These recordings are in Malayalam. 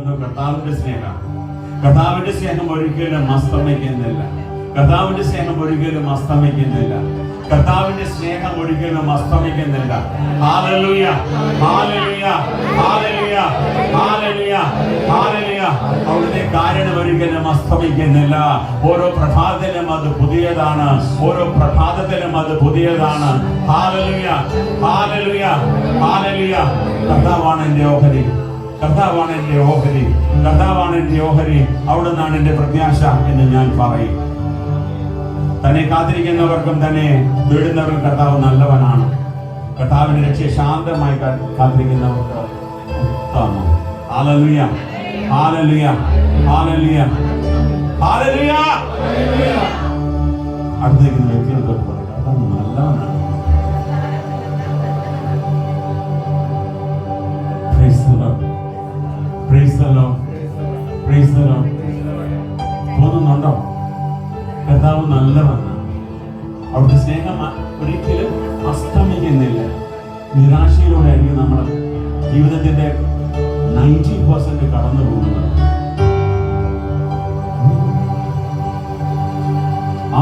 നൽകുന്നത് കർത്താവിന്റെ സ്നേഹം. കർത്താവിന്റെ സ്നേഹം ഒരിക്കലും അസ്തമിക്കുന്നില്ല. കർത്താവിന്റെ സ്നേഹം ഒരിക്കലും അസ്തമിക്കുന്നില്ല. കർത്താവിന്റെ സ്നേഹം ഒരിക്കലും അസ്തമിക്കുന്നില്ല. Hallelujah, hallelujah, hallelujah, hallelujah, hallelujah. അവിടുത്തെ കാരണം ഒരിക്കലും അസ്തമിക്കുന്നില്ല. ഓരോ പ്രഭാതത്തിലും അത് പുതിയതാണ്. ഓരോ പ്രഭാതത്തിലും അത് പുതിയതാണ്. Hallelujah, hallelujah, hallelujah. കർത്താവാണ് എൻ്റെ ഓഹരി. കർത്താവാണ് എൻ്റെ ഓഹരി. കർത്താവാണ് എൻ്റെ ഓഹരി. അവിടുന്നാണ് എൻ്റെ പ്രത്യാശ എന്ന് ഞാൻ പറയും. തന്നെ കാത്തിരിക്കുന്നവർക്കും തന്നെ വീടുന്നവരും കർത്താവ് നല്ലവനാണ്. കർത്താവിന്റെ രക്ഷയെ ശാന്തമായി കാത്തിരിക്കുന്നവർക്ക് ഉത്തമം. Hallelujah, hallelujah, hallelujah, hallelujah. അടുത്തേക്ക് വ്യക്തിയെ തൊട്ട് പറയുക, കർത്താവ് നല്ലവനാണ്. Price the Lord, price the Lord, price the Lord. തോന്നുന്നുണ്ടോ കർത്താവ് നല്ലവനാണ്? അവിടുത്തെ സ്നേഹം ഒരിക്കലും അസ്തമിക്കുന്നില്ല. നിരാശയിലൂടെ ആയിരിക്കും നമ്മൾ ജീവിതത്തിന്റെ 90% കടന്നു പോകുന്നത്.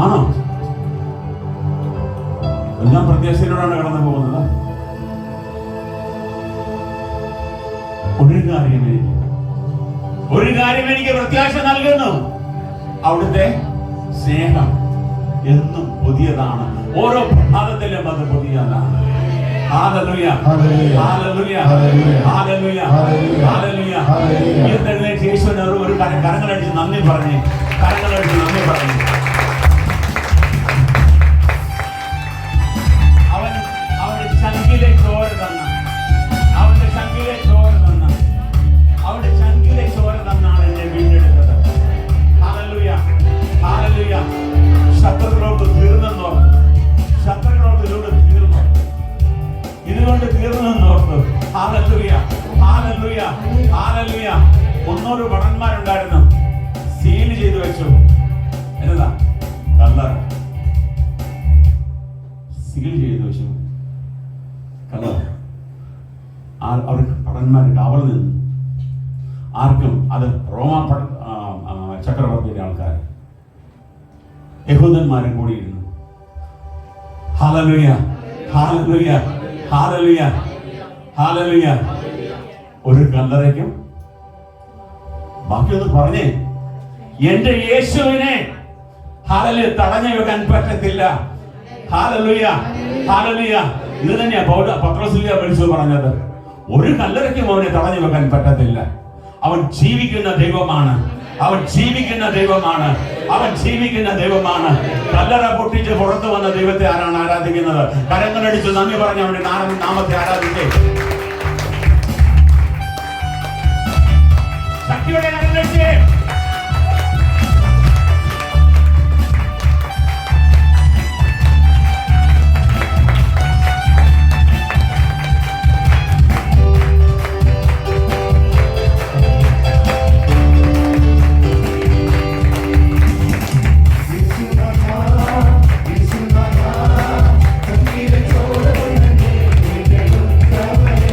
ആണോ? എല്ലാം പ്രത്യാശയിലൂടെയാണ് കടന്നു പോകുന്നത്. ഒരു കാര്യം എനിക്ക് പ്രത്യാശ നൽകുന്നു. അവിടുത്തെ സ്നേഹം എന്നും പുതിയതാണ്. ഓരോ പ്രഭാതത്തിലും അത് പുതിയതാണ്. Hallelujah, hallelujah, hallelujah, hallelujah. എഴുന്നേറ്റ് യേശുവിനെ ഒരു കരങ്ങളടിച്ച് നന്ദി പറഞ്ഞേ. കരങ്ങളടിച്ച് നന്ദി പറഞ്ഞു. അവന്റെ ചങ്കിലെ ചോര തന്ന, അവന്റെ ചങ്കിലെ ചോര തന്ന, അവന്റെ ചങ്കിലെ ചോര തന്നാണ് എന്നെ വീണ്ടെടുത്തത്. Hallelujah, hallelujah. ശത്രുക്കളോട് തീർന്നെന്നോ, ശത്രുക്കളോട് ഇതിലൂടെ തീർന്നു, ഇതുകൊണ്ട് തീർന്നെന്നോർത്തു. Hallelujah, hallelujah, hallelujah. 300 ഭടന്മാരുണ്ടായിരുന്നു. സീൽ ചെയ്തു വെച്ചു. എന്നതാ? കല്ലറ സീൽ ചെയ്തു വെച്ചു. കല്ലറ. അവർക്ക് ഭടന്മാർ കാവൽ നിന്നു. ആർക്കും അത് റോമ ചക്രവർത്തിയുടെ ആൾക്കാർ, യഹൂദന്മാരും കൂടിയിരുന്നു. Hallelujah, hallelujah, hallelujah, hallelujah. ഒരു കല്ലറയ്ക്കും ബാക്കിയൊന്ന് പറഞ്ഞേ. എന്റെ യേശുവിനെ ഹല്ലേലൂയ തടഞ്ഞു വെക്കാൻ പറ്റത്തില്ല. Hallelujah, hallelujah. ഇത് തന്നെയാ പത്രോസിലിയ വിളിച്ചു പറഞ്ഞത്. ഒരു കല്ലറയ്ക്കും അവനെ തടഞ്ഞു വെക്കാൻ പറ്റത്തില്ല. അവൻ ജീവിക്കുന്ന ദൈവമാണ്. അവൻ ജീവിക്കുന്ന ദൈവമാണ്. അവൻ ജീവിക്കുന്ന ദൈവമാണ്. കല്ലറ പൊട്ടിച്ച് പുറത്തു വന്ന ദൈവത്തെ ആരാണ് ആരാധിക്കുന്നത്? കരങ്ങളടിച്ച് നന്ദി പറഞ്ഞ് അവന്റെ നാമത്തെ ആരാധിക്കേ. ശക്തിയുടെ കരങ്ങളടിച്ച്. Come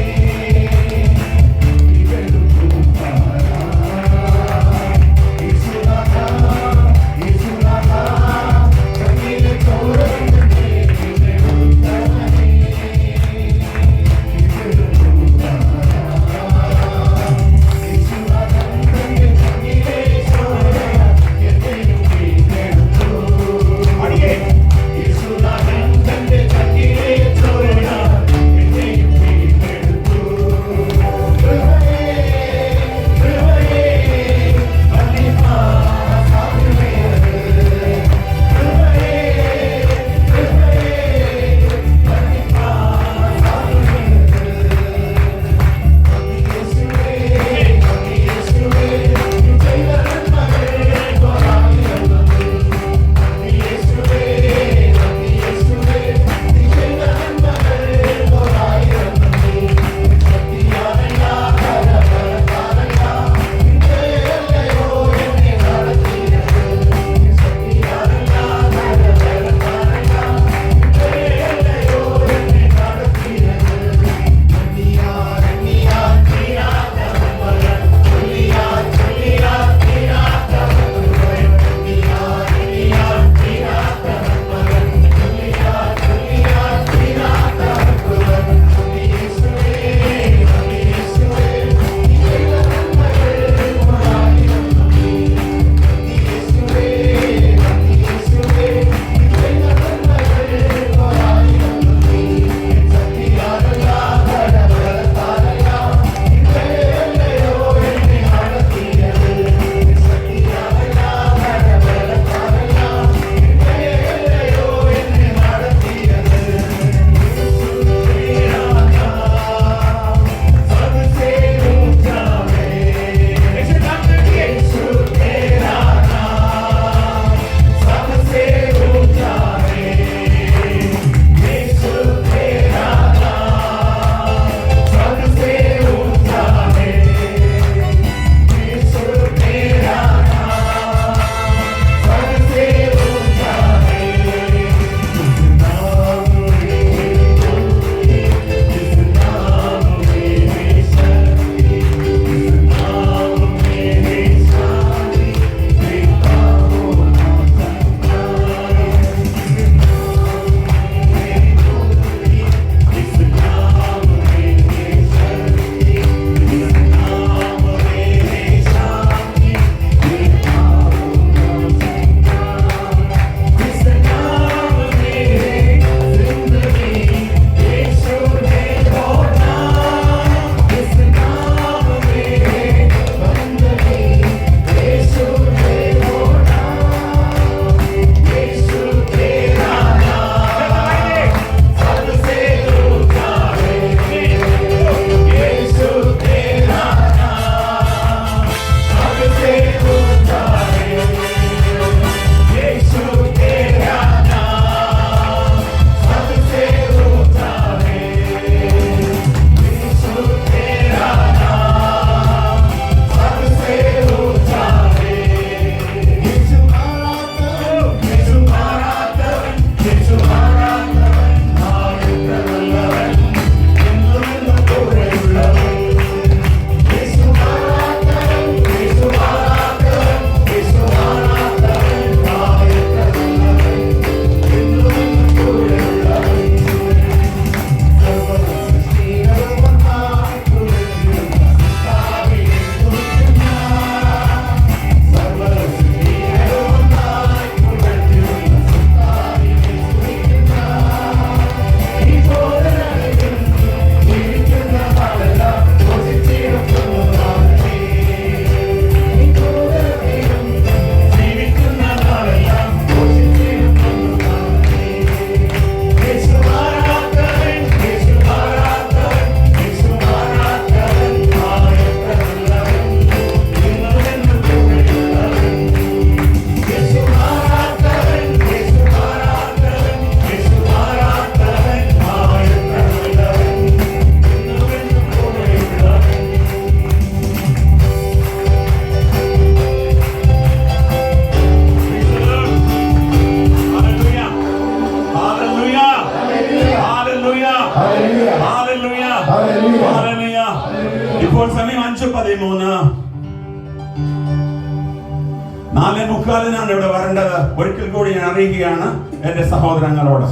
4:45 ഇവിടെ വരേണ്ടത്. ഒരിക്കൽ കൂടി ഞാൻ അറിയിക്കുകയാണ് എന്റെ സഹോദരങ്ങളോട്.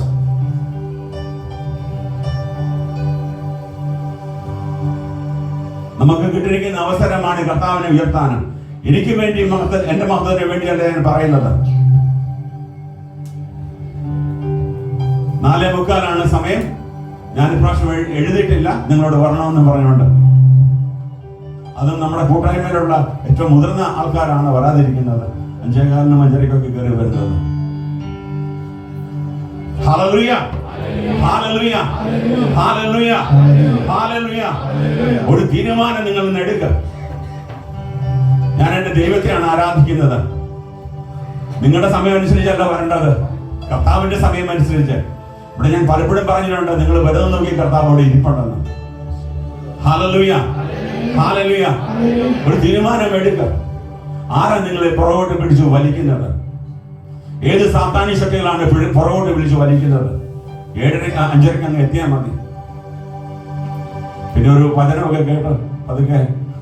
നമുക്ക് കിട്ടിയിരിക്കുന്ന അവസരമാണ് കർത്താവിനെ ഉയർത്താനും. എനിക്ക് വേണ്ടി എന്റെ മഹത്വത്തിന് വേണ്ടിയല്ല ഞാൻ പറയുന്നത്. 4:45 സമയം. ഞാൻ ഇപ്രാവശ്യം എഴുതിയിട്ടില്ല, നിങ്ങളോട് വരണമെന്ന് പറഞ്ഞുകൊണ്ട്. അതും നമ്മുടെ കൂട്ടായ്മയിലുള്ള ഏറ്റവും മുതിർന്ന ആൾക്കാരാണ് വരാതിരിക്കുന്നത്. 5:15 5:30 കയറി വരുന്നത്. Hallelujah, hallelujah, hallelujah, hallelujah. ഒരു തീരുമാനം നിങ്ങൾ ഇന്ന് എടുക്കുക. ഞാൻ എന്റെ ദൈവത്തെയാണ് ആരാധിക്കുന്നത്. നിങ്ങളുടെ സമയം അനുസരിച്ചല്ല വരേണ്ടത്, കർത്താവിന്റെ സമയം അനുസരിച്ച്. ഇവിടെ ഞാൻ പലപ്പോഴും പറഞ്ഞിട്ടുണ്ട്, നിങ്ങൾ വരുന്നത് നോക്കി കർത്താവ് അവിടെ ഇരിപ്പുണ്ടെന്ന്. Hallelujah, hallelujah. ഒരു തീരുമാനം എടുക്കുക. ആരാ നിങ്ങളെ പുറകോട്ട് പിടിച്ചു വലിക്കുന്നത്? ഏത് സാത്താനി ശക്തികളാണ് പുറകോട്ട് പിടിച്ചു വലിക്കുന്നത്? 7:30 5:30 അങ്ങ് എത്തിയാൽ മതി. പിന്നെ ഒരു വചനമൊക്കെ കേട്ട് അതൊക്കെ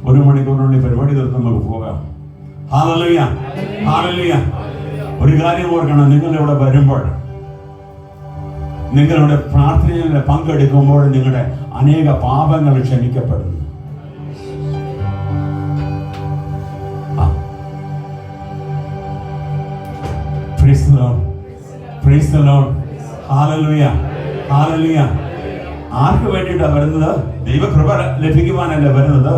1 മണിക്കൂറിനുള്ളിൽ പരിപാടി തീർത്ത് നമുക്ക് പോകാം. Hallelujah, hallelujah. ഒരു കാര്യം ഓർക്കണം, നിങ്ങൾ ഇവിടെ വരുമ്പോൾ, നിങ്ങളുടെ പ്രാർത്ഥനയിൽ പങ്കെടുക്കുമ്പോൾ നിങ്ങളുടെ അനേക പാപങ്ങൾ ക്ഷമിക്കപ്പെടുന്നു. Praise the Lord. Praise the Lord. Hallelujah. Hallelujah. ആർക്ക് വേണ്ടിയിട്ടാണ് വരുന്നത്? ദൈവകൃപ ലഭിക്കുവാനല്ല വരുന്നത്,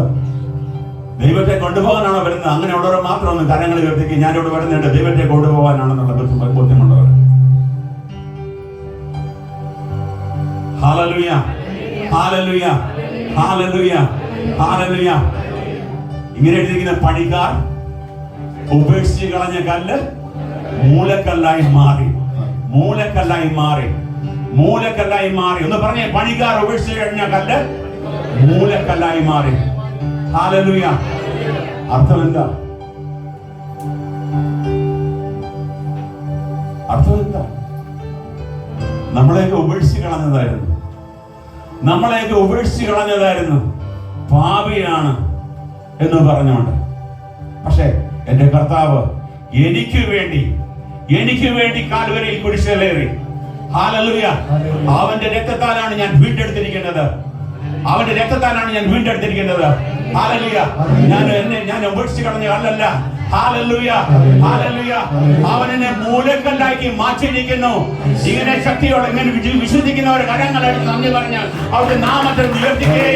ദൈവത്തെ കൊണ്ടുപോകാനാണോ വരുന്നത്? അങ്ങനെയുള്ളവർ മാത്രം ഒന്ന് കരങ്ങൾ ഉയർത്തിക്ക്. ഞാനിവിടെ വരുന്നുണ്ട്, ദൈവത്തെ കൊണ്ടുപോകാനാണെന്നുള്ള ബോധ്യമുള്ളവർ. Hallelujah, hallelujah, hallelujah, hallelujah. ഇങ്ങനെ എഴുതിയിരിക്കുന്ന പണിക്കാർ ഉപേക്ഷിച്ച് കളഞ്ഞ കല്ല് മൂലക്കല്ലായി മാറി, മൂലക്കല്ലായി മാറി, മൂലക്കല്ലായി മാറി. ഒന്ന് പറഞ്ഞേ, പണിക്കാർ ഉപേക്ഷിച്ച് കഴിഞ്ഞ കല്ല് മൂലക്കല്ലായി മാറി. ഹല്ലേലൂയ. അർത്ഥം എന്താ? അർത്ഥം എന്താ? നമ്മളെയൊക്കെ ഉപേക്ഷിച്ച് കളഞ്ഞതായിരുന്നു, നമ്മളെയൊക്കെ ഉപേക്ഷിച്ച് കളഞ്ഞതായിരുന്നു, പാപിയാണ് എന്ന് പറഞ്ഞുകൊണ്ട്. പക്ഷെ എന്റെ കർത്താവ് എനിക്ക് വേണ്ടി കാൽവരിയിൽ കുരിശിലേറി. ഹല്ലേലൂയ. അവന്റെ രക്തത്താലാണ് ഞാൻ വീണ്ടെടുത്തിരിക്കുന്നത്, അവന്റെ രക്തത്താലാണ് ഞാൻ വീണ്ടെടുത്തിരിക്കുന്നത്. ഹല്ലേലൂയ. ഞാൻ ഉപേക്ഷിച്ച് കളഞ്ഞ കല്ലല്ല. Hallelujah, hallelujah. അവൻ എന്നെ മൂലക്കല്ലാക്കി മാറ്റിയിരിക്കുന്നു. ഇങ്ങനെ ശക്തിയോടെ ഇങ്ങനെ വിശ്വസിക്കുന്നവർ കരങ്ങളെടുത്ത് നന്ദി പറഞ്ഞാൽ അവരുടെ നാമത്തെ ഉയർത്തിക്കേ.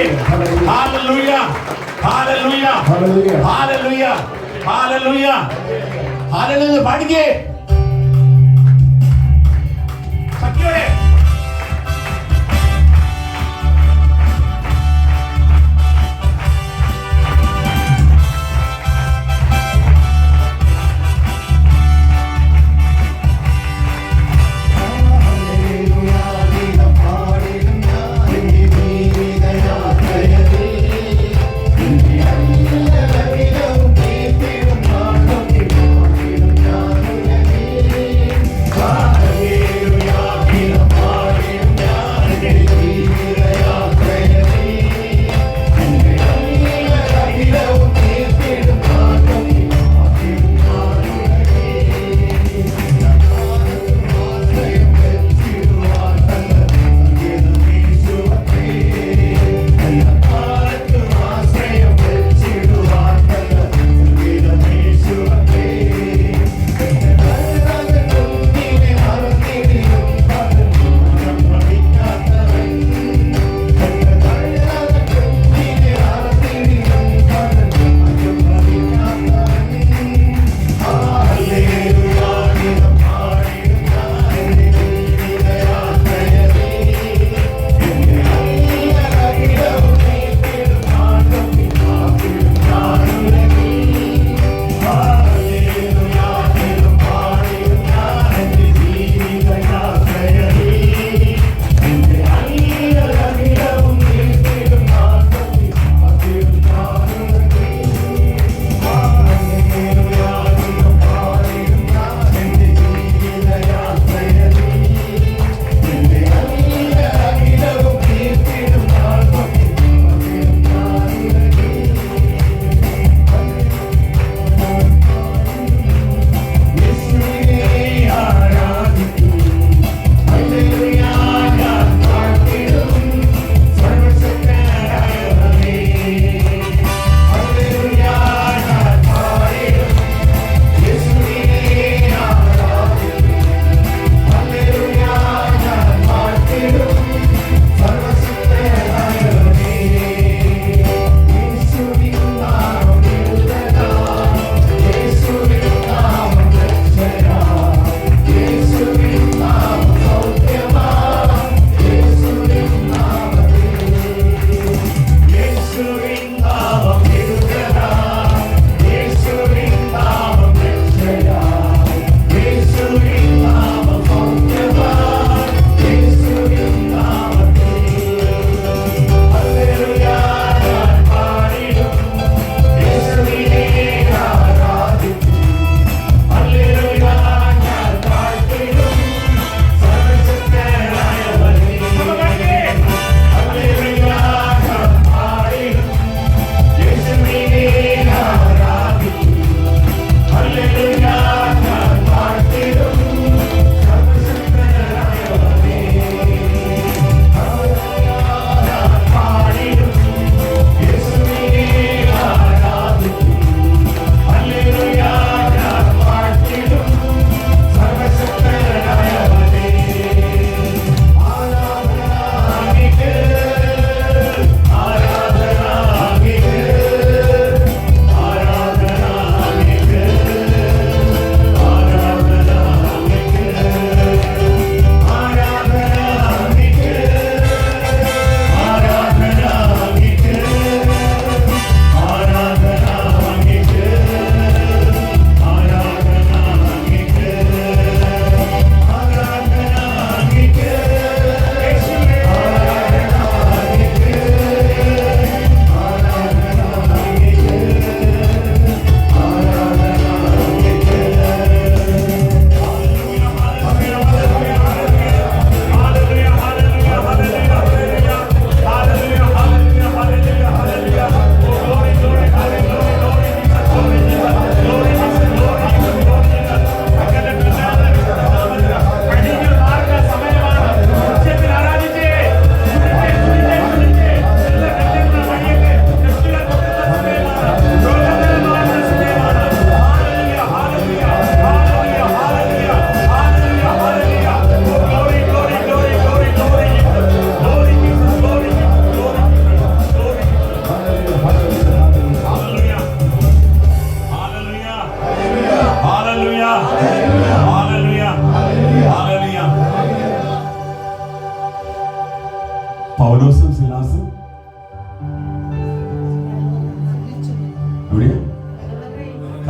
Hallelujah, hallelujah, hallelujah, hallelujah, hallelujah. പാടിക്കേ ശക്തിയോടെ. Hallelujah.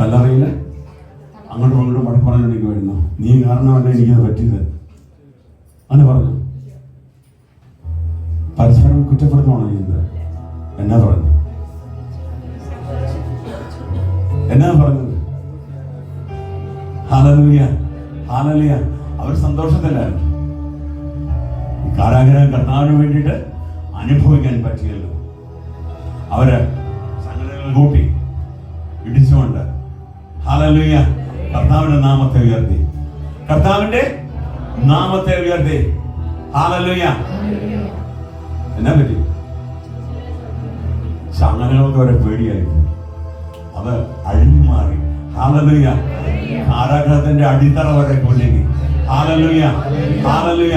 കല്ലറയിൽ അങ്ങോട്ടും അങ്ങോട്ടും മടക്കി പറഞ്ഞുകൊണ്ടെങ്കിൽ വരുന്നു, നീ കാരണമല്ല എനിക്കത് പറ്റിയത് അങ്ങനെ പറഞ്ഞു. പരസ്പരം കുറ്റപ്പെടുത്തുവാണോ ചെയ്യുന്നത്? എന്നാ പറഞ്ഞു? പറഞ്ഞത്? Hallelujah, hallelujah. അവർ സന്തോഷത്തിലായിരുന്നു. ഈ കാരാഗ്രഹം കർത്താവിന് വേണ്ടിയിട്ട് അനുഭവിക്കാൻ പറ്റിയല്ലോ. അവര് സംഘടനകൾ കൂട്ടി ഇടിച്ചുകൊണ്ട് ഹല്ലേലൂയ കർത്താവിന്റെ നാമത്തെ ഉയർത്തി, കർത്താവിന്റെ നാമത്തെ ഉയർത്തി. ഹല്ലേലൂയ. എന്നാ പറ്റി? ചങ്ങലകൾക്ക് വരെ പേടിയായിരുന്നു. അത് അഴിഞ്ഞു മാറി. ഹല്ലേലൂയ. കാരാഗ്രഹത്തിന്റെ അടിത്തറ വരെ കൊല്ലുകി. Hallelujah, hallelujah.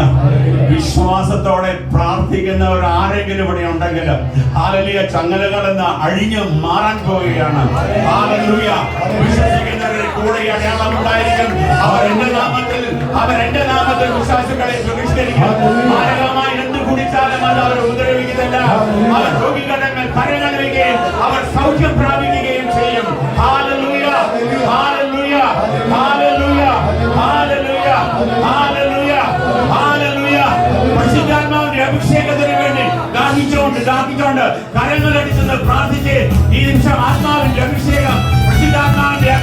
വിശ്വാസത്തോടെ പ്രാർത്ഥിക്കുന്നവർ ആരെങ്കിലും ഇവിടെ ഉണ്ടെങ്കിൽ ഹല്ലേലൂയ, ചങ്ങലകൾ എന്ന് അഴിഞ്ഞു മാറാൻ പോവുകയാണ്. ഹല്ലേലൂയ. വിശ്വസിക്കുന്നവരുടെ കൂടെ അടയാളം ഉണ്ടായിരിക്കും. അവർ എന്റെ നാമത്തിൽ വിശ്വാസികളെ ബഹിഷ്കരിക്കും. മാരകമായി എന്ത് കുടിച്ചാലും അത് അവർ ഉപദ്രവിക്കുന്നില്ല. അവർ രോഗിഘടകങ്ങൾ കരങ്ങളിക്കുകയും അവർ സൗഖ്യം പ്രാപിക്കുകയും ചെയ്യും. Hallelujah, hallelujah, hallelujah, hallelujah, hallelujah, hallelujah. പരിശുദ്ധാത്മാവിന്റെ അഭിഷേകത്തിന് വേണ്ടി ദാഹിച്ചുകൊണ്ട് കരങ്ങളടിച്ചെന്ന് പ്രാർത്ഥിച്ച് ഈ നിമിഷം ആത്മാവിന്റെ അഭിഷേകം, പരിശുദ്ധാത്മാവിന്റെ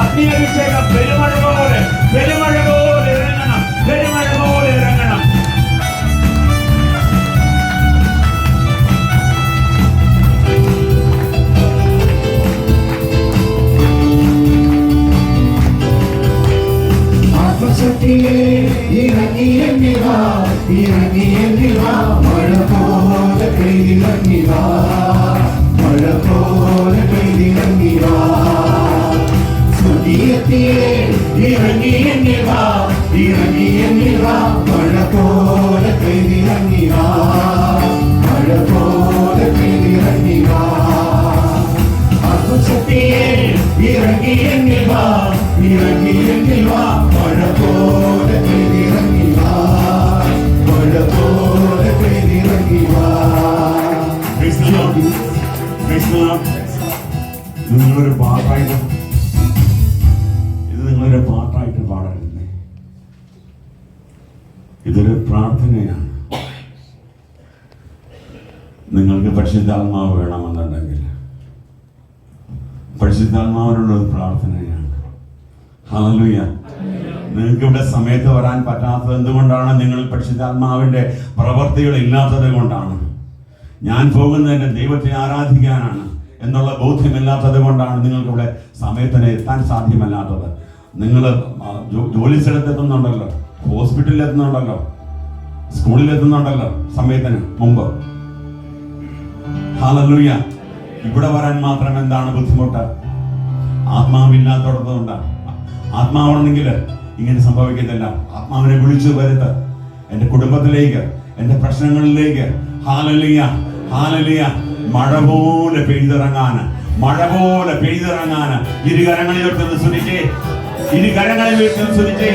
അഗ്നിയഭിഷേകം പെരുമഴ പോലെ ഇറങ്ങണം, പെരുമഴ പോലെ ഇറങ്ങണം. മഴ പോലെ പെയ്തിറങ്ങിവാ, മഴ പോലെ പെയ്തിറങ്ങിവാ. സ്തുതിയെത്തിയേ ഇറങ്ങിയെന്നിവാ, ഇറങ്ങിയെന്നിവാ. മഴ പോലെ പെയ്തിറങ്ങിവാ, മഴ പോലെ പെയ്തിറങ്ങിവാ. അർദ്ധശക്തിയേ ഇറങ്ങിയെന്നിവാ, ഇറങ്ങിയെന്നിവാ. മഴ പോലെ പെയ്തിറങ്ങിവാ, മഴ പോലെ പെയ്തിറങ്ങിവാ. നിങ്ങളൊരു പാട്ടായിട്ട് പാടരുത്. ഇതൊരു പ്രാർത്ഥനയാണ്. നിങ്ങൾക്ക് പരിശുദ്ധാത്മാവ് വേണമെന്നുണ്ടെങ്കിൽ പരിശുദ്ധാത്മാവിനുള്ള ഒരു പ്രാർത്ഥനയാണ്. ഹല്ലേലൂയ. നിങ്ങൾക്ക് ഇവിടെ സമയത്ത് വരാൻ പറ്റാത്തത് എന്തുകൊണ്ടാണ്? നിങ്ങൾ പരിശുദ്ധാത്മാവിന്റെ പ്രവൃത്തികൾ ഇല്ലാത്തത് കൊണ്ടാണ്. ഞാൻ പോകുന്നതിന്റെ ദൈവത്തെ ആരാധിക്കാനാണ് എന്നുള്ള ബോധ്യമില്ലാത്തത് കൊണ്ടാണ് നിങ്ങൾക്ക് ഇവിടെ സമയത്തിന് എത്താൻ സാധ്യമല്ലാത്തത്. നിങ്ങൾ ജോലി സ്ഥലത്തെത്തുന്നുണ്ടല്ലോ, ഹോസ്പിറ്റലിൽ എത്തുന്നുണ്ടല്ലോ, സ്കൂളിൽ എത്തുന്നുണ്ടല്ലോ സമയത്തിന് മുമ്പ്. ഹല്ലേലൂയ. ഇവിടെ വരാൻ മാത്രം എന്താണ് ബുദ്ധിമുട്ട്? ആത്മാവില്ലാത്തടത്തുകൊണ്ടാണ്. ആത്മാവാണെങ്കിൽ ഇങ്ങനെ സംഭവിക്കത്തില്ല. ആത്മാവിനെ വിളിച്ചു വരുത്ത് എന്റെ കുടുംബത്തിലേക്ക്, എന്റെ പ്രശ്നങ്ങളിലേക്ക്. Hallelujah, hallelujah. മഴ പോലെ പെയ്തിറങ്ങാന്, മഴ പോലെ പെയ്തിറങ്ങാന്. ഇരുകരങ്ങളിൽ ഉയർത്തുന്ന സ്തുതിച്ചേ, ഇരുകരങ്ങളിൽ ഉയർത്തുന്ന സ്തുതിച്ചേ.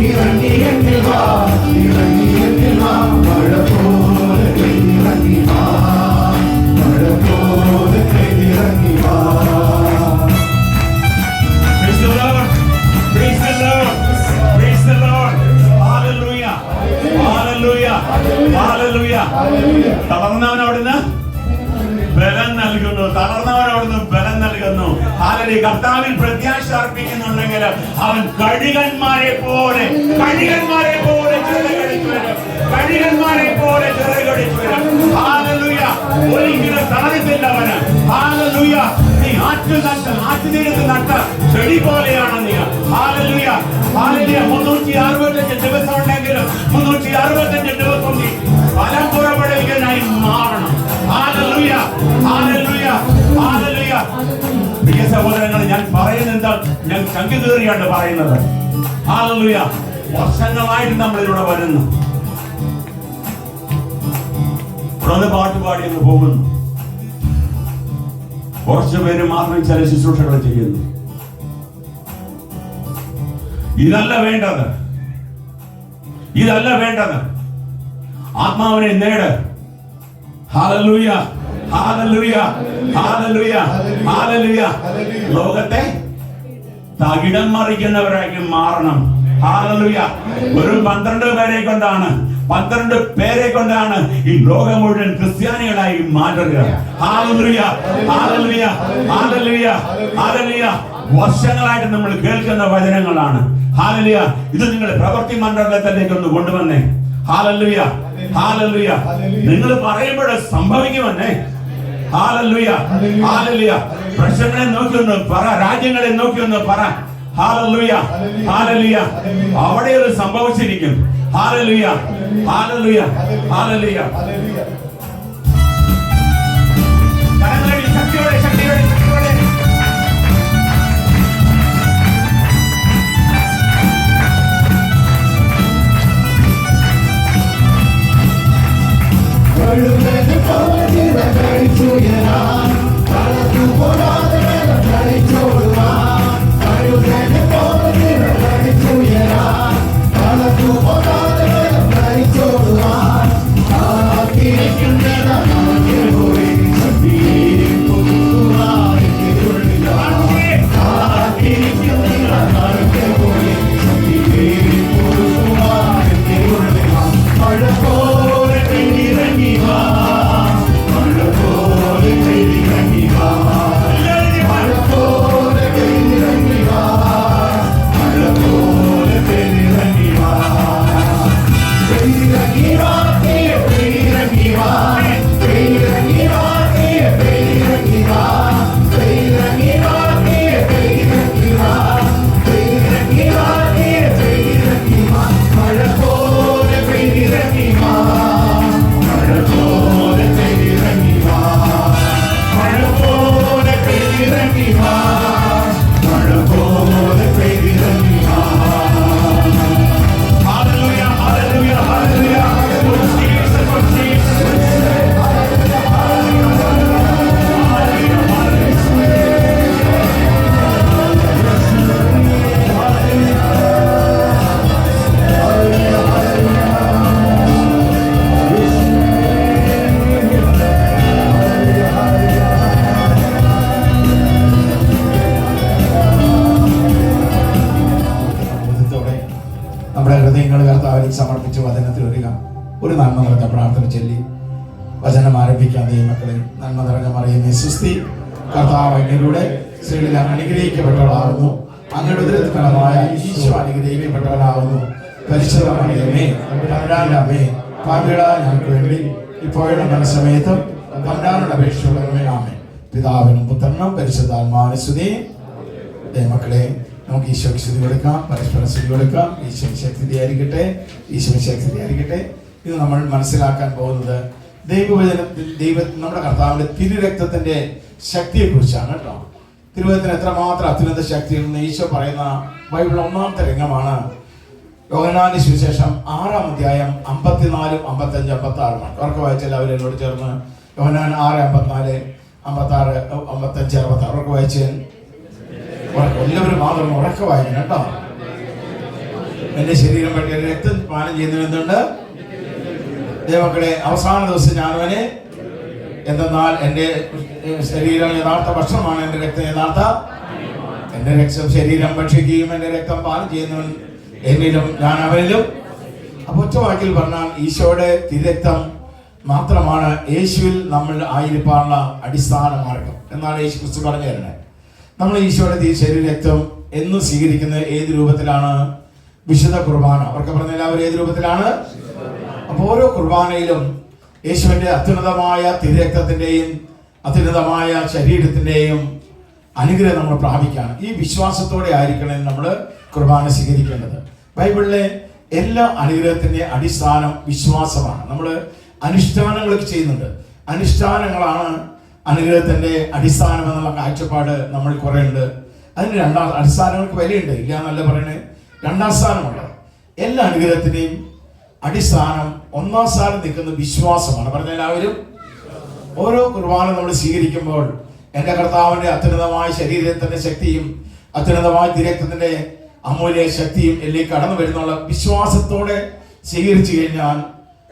ഇറങ്ങി എന്നിൽ വാ, ഇറങ്ങി എന്നിൽ വാ. തളർന്നവൻ അവിടുന്ന് ബലം നൽകുന്നു. തളർന്നവൻ അവിടുന്ന് ബലം നൽകുന്നു. ഹല്ലേലൂയ. കർത്താവിൽ പ്രത്യാശ അർപ്പിക്കുന്നുണ്ടെങ്കിൽ അവൻ കഴുകന്മാരെ പോലെ ചിറകടിച്ചു വരും. ഹല്ലേലൂയ. ഒരിക്കലും തളരത്തില്ല അവന്. ഹല്ലേലൂയ. നീ ആറ്റുതീരത്ത് നട്ട ചെടി പോലെയാണ് നീ. ഹല്ലേലൂയ. 365 ദിവസം ഉണ്ടെങ്കിലും 365 ദിവസം നീ ഫലം പുറപ്പെടുവിക്കാനായി മാറണം. ഹല്ലേലൂയ. പ്രിയ സഹോദരങ്ങൾ, ഞാൻ പറയുന്നത് എന്താ? ഞാൻ ചങ്കിതേറിയാണ് പറയുന്നത്. ഹല്ലേലൂയ. വർഷങ്ങളായിട്ട് നമ്മൾ ഇവിടെ വരുന്നു, പാട്ടുപാടി അങ്ങ് പോകുന്നു. കുറച്ചു പേര് മാത്രം ചില ശുശ്രൂഷകൾ ചെയ്യുന്നു. ഇതല്ല വേണ്ടത്. ആത്മാവിനെ നേട്. ഹല്ലേലൂയ. ലോകത്തെ തകിടം മറിക്കുന്നവരായി മാറണം. ഹല്ലേലൂയ. വെറും 12 പേരെ കൊണ്ടാണ് ഈ ലോകം മുഴുവൻ ക്രിസ്ത്യാനികളായി മാറുക. ഹല്ലേലൂയ. വർഷങ്ങളായിട്ട് നമ്മൾ കേൾക്കുന്ന വചനങ്ങളാണ്. ഹല്ലേലൂയ. ഇത് നിങ്ങളുടെ പ്രവൃത്തി മണ്ഡലത്തിലേക്ക് ഒന്ന് കൊണ്ടുവന്നേ. ഹല്ലേലൂയ. നിങ്ങൾ പറയുമ്പോൾ സംഭവിക്കുമെന്നേ. ഹല്ലേലൂയ. പ്രശ്നങ്ങളെ നോക്കിയൊന്ന് പറ, രാജ്യങ്ങളെ നോക്കിയൊന്ന് പറ. ഹല്ലേലൂയ. അവിടെ ഒരു സംഭവിച്ചിരിക്കും. ഹല്ലേലൂയ. ശക്തിയോടെ സമർപ്പിച്ച് വചനത്തിൽ വരിക. ഒരു നന്മ നിറഞ്ഞ പ്രാർത്ഥന ചൊല്ലി വചനം ആരംഭിക്കാൻ ദൈവമക്കളെ. നന്മ നിറഞ്ഞ മറിയമേ സുസ്തി, കർത്താവ് അങ്ങയിലൂടെ സ്ത്രീകളിൽ അനുഗ്രഹിക്കപ്പെട്ടവളാകുന്നു. അങ്ങയുടെ ഉദരത്തിൽ ഫലമായ ഈശോ അനുഗ്രഹിക്കപ്പെട്ടവനാകുന്നു. പരിശുദ്ധ മറിയമേ തമ്പുരാന്റെ അമ്മേ, പാപികളായ ഞങ്ങൾക്ക് വേണ്ടി ഇപ്പോഴും നമ്മുടെ സമയത്തും തമ്പുരാനോട് അപേക്ഷിച്ചുള്ളവരുമേ. ആമേൻ. പിതാവിനും പുത്രനും പരിശുദ്ധാത്മാവിനും സ്തുതി. ദൈവമക്കളെ, നമുക്ക് ഈശോയ്ക്ക് സ്തുതി കൊടുക്കാം, പരസ്പരം സ്തുതി കൊടുക്കാം. ഈശോയ്ക്ക് ശക്തിയായിരിക്കട്ടെ. ഇത് നമ്മൾ മനസ്സിലാക്കാൻ പോകുന്നത് നമ്മുടെ കർത്താവിന്റെ തിരുരക്തത്തിന്റെ ശക്തിയെ കുറിച്ചാണ് കേട്ടോ. തിരുവചനത്തിന് എത്രമാത്രം അത്യുന്നത ശക്തിയുണ്ടെന്ന് ഈശോ പറയുന്ന ബൈബിൾ 1-ാമത്തെ രംഗമാണ്. യോഹന്നാന്റെ സുവിശേഷം 6-ാം അധ്യായം 54, 55, 56. അവർക്ക് വായിച്ച എല്ലാവരും എന്നോട് ചേർന്ന് യോഹന്നാൻ 6:54, 56, 55, 66. അവർക്ക് വായിച്ച് എല്ലാവരും മാത്രം ഉറക്കെ വായിക്കണം കേട്ടോ. എന്റെ ശരീരം പറ്റി രക്തം പാനം ചെയ്യുന്നതിന് എന്തുണ്ട്? ദൈവമക്കളെ, അവസാന ദിവസം ഞാനവനെ എന്തെന്നാൽ എന്റെ ശരീരം യഥാർത്ഥ ഭക്ഷണമാണ്, എന്റെ രക്തം യഥാർത്ഥ, എന്റെ രക്തം ശരീരം ഭക്ഷിക്കുകയും എന്റെ രക്തം പാനം ചെയ്യുന്നവൻ എന്നിലും ഞാൻ അവനിലും. അപ്പൊ ഒറ്റ വാക്കിൽ പറഞ്ഞാൽ ഈശോയുടെ തിരക്തം മാത്രമാണ് യേശുവിൽ നമ്മൾ ആയിരിക്കാനുള്ള അടിസ്ഥാന മാർഗം എന്നാണ് യേശു ക്രിസ്തു പറഞ്ഞു തരുന്നത്. നമ്മൾ ഈശോയുടെ ശരീരരക്തം എന്ന് സ്വീകരിക്കുന്നത് ഏത് രൂപത്തിലാണ്? വിശുദ്ധ കുർബാന. അവർക്ക് പറഞ്ഞ എല്ലാവരും ഏത് രൂപത്തിലാണ്? അപ്പോൾ ഓരോ കുർബാനയിലും യേശുവിന്റെ അത്യുന്നതമായ തിരുരക്തത്തിന്റെയും അത്യുന്നതമായ ശരീരത്തിന്റെയും അനുഗ്രഹം നമ്മൾ പ്രാപിക്കുകയാണ്. ഈ വിശ്വാസത്തോടെ ആയിരിക്കണം നമ്മൾ കുർബാന സ്വീകരിക്കേണ്ടത്. ബൈബിളിലെ എല്ലാ അനുഗ്രഹത്തിന്റെ അടിസ്ഥാനം വിശ്വാസമാണ്. നമ്മൾ അനുഷ്ഠാനങ്ങളൊക്കെ ചെയ്യുന്നുണ്ട്. അനുഷ്ഠാനങ്ങളാണ് അനുഗ്രഹത്തിന്റെ അടിസ്ഥാനം എന്നുള്ള കാഴ്ചപ്പാട് നമ്മൾ കുറെ ഉണ്ട്. അതിന് അടിസ്ഥാനങ്ങൾക്ക് വിലയുണ്ട്, ഇല്ല എന്നല്ല പറയുന്നത്. രണ്ടാം സ്ഥാനമുണ്ട്. എല്ലാ അനുഗ്രഹത്തിന്റെയും അടിസ്ഥാനം ഒന്നാം സ്ഥാനം നിൽക്കുന്ന വിശ്വാസമാണ്. പറഞ്ഞ എല്ലാവരും ഓരോ കുർബാന നമ്മൾ സ്വീകരിക്കുമ്പോൾ എൻ്റെ കർത്താവിന്റെ അത്യുന്നതമായ ശരീരത്തിന്റെ ശക്തിയും അത്യുന്നതമായ തിരക്തത്തിന്റെ അമൂല്യ ശക്തിയും എല്ലാം കടന്നു വരുന്നുള്ള വിശ്വാസത്തോടെ സ്വീകരിച്ചു കഴിഞ്ഞാൽ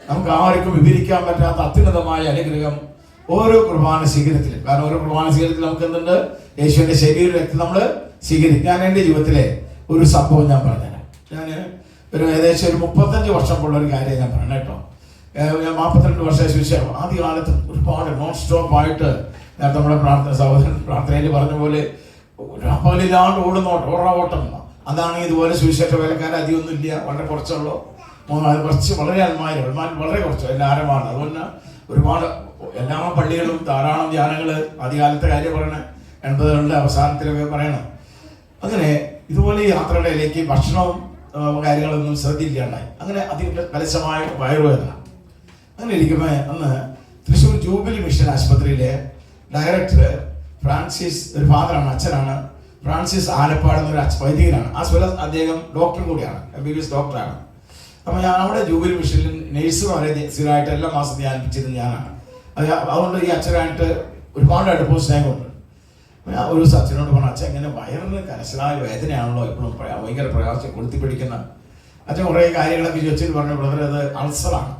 നമുക്ക് ആർക്കും വിവരിക്കാൻ പറ്റാത്ത അത്യുന്നതമായ അനുഗ്രഹം ഓരോ കുർബാന സ്വീകരണത്തിലും. കാരണം ഓരോ കുർബാന സ്വീകരണത്തിൽ നമുക്ക് എന്തുണ്ട്? യേശുവിന്റെ ശരീര രക്തം നമ്മൾ സ്വീകരിക്കും. ഞാൻ എൻ്റെ ജീവിതത്തിലെ ഒരു സംഭവം ഞാൻ പറഞ്ഞുതരാം. ഞാൻ ഏകദേശം ഒരു 35 വർഷം ഉള്ള ഒരു കാര്യം ഞാൻ പറഞ്ഞു കേട്ടോ. ഞാൻ 42 വർഷം ശേഷം ആദ്യകാലത്ത് ഒരുപാട് നോൺ സ്റ്റോപ്പ് ആയിട്ട് നേരത്തെ നമ്മുടെ സഹോദരൻ പ്രാർത്ഥനയിൽ പറഞ്ഞ പോലെ പകലില്ലാണ്ട് ഓട്ടം. അതാണ് ഇതുപോലെ സുവിശേഷ വേലക്കാർ അധികമൊന്നും ഇല്ല, വളരെ കുറച്ചുള്ളൂ. കുറച്ച് വളരെ അൽമാര് വളരെ കുറച്ച് എല്ലാവരുമാണ്. അതുകൊണ്ട് ഒരുപാട് എല്ലാ പള്ളികളും ധാരാളം ധ്യാനങ്ങൾ ആദ്യകാലത്തെ കാര്യം പറയണേ, 80കളുടെ അവസാനത്തിലൊക്കെ പറയണം. അങ്ങനെ ഇതുപോലെ യാത്രകളിലേക്ക് ഭക്ഷണവും കാര്യങ്ങളൊന്നും ശ്രദ്ധയില്ലാണ്ടായി. അങ്ങനെ കലശമായ വയറുവേദന. അങ്ങനെ ഇരിക്കുമ്പോൾ അന്ന് തൃശ്ശൂർ ജൂബിലി മിഷൻ ആശുപത്രിയിലെ ഡയറക്ടർ ഫ്രാൻസിസ്, ഒരു ഫാദറാണ്, അച്ഛനാണ്, ഫ്രാൻസിസ് ആലപ്പാട് എന്നൊരു വൈദികനാണ്. ആ സ്വലം അദ്ദേഹം ഡോക്ടർ കൂടിയാണ്, MBBS ഡോക്ടറാണ്. അപ്പോൾ ഞാൻ അവിടെ ജൂബിലി മിഷനിൽ നേഴ്സുമാരെ സ്ഥിരമായിട്ട് എല്ലാ മാസം ധ്യാനിപ്പിച്ചിരുന്നത് ഞാനാണ്. അതുകൊണ്ട് ഈ അച്ഛനായിട്ട് ഒരുപാട് അടുപ്പവും സ്നേഹമുണ്ട്. ഞാൻ ഒരു ദിവസം അച്ഛനോട് പറഞ്ഞു, അച്ഛൻ ഇങ്ങനെ വയറിന് കനശനായ വേദനയാണല്ലോ, എപ്പോഴും ഭയങ്കര പ്രയാസം കൊളുത്തി പിടിക്കുന്ന. അച്ഛൻ കുറേ കാര്യങ്ങളൊക്കെ ചോദിച്ചിട്ട് പറഞ്ഞു, ബ്രദർ അത് അൾസറാണ്,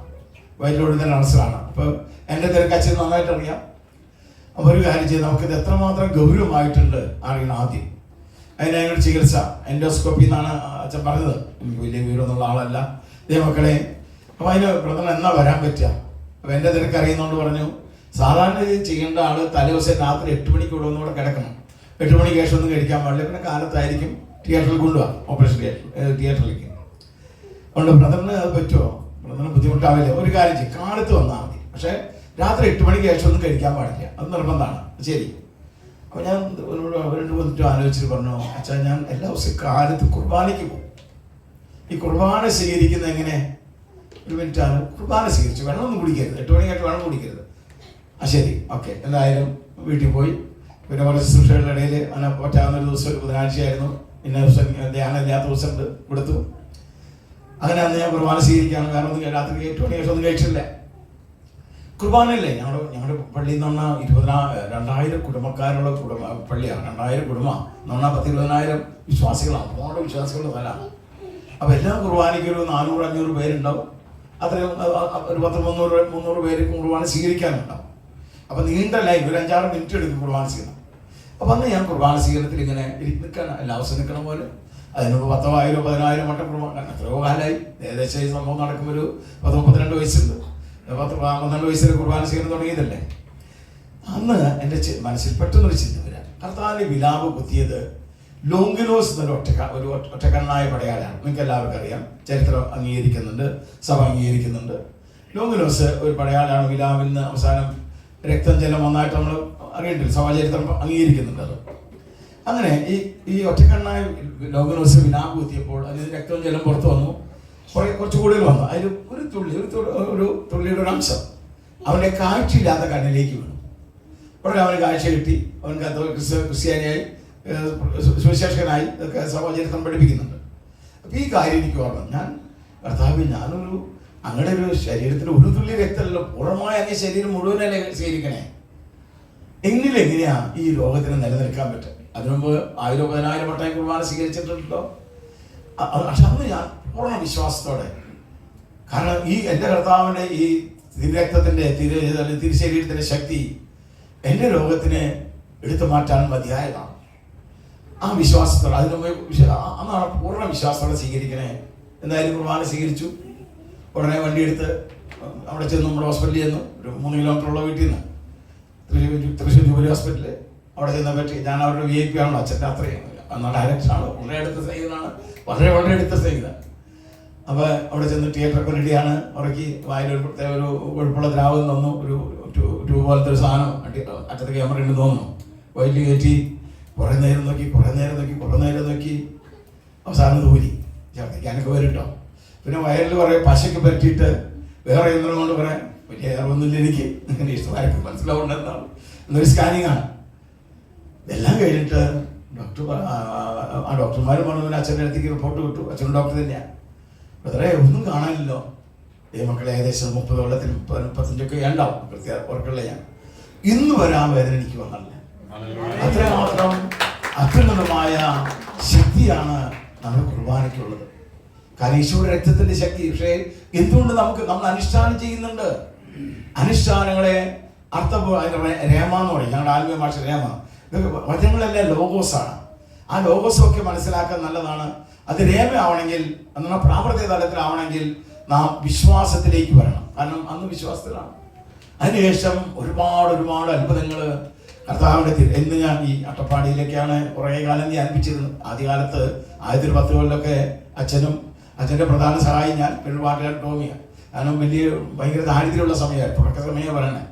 വയറ്റിലോട് തന്നെ അൾസറാണ്. അപ്പോൾ എൻ്റെ തിരക്ക് അച്ഛൻ നന്നായിട്ട് അറിയാം. അപ്പോൾ ഒരു കാര്യം ചെയ്ത് നമുക്കിത് എത്രമാത്രം ഗൗരവമായിട്ടുണ്ട് അറിയണം ആദ്യം. അതിനൊരു ചികിത്സ എൻഡോസ്കോപ്പി എന്നാണ് അച്ഛൻ പറഞ്ഞത്. എനിക്ക് വലിയ വീടൊന്നുള്ള ആളല്ല മക്കളെ. അപ്പോൾ അതിന് ബ്രദർ എന്നാ വരാൻ പറ്റുക? അപ്പോൾ എൻ്റെ തിരക്ക് അറിയുന്നതുകൊണ്ട് പറഞ്ഞു, സാധാരണ ഇത് ചെയ്യേണ്ട ആള് തലേദിവസം രാത്രി 8 മണിക്ക് ഇവിടെ ഒന്നുകൂടെ കിടക്കണം. 8 മണിക്ക് ശേഷം ഒന്നും കഴിക്കാൻ പാടില്ല. പിന്നെ കാലത്തായിരിക്കും തിയേറ്ററിൽ കൊണ്ടുപോകാം, ഓപ്പറേഷൻ തിയേറ്ററിലേക്ക്. അതുകൊണ്ട് ബ്രദറിന് അത് പറ്റുമോ? ബ്രദറിന് ബുദ്ധിമുട്ടാവില്ല. ഒരു കാര്യം ചെയ്യും, കാലത്ത് വന്നാൽ മതി, പക്ഷേ രാത്രി 8 മണിക്ക് ശേഷം ഒന്നും കഴിക്കാൻ പാടില്ല, അത് നിർബന്ധമാണ്. ശരി. അപ്പോൾ ഞാൻ അവരോട് വന്നിട്ട് ആലോചിച്ചിട്ട് പറഞ്ഞു, അച്ഛാ ഞാൻ എല്ലാ ദിവസവും കാലത്ത് കുർബാനയ്ക്ക് പോകും. ഈ കുർബാന സ്വീകരിക്കുന്നത് എങ്ങനെ? ഒരു മിനിറ്റാണ് കുർബാന സ്വീകരിച്ചു, വെള്ളമൊന്നും കുടിക്കരുത്, 8 മണിക്കായിട്ട് വെള്ളം കുടിക്കരുത്. ശരി, ഓക്കെ. എന്തായാലും വീട്ടിൽ പോയി. പിന്നെ ഓരോ ശുശ്രൂഷകളുടെ ഇടയിൽ അങ്ങനെ പറ്റാവുന്നൊരു ദിവസം ഒരു ബുധനാഴ്ചയായിരുന്നു, ഇന്ന ദിവസം ധ്യാനം ഇല്ലാത്ത ദിവസം കൊടുത്തു. അങ്ങനെ അന്ന് ഞാൻ കുർബാന സ്വീകരിക്കുകയാണ്. കാരണം ഒന്നും രാത്രി 8 മണിക്ക് ശേഷം ഒന്നും കഴിച്ചില്ല. കുർബാനയല്ലേ ഞങ്ങളുടെ പള്ളിയിൽ നിന്ന് പറഞ്ഞാൽ 2000 കുടുംബക്കാരുള്ള പള്ളിയാണ്. 2000 കുടുംബം എന്ന് പറഞ്ഞാൽ 10-20,000 വിശ്വാസികളാണ്, ഒരുപാട് വിശ്വാസികളുടെ സ്ഥലമാണ്. അപ്പോൾ എല്ലാ കുർബാനയ്ക്ക് ഒരു 400-500 പേരുണ്ടാവും. അത്രയും ഒരു 10-300 പേര് കുർബാന സ്വീകരിക്കാനുണ്ടാവും. അപ്പോൾ നീണ്ട ലൈൻ, ഒരു 5-6 മിനിറ്റ് എടുക്കും കുർബാന സ്വീകരണം. അപ്പോൾ അന്ന് ഞാൻ കുർബാന സ്വീകരണത്തിൽ ഇങ്ങനെ നിൽക്കണം, എല്ലാ ദിവസവും നിൽക്കണ പോലെ. അതിനുമ്പ് 10,000-10,000 വട്ടം കുർബാന, എത്രയോ കാലമായി. ഏകദേശം ഈ സംഭവം നടക്കുമ്പോൾ ഒരു 10-32 വയസ്സുണ്ട്. 12 വയസ്സിൽ കുർബാന സ്വീകരണം തുടങ്ങിയതല്ലേ. അന്ന് എൻ്റെ മനസ്സിൽ പെട്ടെന്നൊരു ചിന്ത വരാം. കർത്താവിന്റെ വിലാപ് കുത്തിയത് ലോങ്കിലോസ് എന്നൊരു ഒറ്റക്കണ്ണായ പടയാളാണ്. നിങ്ങൾക്ക് എല്ലാവർക്കും അറിയാം, ചരിത്രം അംഗീകരിക്കുന്നുണ്ട്, സഭ അംഗീകരിക്കുന്നുണ്ട്. ലോങ്കിലോസ് ഒരു പടയാളാണ്. വിലാവിൽ നിന്ന് അവസാനം രക്തം ജലം ഒന്നായിട്ട് നമ്മൾ അറിയണ്ടില്ല, സഭാചരിത്രം അംഗീകരിക്കുന്നുണ്ട് അത്. അങ്ങനെ ഈ ഒറ്റക്കണ്ണായ ലോങ്കിലോസ് വിലാപ് കുത്തിയപ്പോൾ അതിന് രക്തവും ജലം പുറത്തു വന്നു. കുറച്ച് കൂടുതൽ വന്നു. അതിൽ ഒരു തുള്ളിയുടെ ഒരു അംശം അവൻ്റെ കാഴ്ചയില്ലാത്ത കണ്ണിലേക്ക് വീണു. ഉടനെ അവന് കാഴ്ച കിട്ടി. അവൻ ക്രിസ്ത്യാനിയായി, സുവിശേഷകനായി, ഇതൊക്കെ സഭാചരിത്രം പഠിപ്പിക്കുന്നുണ്ട്. അപ്പോൾ ഈ കാര്യം എനിക്ക് ഓർമ്മ, ഞാൻ കർത്താവ് അങ്ങനെ ഒരു ശരീരത്തിൽ ഒരു തുള്ളി രക്തമല്ലോ, പൂർണ്ണമായ അങ്ങ് ശരീരം മുഴുവനല്ലേ സ്വീകരിക്കണേ. എങ്ങനെയാ ഈ ലോകത്തിന് നിലനിൽക്കാൻ പറ്റും? അതിനുമുമ്പ് 1000-10,000 വട്ടം കുർബാന സ്വീകരിച്ചിട്ടുണ്ടല്ലോ. പക്ഷെ അന്ന് ഞാൻ പൂർണ്ണ വിശ്വാസത്തോടെ, കാരണം ഈ എൻ്റെ കർത്താവിൻ്റെ ഈ തിരുരക്തത്തിൻ്റെ തിരുശരീരത്തിൻ്റെ ശക്തി എൻ്റെ ലോകത്തിനെ എടുത്തു മാറ്റാൻ മതിയായതാണ്. ആ വിശ്വാസത്തോടെ അന്നാണ് പൂർണ്ണ വിശ്വാസത്തോടെ സ്വീകരിക്കണേ. എന്തായാലും കുർബാന സ്വീകരിച്ചു. ഉടനെ വണ്ടിയെടുത്ത് അവിടെ ചെന്ന് നമ്മുടെ ഹോസ്പിറ്റലിൽ ചെന്നു. ഒരു 3 കിലോമീറ്ററുള്ള വീട്ടിൽ നിന്ന് തൃശ്ശൂർ ജൂബിലി ഹോസ്പിറ്റലിൽ അവിടെ ചെന്ന പറ്റി. ഞാൻ അവരുടെ VIP ആണല്ലോ, അച്ഛൻ്റെ അത്രയും ഡയറക്ടറാണ്, വളരെ അടുത്ത സ്നേഹിതനാണ്, വളരെ വളരെ അടുത്ത സ്നേഹിതൻ. അപ്പോൾ അവിടെ ചെന്ന് തിയേറ്ററൊക്കെ റെഡിയാണ്. ഉറക്കി വായിൽ പ്രത്യേക ഒരു കൊഴുപ്പുള്ള ദ്രാവകം തന്നു, ഒരു ട്യൂബ് പോലത്തെ ഒരു സാധനം അറ്റത്ത് ക്യാമറ ഉണ്ട് തോന്നുന്നു. വയറ്റിൽ കയറ്റി കുറേ നേരം നോക്കി അവസാനം തൂരി ഛർദ്ദിക്കാനൊക്കെ വരും. പിന്നെ വയറിൽ കുറേ പശയ്ക്ക് പറ്റിയിട്ട് വേറെ യന്ത്രം കൊണ്ട് പറയാൻ വലിയ അറിവൊന്നുമില്ല എനിക്ക്, അങ്ങനെ ഇഷ്ടമാർക്ക് മനസ്സിലാവുണ്ടെന്നാണ്. എന്നൊരു സ്കാനിങ് ആണ്. ഇതെല്ലാം കഴിഞ്ഞിട്ട് ഡോക്ടർമാർ പറഞ്ഞു അച്ഛൻ്റെ അടുത്തേക്ക് റിപ്പോർട്ട് കിട്ടു. അച്ഛൻ ഡോക്ടർ തന്നെയാണ്. അത്രേ ഒന്നും കാണാനില്ലോ. മക്കളെ ഏകദേശം 30 കൊല്ലത്തിന് 35 ഉണ്ടാവും കൃത്യ ഉറക്കുള്ള ഞാൻ. ഇന്ന് വരെ ആ വേദന എനിക്ക് വന്നല്ല. അത്രമാത്രം അത്യുന്നതമായ ശക്തിയാണ് നമ്മുടെ കുർബാനയ്ക്കുള്ളത്. കാരണം ഈശോയുടെ രക്തത്തിന്റെ ശക്തി. പക്ഷേ എന്തുകൊണ്ട് നമ്മൾ അനുഷ്ഠാനം ചെയ്യുന്നുണ്ട്? അനുഷ്ഠാനങ്ങളെ രേമ എന്ന് പറയും, ഞങ്ങളുടെ ആത്മീയ ഭാഷ രേമ. ഇതൊക്കെ വചനങ്ങളെല്ലാം ലോഗോസാണ്. ആ ലോഗോസൊക്കെ മനസ്സിലാക്കാൻ നല്ലതാണ്. അത് രേമ ആവണമെങ്കിൽ, എന്നാൽ പ്രാവർത്തിക തലത്തിലാവണമെങ്കിൽ നാം വിശ്വാസത്തിലേക്ക് വരണം. കാരണം അന്ന് വിശ്വാസത്തിലാണ്. അതിനുശേഷം ഒരുപാട് അത്ഭുതങ്ങൾ കർത്താവിൻ്റെ എന്ന് ഞാൻ ഈ അട്ടപ്പാടിയിലേക്കാണ് കുറേ കാലം ധ്യാനിപ്പിച്ചിരുന്നത്. ആദ്യകാലത്ത് 1010 കൊല്ലമൊക്കെ അച്ഛൻ്റെ പ്രധാന സഹായി ഞാൻ, പെരുവാട്ടിലാണ് ടോമിയ. കാരണം ഭയങ്കര ദാരിദ്ര്യമുള്ള സമയമായി, തുടക്ക സമയം പറയണേ.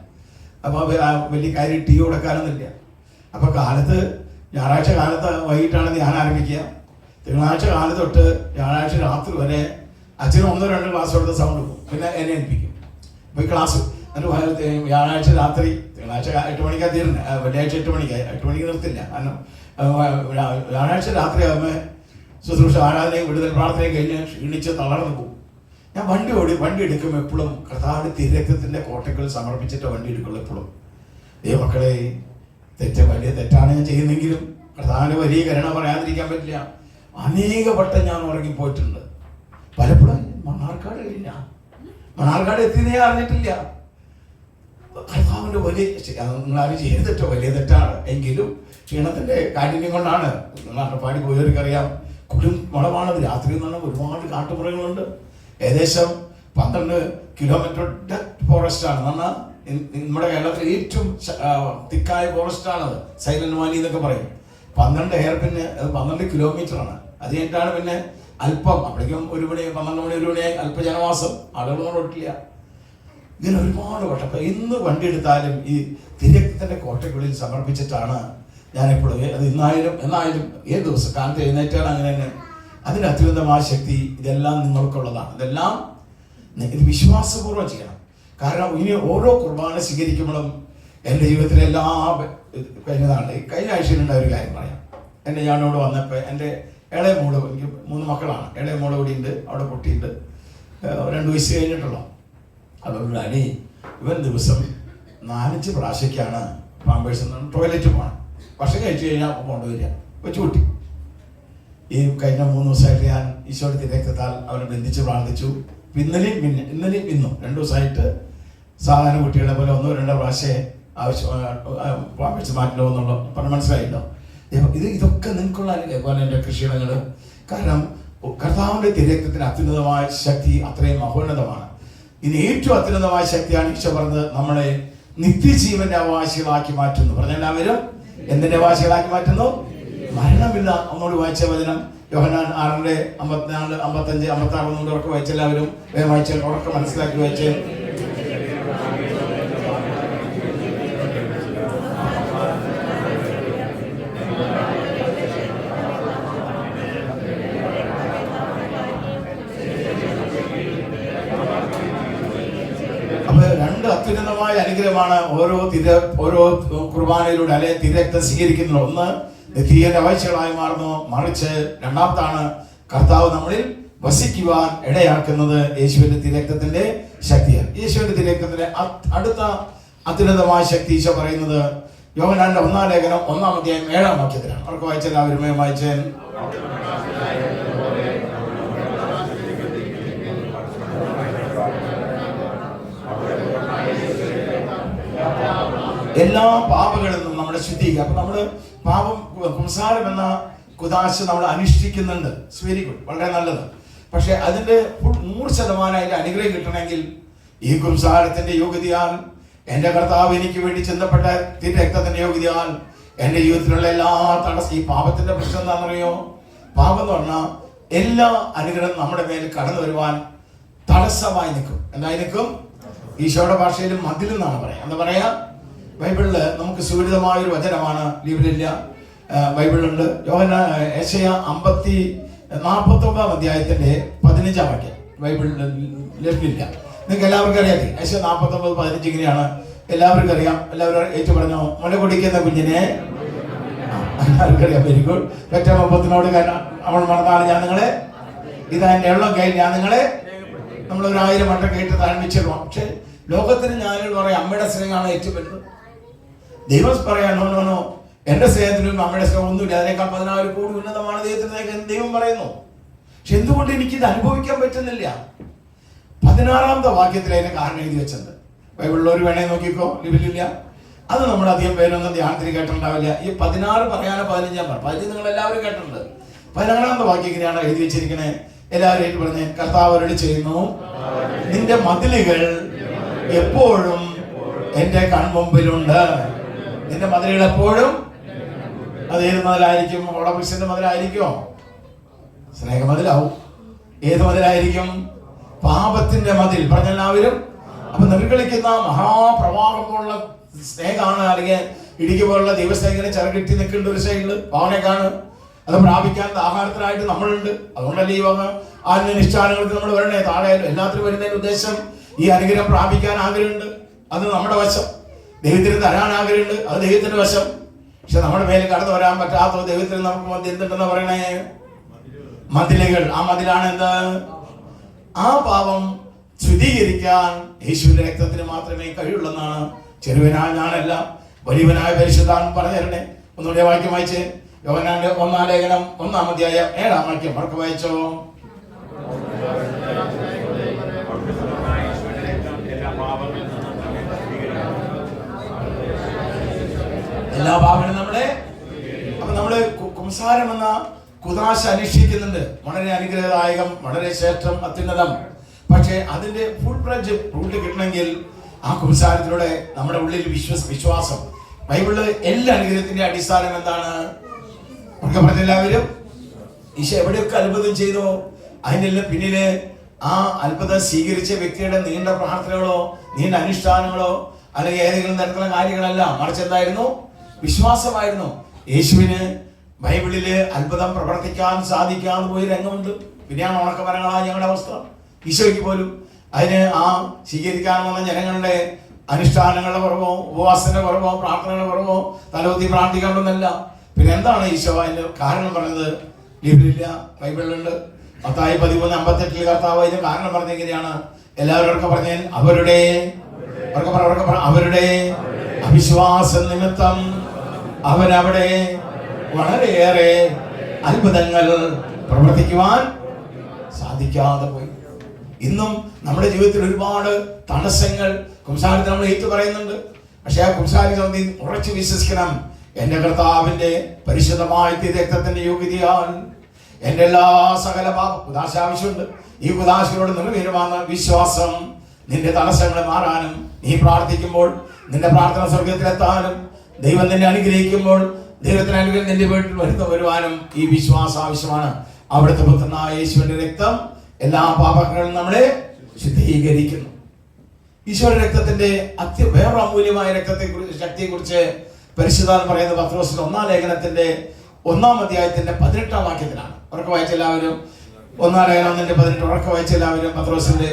അപ്പോൾ വലിയ കാര്യം ടീ കൊടുക്കാനൊന്നുമില്ല. അപ്പോൾ ഞായറാഴ്ച കാലത്ത് വൈകിട്ടാണ് ധ്യാനം ആരംഭിക്കുക. തിങ്കളാഴ്ച കാലത്ത് തൊട്ട് വ്യാഴാഴ്ച രാത്രി വരെ അച്ഛനും 1-2 ക്ലാസ് കൊടുത്ത് സൗണ്ട് പോകും. പിന്നെ എന്നെ ഏൽപ്പിക്കും പോയി ക്ലാസ്. എന്നിട്ട് വ്യാഴാഴ്ച രാത്രി, തിങ്കളാഴ്ച 8 മണിക്കാണ് തീരുന്നത്, വെള്ളിയാഴ്ച 8 മണിക്ക് നിർത്തില്ല. കാരണം വ്യാഴാഴ്ച രാത്രി ആകുമ്പോൾ ശുശ്രൂഷ ആരാധനയും വിടുതൽ പ്രാർത്ഥനയും കഴിഞ്ഞ് ക്ഷീണിച്ച് തളർന്നു പോകും. ഞാൻ വണ്ടി എടുക്കുമ്പോൾ എപ്പോഴും കർത്താവിന്റെ തിരക്തത്തിന്റെ കോട്ടകൾ സമർപ്പിച്ചിട്ട് വണ്ടി എടുക്കുള്ളൂ എപ്പോഴും. മക്കളെ വലിയ തെറ്റാണ് ഞാൻ ചെയ്യുന്നെങ്കിലും കർത്താവിന്റെ വലിയ കരുണ പറയാതിരിക്കാൻ പറ്റില്ല. അനേക വട്ടം ഞാൻ ഉറങ്ങിപ്പോയിട്ടുണ്ട്. പലപ്പോഴും മണ്ണാർക്കാട് എത്തിയെന്നേ അറിഞ്ഞിട്ടില്ല. കർത്താവിന്റെ വലിയ നിങ്ങളാരും ചെയ്ത് തെറ്റോ വലിയ തെറ്റാണ് എങ്കിലും ക്ഷീണത്തിന്റെ കാഠിന്യം കൊണ്ടാണ്. അട്ടപ്പാടി പോയവർക്കറിയാം, കുടുംബമാണത്. രാത്രി എന്ന് പറഞ്ഞാൽ ഒരുപാട് കാട്ടുമൃഗങ്ങളുണ്ട്. ഏകദേശം 12 കിലോമീറ്റർ ഡെത്ത് ഫോറസ്റ്റ് ആണ്. എന്നാൽ നമ്മുടെ കേരളത്തിലെ ഏറ്റവും തിക്കായ ഫോറസ്റ്റ് ആണത്. സൈലന്റ് വാലി എന്നൊക്കെ പറയും. 12 ഹെയർപിന് 12 കിലോമീറ്റർ ആണ്. അത് കഴിഞ്ഞിട്ടാണ് പിന്നെ അല്പം, അപ്പോഴേക്കും 1 മണി 12 മണി 1 മണിയായി അല്പ ജനവാസം, ആളുകളൊന്നും ഒട്ടില്ല. ഇങ്ങനെ ഒരുപാട് വട്ടം. അപ്പൊ ഇന്ന് വണ്ടി എടുത്താലും ഈ തിരക്കത്തിന്റെ കോട്ടയ്ക്കുള്ളിൽ സമർപ്പിച്ചിട്ടാണ് ഞാൻ എപ്പോഴും. അത് എന്നായാലും ഏത് ദിവസം കാലത്ത് എഴുന്നേറ്റാണ് അങ്ങനെ തന്നെ. അതിന് അത്യുന്നതമായ ശക്തി ഇതെല്ലാം നിങ്ങൾക്കുള്ളതാണ്. ഇതെല്ലാം ഇത് വിശ്വാസപൂർവ്വം ചെയ്യണം. കാരണം ഇനി ഓരോ കുർബാന സ്വീകരിക്കുമ്പോഴും എൻ്റെ ജീവിതത്തിലെ എല്ലാ കഴിഞ്ഞ ആഴ്ചയിലുണ്ടായ ഒരു കാര്യം പറയാം. ഞാനിവിടെ വന്നപ്പോൾ എൻ്റെ ഇളയ മോള്, എനിക്ക് 3 മക്കളാണ്. ഇളയ മോള് കൂടി ഉണ്ട്, അവിടെ കുട്ടിയുണ്ട്, 2 വയസ്സ് കഴിഞ്ഞിട്ടുള്ള. അതുകൊണ്ട് ഇവൻ ദിവസം 4-5 പ്രാവശ്യമൊക്കെയാണ് പാമ്പേഴ്സ് ടോയ്ലറ്റ് പോകണം. ഭക്ഷണം കഴിച്ചു കഴിഞ്ഞാൽ കൊണ്ടുവരിക കൊച്ചുകുട്ടി. ഈ കഴിഞ്ഞ 3 ദിവസമായിട്ട് ഞാൻ ഈശോയുടെ തിരക്കത്താൽ അവരെ ബന്ധിച്ച് പ്രാർത്ഥിച്ചു. ഇന്നലെയും ഇന്നും 2 ദിവസമായിട്ട് സാധാരണ കുട്ടികളെ പോലെ 1-2 പ്രാവശ്യം പാമ്പേഴ്സ് മാറ്റണോ എന്നുള്ള പറഞ്ഞ് മനസ്സിലായില്ലോ. ഇതൊക്കെ നിങ്ങൾക്കുള്ള അനുഭവം. എൻ്റെ കൃഷിയിടങ്ങൾ. കാരണം കർത്താവിൻ്റെ തിരക്കത്തിന് അത്യുന്നതമായ ശക്തി അത്രയും മഹോന്നതമാണ്. ഇനി ഏറ്റവും അത്യുന്നതമായ ശക്തിയാണ് ഈശോ പറഞ്ഞത്, നമ്മളെ നിത്യജീവന്റെ അവകാശികളാക്കി മാറ്റുന്നു. പറഞ്ഞെല്ലാവരും എന്തിന്റെ അവകാശികളാക്കി മാറ്റുന്നു? മരണമില്ല. ഒന്നുകൂടി വായിച്ച വചനം യോഹന്നാൻ 6:54, 55, 56 ഉറക്കെ വായിച്ചെല്ലാവരും വേഗം വായിച്ച ഉറക്കെ മനസ്സിലാക്കി വായിച്ച്. അത്യുന്നതമായ അനുഗ്രഹമാണ് ഓരോ കുർബാനയിലൂടെ അല്ലെ തിരക്തം സ്വീകരിക്കുന്നത്. ഒന്ന് നിത്യന്റെ അവകാശികളായി മാറുന്നു. മറിച്ച് രണ്ടാമത്താണ് കർത്താവ് നമ്മളിൽ വസിക്കുവാൻ ഇടയാക്കുന്നത് യേശുവിന്റെ തിരക്തത്തിന്റെ ശക്തിയാണ്. യേശുവിന്റെ തിരക്തത്തിന്റെ അടുത്ത അത്യുന്നതമായ ശക്തി ഈശോ പറയുന്നത് യോഹന്നാന്റെ 1-ാം ലേഖനം 1-ാം അധ്യായം 7-ാം വാക്യത്തിലാണ്. അവർക്ക് വായിച്ചെല്ലാവരും വായിച്ചേ. എല്ലാ പാപങ്ങളിൽ നിന്നും നമ്മളെ ശുദ്ധിക്കുക. അപ്പൊ നമ്മള് പാപം സംസാരം എന്ന കുദാശ നമ്മൾ അനുഷ്ഠിക്കുന്നുണ്ട്. വെരി ഗുഡ്, വളരെ നല്ലത്. പക്ഷെ അതിന്റെ 100% അതിന്റെ അനുഗ്രഹം കിട്ടണമെങ്കിൽ ഈ കുംസാരത്തിന്റെ യോഗ്യതയാൽ, എന്റെ കർത്താവ് എനിക്ക് വേണ്ടി ചിന്തപ്പെട്ട രക്തത്തിന്റെ യോഗ്യതയാൽ എന്റെ ജീവിതത്തിലുള്ള എല്ലാ ഈ പാപത്തിന്റെ പ്രശ്നം എന്താണെന്നറിയോ? പാപം എന്ന് പറഞ്ഞാൽ എല്ലാ അനുഗ്രഹം നമ്മുടെ മേൽ കടന്നു വരുവാൻ തടസ്സമായി നിൽക്കും. എന്തായി നിൽക്കും? ഈശോയുടെ ഭാഷയിൽ മതിൽ എന്നാണ് പറയാം. എന്താ പറയാ? ബൈബിളില് നമുക്ക് സുപരിതമായ ഒരു വചനമാണ്, ലീബിലില്ല, ബൈബിളുണ്ട്. യെശയ്യാ 49 അധ്യായത്തിന്റെ 15 വാക്യം ബൈബിളിൽ ലഭ്യമില്ല. നിങ്ങൾക്ക് എല്ലാവർക്കും അറിയാതെ യെശയ്യാ 49:15 ഇങ്ങനെയാണ്. എല്ലാവർക്കും അറിയാം. എല്ലാവരും ഏറ്റു പറഞ്ഞോ, മുല കുടിക്കുന്ന കുഞ്ഞിനെ. എല്ലാവർക്കും അറിയാം. Very good. പെറ്റമ്മത്തിനോട് അവൾ മറന്നാണ് ഞാൻ നിങ്ങളെ, ഇതാ എന്റെ എള്ളം കയ്യിൽ ഞാൻ നിങ്ങളെ, നമ്മൾ 1000 വട്ടം കേട്ട് താഴ്മിച്ചിരുന്നു. പക്ഷെ ലോകത്തിന് ഞാനിൽ പറയാം അമ്മയുടെ സ്നേഹമാണ് ഏറ്റവും വലുത്. ദൈവം പറയാ നോ നോ നോ, എന്റെ സ്നേഹത്തിനും അമ്മയുടെ സ്നേഹം ഒന്നുമില്ല, അതിനേക്കാൾ 14 കോടി ഉന്നതമാണ് ദൈവത്തിന് ദൈവം പറയുന്നു. പക്ഷെ എന്തുകൊണ്ട് എനിക്കിത് അനുഭവിക്കാൻ പറ്റുന്നില്ല? 16ാമത്തെ വാക്യത്തിൽ അതിന്റെ കാരണം എഴുതി വെച്ചത് ബൈബിളിലൊരു വേണേ നോക്കിക്കോ, ലിബിലില്ല. അത് നമ്മൾ അധികം പേരൊന്നും ധ്യാനത്തിന് കേട്ടിട്ടുണ്ടാവില്ല. ഈ 16 പറയാനോ 15 പറഞ്ഞു. 15 നിങ്ങൾ എല്ലാവരും കേട്ടിട്ടുണ്ട്. 16ാമത്തെ വാക്യം ഇങ്ങനെയാണ് എഴുതി വെച്ചിരിക്കണേ. എല്ലാവരും ആയിട്ട് പറഞ്ഞ്, കർത്താവ് അരുളി ചെയ്യുന്നു, നിന്റെ മതിലുകൾ എപ്പോഴും എന്റെ കൺമുമ്പിലുണ്ട്. നിന്റെ മതിലുകൾ എപ്പോഴും. അത് ഏത് മതിലായിരിക്കും? ഓളപുരുഷന്റെ മതിലായിരിക്കോ? സ്നേഹമതിലാവും. ഏത് മതിലായിരിക്കും? പാപത്തിന്റെ മതിൽ. പറഞ്ഞെല്ലാവരും. അപ്പൊ നിർകളിക്കുന്ന മഹാപ്രവാഹം പോലുള്ള സ്നേഹമാണ്, അല്ലെങ്കിൽ ഇടുക്കി പോലുള്ള ദൈവസ്നേഹിനെ ചിറകിട്ടി നിൽക്കേണ്ട ഒരു സൈഡില് പാവനേക്കാണ്. അത് പ്രാപിക്കാൻ ആഹാരത്തിനായിട്ട് നമ്മളുണ്ട്. അതുകൊണ്ടല്ലേ ഈ വക ആത്മനിഷ്ഠാനങ്ങൾക്ക് നമ്മൾ വരണേ. താഴെ എല്ലാത്തിനും വരുന്നതിന്റെ ഉദ്ദേശം ഈ അനുഗ്രഹം പ്രാപിക്കാൻ ആഗ്രഹമുണ്ട്, അത് നമ്മുടെ വശം. ദൈവത്തിന് തരാൻ ആഗ്രഹമുണ്ട്, അത് ദൈവത്തിന്റെ വശം. പക്ഷെ നമ്മുടെ മേലെ കടന്നു വരാൻ പറ്റാത്ത ദൈവത്തിന് നമുക്ക് എന്തുണ്ടെന്ന് പറയണേ? മതിലുകൾ. ആ മതിലാണ് എന്ത്? ആ പാപം ശുദ്ധീകരിക്കാൻ യേശുവിന്റെ രക്തത്തിന് മാത്രമേ കഴിയുള്ളെന്നാണ് ചെറുവനായ ഞാനല്ല വലിയവനായ പരിശുദ്ധാൻ പറഞ്ഞു തരണേ. ഒന്നുകൂടെ വാക്യം വായിച്ച്, യോഹന്നാന്റെ 1-ാം ലേഖനം 1-ാം അധ്യായം 7-ാം വാക്യം അവർക്ക് വായിച്ചോ. എല്ലാ പാപങ്ങളും നമ്മളെ. അപ്പൊ നമ്മള് കുംസാരം എന്ന കുദാശ അനുഷ്ഠിക്കുന്നുണ്ട്. വളരെ അനുഗ്രഹദായകം, വളരെ ശ്രേഷ്ഠം, അത്യുന്നതം. പക്ഷെ അതിന്റെ ഫുൾ ഫ്ലെഡ്ജ് റൂട്ട് കിട്ടണമെങ്കിൽ ആ കുംസാരത്തിലൂടെ നമ്മുടെ ഉള്ളിൽ വിശ്വാസം. ബൈബിളില് എല്ലാ അനുഗ്രഹത്തിന്റെ അടിസ്ഥാനം എന്താണ്? ഒക്കെ പറഞ്ഞെല്ലാവരും. ഈശോ എവിടെയൊക്കെ അത്ഭുതം ചെയ്തോ അതിന്റെ എല്ലാം പിന്നില് ആ അത്ഭുതം സ്വീകരിച്ച വ്യക്തിയുടെ നീണ്ട പ്രാർത്ഥനകളോ നീണ്ട അനുഷ്ഠാനങ്ങളോ അല്ലെങ്കിൽ ഏതെങ്കിലും തരത്തിലുള്ള കാര്യങ്ങളല്ല, മറിച്ച് എന്തായിരുന്നു? വിശ്വാസമായിരുന്നു. യേശുവിന് ബൈബിളില് അത്ഭുതം പ്രവർത്തിക്കാൻ സാധിക്കാതെ പോയി രംഗമുണ്ട്. പിന്നെയാണ് ഉണക്കമരങ്ങളായ ഞങ്ങളുടെ അവസ്ഥ. ഈശോയ്ക്ക് പോലും അതിന് ആ സ്വീകരിക്കാൻ വന്ന ജനങ്ങളുടെ അനുഷ്ഠാനങ്ങളുടെ കുറവോ ഉപവാസത്തിന്റെ കുറവോ പ്രാർത്ഥനകളുടെ കുറവോ തലകുത്തി പ്രാർത്ഥിക്കാനൊന്നല്ല. പിന്നെ എന്താണ് ഈശോ അതിന്റെ കാരണം പറഞ്ഞത്? ലീബിലില്ല, ബൈബിളിലുണ്ട്. മത്തായി 13:58 കർത്താവ് അതിന്റെ കാരണം പറഞ്ഞെങ്ങനെയാണ്? എല്ലാവരും പറഞ്ഞ അവരുടെ അവിശ്വാസ നിമിത്തം അവരവിടെ വളരെയേറെ അത്ഭുതങ്ങൾ പ്രവർത്തിക്കുവാൻ സാധിക്കാതെ പോയി. ഇന്നും നമ്മുടെ ജീവിതത്തിൽ ഒരുപാട് തടസ്സങ്ങൾ കുംസാരത്തിൽ നമ്മൾ ഏറ്റു പറയുന്നുണ്ട്. പക്ഷെ ആ കുംസാരത്തിൽ ഉറച്ചു വിശ്വസിക്കണം. എന്റെ കർത്താവിന്റെ പരിശുദ്ധമായ രക്തത്തിന്റെ യോഗ്യതയാൽ എന്റെ എല്ലാ സകല കുദാശ ആവശ്യമുണ്ട്. ഈ കുദാശയോട് നിറവേറുവാന്ന വിശ്വാസം നിന്റെ തടസ്സങ്ങൾ മാറാനും, നീ പ്രാർത്ഥിക്കുമ്പോൾ നിന്റെ പ്രാർത്ഥന സ്വർഗത്തിലെത്താനും, ദൈവം നിന്നെ അനുഗ്രഹിക്കുമ്പോൾ ദൈവത്തിന് അനുഗ്രഹം നിന്റെ വീട്ടിൽ വരുവാനും ഈ വിശ്വാസം ആവശ്യമാണ്. അവിടുത്തെ പുത്രനായ യേശുവിന്റെ രക്തം എല്ലാ പാപങ്ങളും നമ്മളെ ശുദ്ധീകരിക്കുന്നു. ഈശോയുടെ രക്തത്തിന്റെ വേറെ അമൂല്യമായ രക്തത്തെ കുറിച്ച് ശക്തിയെ കുറിച്ച് പരിശുദ്ധാൻ പറയുന്ന പത്രോസിന്റെ 1-ാം ലേഖനത്തിന്റെ 1-ാം അധ്യായത്തിന്റെ 18-ാം വാക്യത്തിലാണ്. ഉറക്കെ വായിച്ചെല്ലാവരും. 1-ാം ലേഖനം 1-18 ഉറക്കെ വായിച്ചെല്ലാവരും. പത്രോസിന്റെ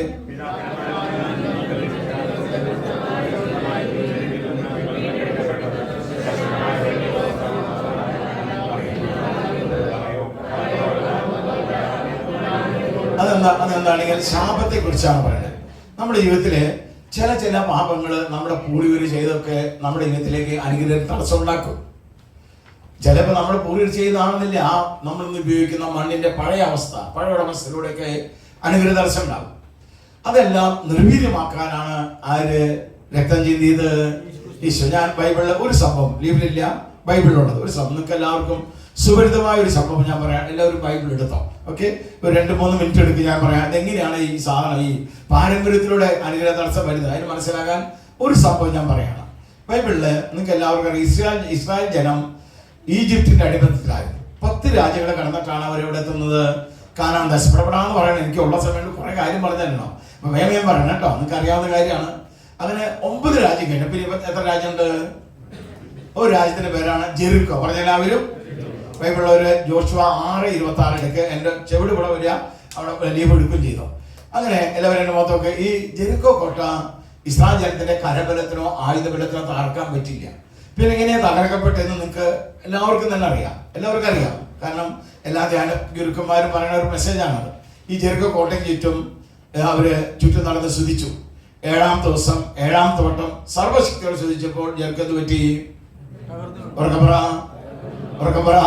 അതെന്താണെങ്കിൽ ശാപത്തെ കുറിച്ചാണ് പറയുന്നത്. നമ്മുടെ ജീവിതത്തില് ചില പാപങ്ങൾ നമ്മുടെ പൂർവികർ ചെയ്തൊക്കെ നമ്മുടെ ജീവിതത്തിലേക്ക് അനുഗ്രഹം തടസ്സം ഉണ്ടാക്കും. ചിലപ്പോൾ നമ്മൾ പൂർവികർ ചെയ്താണെന്നില്ല, ആ നമ്മളിന്ന് ഉപയോഗിക്കുന്ന മണ്ണിന്റെ പഴയ അവസ്ഥയിലൂടെയൊക്കെ അനുഗ്രഹ തടസ്സം ഉണ്ടാകും. അതെല്ലാം നിർവീര്യമാക്കാനാണ് ആര് രക്തം ചിന്തിയത്? ഈശോ. ഞാൻ ബൈബിളിലെ ഒരു സംഭവം, ലീബിലില്ല, ബൈബിളിലുള്ളത് ഒരു സംഭവം നിങ്ങൾക്ക് എല്ലാവർക്കും സുപരിതമായ ഒരു സംഭവം ഞാൻ പറയാം. എല്ലാവരും ബൈബിൾ എടുത്തോ. ഓക്കെ, ഒരു 2-3 മിനിറ്റ് എടുത്ത് ഞാൻ പറയാം അതെങ്ങനെയാണ് ഈ സാധനം ഈ പാരമ്പര്യത്തിലൂടെ അനുഗ്രഹ തടസ്സം വരുന്നത്. അതിന് മനസ്സിലാക്കാൻ ഒരു സംഭവം ഞാൻ പറയണം. ബൈബിളില് നിങ്ങൾക്ക് എല്ലാവർക്കും അറിയാം, ഇസ്രായേൽ ജനം ഈജിപ്തിന്റെ അടിമത്തത്തിലായിരുന്നു. 10 രാജ്യങ്ങളെ കടന്നിട്ടാണ് അവർ ഇവിടെ എത്തുന്നത്. കാനാൻ ദേശം ഇടപെടാന്ന് പറയണം. എനിക്ക് ഉള്ള സമയത്ത് കുറെ കാര്യം പറഞ്ഞല്ലോ, അപ്പൊ വേഗം പറയണം കേട്ടോ, നിങ്ങൾക്ക് അറിയാവുന്ന കാര്യമാണ്. അങ്ങനെ 9 രാജ്യം കഴിഞ്ഞു. പിന്നെ എത്ര രാജ്യമുണ്ട്? ഒരു രാജ്യത്തിന്റെ പേരാണ് ജെറിക്കോ. പറഞ്ഞ എല്ലാവരും ബൈബിളിലൊരു ജോഷുവ 6:26 എടുക്കുക. എൻ്റെ ചെവിട് ഇവിടെ വരിക, അവിടെ ലീവ് എടുക്കുകയും ചെയ്തു. അങ്ങനെ എല്ലാവരും എൻ്റെ മൊത്തമൊക്കെ ഈ ജെറിക്കോ കോട്ട ഇസ്രായേൽ ജനത്തിന്റെ കരബലത്തിനോ ആയുധബലത്തിനോ തകർക്കാൻ പറ്റില്ല. പിന്നെ എങ്ങനെയാണ് തകർക്കപ്പെട്ടതെന്ന് നിങ്ങൾക്ക് എല്ലാവർക്കും തന്നെ അറിയാം. എല്ലാവർക്കും അറിയാം, കാരണം എല്ലാ ഗുരുക്കന്മാരും പറയുന്ന ഒരു മെസ്സേജാണത്. ഈ ജെറിക്കോ കോട്ടയ്ക്ക് ചുറ്റും അവര് ചുറ്റും നടന്ന് സ്തുതിച്ചു. 7ാമത്തെ ദിവസം 7ാമത്തെ വട്ടം സർവശക്തിയോട് സ്തുതിച്ചപ്പോൾ ജെറിക്കോ എന്ത് പറ്റി? ഉറക്കപ്പറ.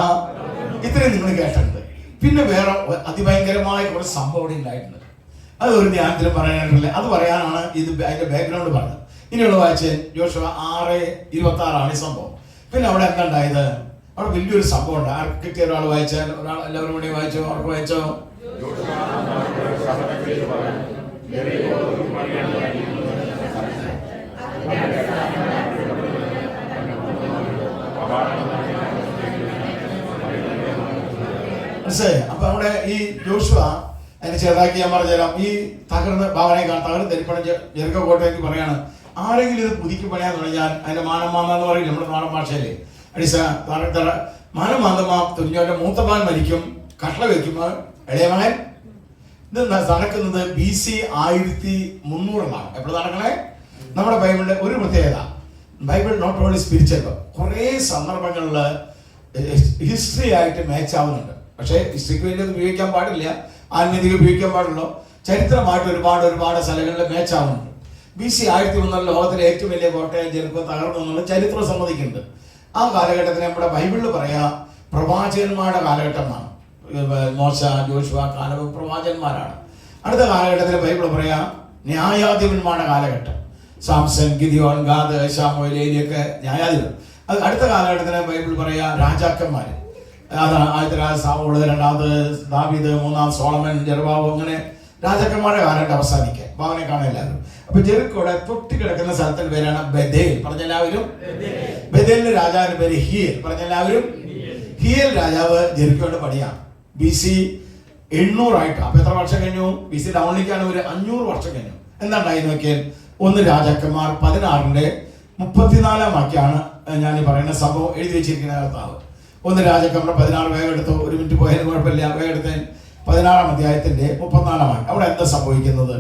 ഇത്രയും നിങ്ങൾ കേട്ടിട്ടുണ്ട്. പിന്നെ വേറെ അതിഭയങ്കരമായ കുറച്ച് സംഭവം ഇവിടെ ഉണ്ടായിട്ടുണ്ട്. അത് ഒരു ധ്യാനത്തിൽ പറയാനായിട്ടില്ല, അത് പറയാനാണ് ഇത് അതിന്റെ ബാക്ക്ഗ്രൗണ്ട് പറഞ്ഞത്. ഇനിയുള്ള വായിച്ച് ജോഷുവ 6:26 ഈ സംഭവം. പിന്നെ അവിടെ എന്താ ഉണ്ടായത്? അവിടെ വലിയൊരു സംഭവം ഉണ്ട്. ആർക്ക് കിട്ടിയ ഒരാൾ വായിച്ചാൽ, ഒരാൾ എല്ലാവരും കൂടി വായിച്ചോ? അവർക്ക് വായിച്ചോ? മനസ്സിലായി? അപ്പൊ അവിടെ ഈ ജോഷുവ അതിന് ചെറുതാക്കി ഞാൻ പറഞ്ഞുതരാം. ഈ തകർന്ന് തകർന്ന് ധരിപ്പണ ജെറിക്കോ കോട്ടയ്ക്ക് പറയാണ്, ആരെങ്കിലും ഇത് പുതുക്കി പണിയാന്ന് പറഞ്ഞാൽ അതിന്റെ മാനമാന്ത എന്ന് പറയും നമ്മുടെ നാടൻ ഭാഷയില്. മാനമാന്തമാ തുഞ്ഞോന്റെ മൂത്തമാൻ മരിക്കും, കട്ടള വെക്കുമ്പോൾ ഇളയമകൻ. ഇത് നടക്കുന്നത് BC 1300 എപ്പോഴും നടക്കണേ. നമ്മുടെ ബൈബിളിന്റെ ഒരു പ്രത്യേകത, ബൈബിൾ നോട്ട് ഓൺലി സ്പിരിച്വൽ, കുറെ സന്ദർഭങ്ങളിൽ ഹിസ്റ്ററി ആയിട്ട് മാച്ച് ആവുന്നുണ്ട്. പക്ഷേ ഹിസ്റ്ററിക്ക് വേണ്ടി അത് ഉപയോഗിക്കാൻ പാടില്ല, ആത്മീയത ഉപയോഗിക്കാൻ പാടുള്ളൂ. ചരിത്രമായിട്ട് ഒരുപാട് സ്ഥലങ്ങളിൽ മാച്ച് ആവുന്നുണ്ട്. BC 1300 ലോകത്തിലെ ഏറ്റവും വലിയ കോട്ടയം ജെറിക്കോ തകർന്നു എന്നുള്ള ചരിത്രം സമ്മതിക്കുന്നുണ്ട്. ആ കാലഘട്ടത്തിന് നമ്മുടെ ബൈബിളിൽ പറയാ പ്രവാചകന്മാരുടെ കാലഘട്ടമാണ്. മോശ, ജോഷുവ, കാലബ് പ്രവാചകന്മാരാണ്. അടുത്ത കാലഘട്ടത്തിൽ ബൈബിൾ പറയാ ന്യായാധിപന്മാരുടെ കാലഘട്ടം. സാംസൺ, ഗിദിയോൻ, ഗാദ്, ശമൂവേൽ, ഏലിയൊക്കെ ന്യായാധിപൻ. അത് അടുത്ത കാലഘട്ടത്തിന് ബൈബിൾ പറയാ രാജാക്കന്മാര്. അതാണ് ആദ്യത്തെ രാജ സാവൂള്, 2ാമത് ദാവീദ്, 3ാം സോളമൻ, ജെറുബ്ബാബേൽ, അങ്ങനെ രാജാക്കന്മാരുടെ കാലഘട്ടം അവസാനിക്കുക. ഭാവനെ കാണാൻ എല്ലാവരും. അപ്പൊ ജെറിക്കോടെ തൊട്ടി കിടക്കുന്ന സ്ഥലത്തിന്റെ പേരാണ് ബെഥേൽ. പറഞ്ഞെല്ലാവരും. ബെഥേലിന്റെ രാജാവിന്റെ പേര് ഹിയേൽ. പറഞ്ഞെല്ലാവരും. ഹിയേൽ രാജാവ് ജെറിക്കോയുടെ പണിയാണ്. BC 800 ആയിട്ട്. അപ്പൊ എത്ര വർഷം കഴിഞ്ഞു? BC ഡൗണിലേക്കാണ് ഒരു 500 വർഷം കഴിഞ്ഞു. എന്താണ്ടായി നോക്കിയാൽ 1 രാജാക്കന്മാർ 16:34 വാക്യാണ് ഞാൻ ഈ പറയുന്ന സംഭവം എഴുതി വെച്ചിരിക്കുന്ന കർത്താവ്. 1 രാജാക്കന്മാർ 16 വേഗം എടുത്തു. 1 മിനിറ്റ് പോയാലും കുഴപ്പമില്ല, വേഗം എടുത്ത 16-ാം അധ്യായത്തിന്റെ 34 വാക്യം. അവിടെ എന്താ സംഭവിക്കുന്നത്?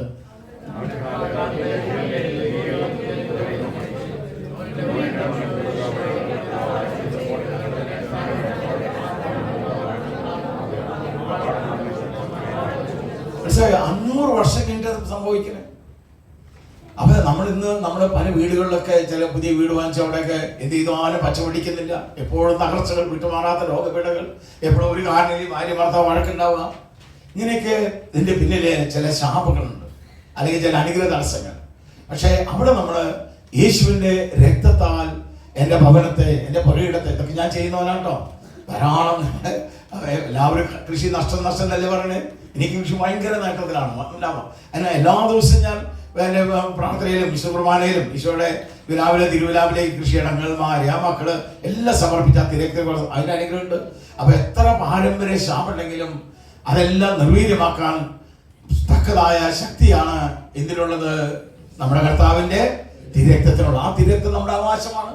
മനസ്സിലായോ? 500 വർഷം കഴിഞ്ഞിട്ട് സംഭവിക്കണേ. അപ്പൊ നമ്മൾ ഇന്ന് നമ്മുടെ പല വീടുകളിലൊക്കെ ചില പുതിയ വീട് വാങ്ങിച്ച അവിടെയൊക്കെ എന്ത് ചെയ്താലും പച്ച പിടിക്കുന്നില്ല. എപ്പോഴും തകർച്ചകൾ, വിട്ടുമാറാത്ത രോഗപീഠകൾ, എപ്പോഴും ഒരു കാരണത്തിൽ ഭാര്യ ഭർത്താവ് വഴക്കുണ്ടാവുക. ഇങ്ങനെയൊക്കെ ഇതിന്റെ പിന്നിലെ ചില ശാപങ്ങളുണ്ട്, അല്ലെങ്കിൽ ചില അനുഗ്രഹ തടസ്സങ്ങൾ. പക്ഷെ അവിടെ നമ്മൾ യേശുവിന്റെ രക്തത്താൽ എൻ്റെ ഭവനത്തെ, എൻ്റെ പുരയിടത്തെ, ഇതൊക്കെ ഞാൻ ചെയ്യുന്നവനാട്ടോ. ധാരാളം എല്ലാവരും കൃഷി നഷ്ടം എന്നല്ലേ പറയണേ. എനിക്ക് കൃഷി ഭയങ്കര നേട്ടത്തിലാണ് ഉണ്ടാവാം. എന്നാൽ എല്ലാ ദിവസവും ഞാൻ എൻ്റെ പ്രാർത്ഥനയിലും വിശുദ്ധ കുർബാനയിലും ഈശോയുടെ വിലാവിലെ തിരുവിലാവിലെ കൃഷിയിടങ്ങൾ, ആ മക്കള് എല്ലാം സമർപ്പിച്ച തിരക്ക് അതിൻ്റെ അനുഗ്രഹമുണ്ട്. അപ്പൊ എത്ര പാരമ്പര്യ ശാപുണ്ടെങ്കിലും അതെല്ലാം നിർവീര്യമാക്കാൻ തക്കതായ ശക്തിയാണ് എന്തിനുള്ളത്? നമ്മുടെ കർത്താവിന്റെ തിരക്തത്തിനുള്ള. ആ തിരക്തം നമ്മുടെ അവകാശമാണ്.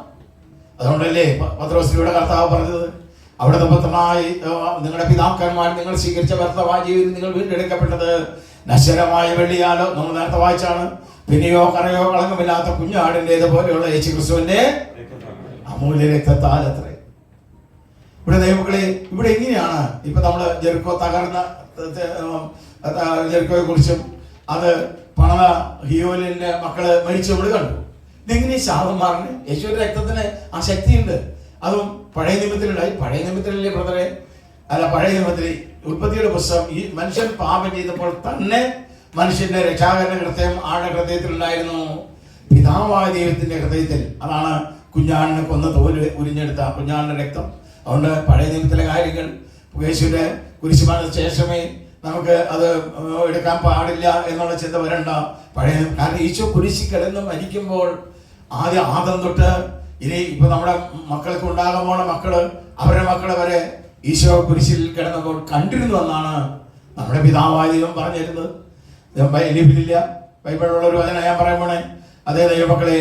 അതുകൊണ്ടല്ലേ പത്രോസിലൂടെ കർത്താവ് പറഞ്ഞത്, അവിടെ പുത്രനായി നിങ്ങളുടെ പിതാക്കന്മാർ നിങ്ങൾ സ്വീകരിച്ച വ്യർത്ഥമായ ജീവിതം നിങ്ങൾ വീണ്ടെടുക്കപ്പെട്ടത് നശ്വരമായ വെള്ളിയാലോ, നമ്മൾ നേരത്തെ വായിച്ചാണ്, പിന്നെയോ കറയോ കളങ്കമില്ലാത്ത കുഞ്ഞാടിൻ്റെത് പോലെയുള്ള യേശു ക്രിസ്തുവിന്റെ അമൂല്യ രക്തത്താൽ അത്രേ. ഇവിടെ ദൈവങ്ങളെ, ഇവിടെ എങ്ങനെയാണ് ഇപ്പൊ നമ്മള് ജെറിക്കോ തകർന്ന ജെറിക്കോയെ കുറിച്ചും അത് പണത ഹിയോലിന്റെ മക്കള് മരിച്ചു നമ്മൾ കണ്ടു. ഇതെങ്ങനെ ശാപം മാറിന്? യേശുവിന്റെ രക്തത്തിന് ആ ശക്തിയുണ്ട്. അതും പഴയ നിയമത്തിലുണ്ടായി. പഴയ നിയമത്തിലല്ലേ ബ്രദറെ? അല്ല, പഴയ നിയമത്തിൽ ഉൽപ്പത്തിയുടെ പുസ്തകം, ഈ മനുഷ്യൻ പാപം ചെയ്തപ്പോൾ തന്നെ മനുഷ്യന്റെ രക്ഷാകരണ ഹൃദയം ആരുടെ ഹൃദയത്തിലുണ്ടായിരുന്നു? പിതാവായ ദൈവത്തിന്റെ ഹൃദയത്തിൽ. അതാണ് കുഞ്ഞാടിനെ കൊന്ന തോല് ഉരിഞ്ഞെടുത്ത കുഞ്ഞാടിന്റെ രക്തം. അതുകൊണ്ട് പഴയ നിയമത്തിലെ കാര്യങ്ങൾ യേശുവിന്റെ കുരിശുമരണത്തിന് ശേഷമേ നമുക്ക് അത് എടുക്കാൻ പാടില്ല എന്നുള്ള ചിന്ത വരണ്ട. കാരണം ഈശോ കുരിശി കിടന്ന് മരിക്കുമ്പോൾ ആദ്യം ആദം തൊട്ട് ഇനി ഇപ്പൊ നമ്മുടെ മക്കൾക്ക് ഉണ്ടാകാൻ പോണ മക്കള്, അവരുടെ മക്കളെ വരെ ഈശോ കുരിശിൽ കിടന്നപ്പോൾ കണ്ടിരുന്നു എന്നാണ് നമ്മുടെ പിതാവായ ദൈവം പറഞ്ഞിരുന്നത്. എലിഫിലില്ല ബൈബിളിലുള്ള ഒരു വചനം ഞാൻ പറയാൻ പോണേ. അതേ ദൈവമക്കളെ,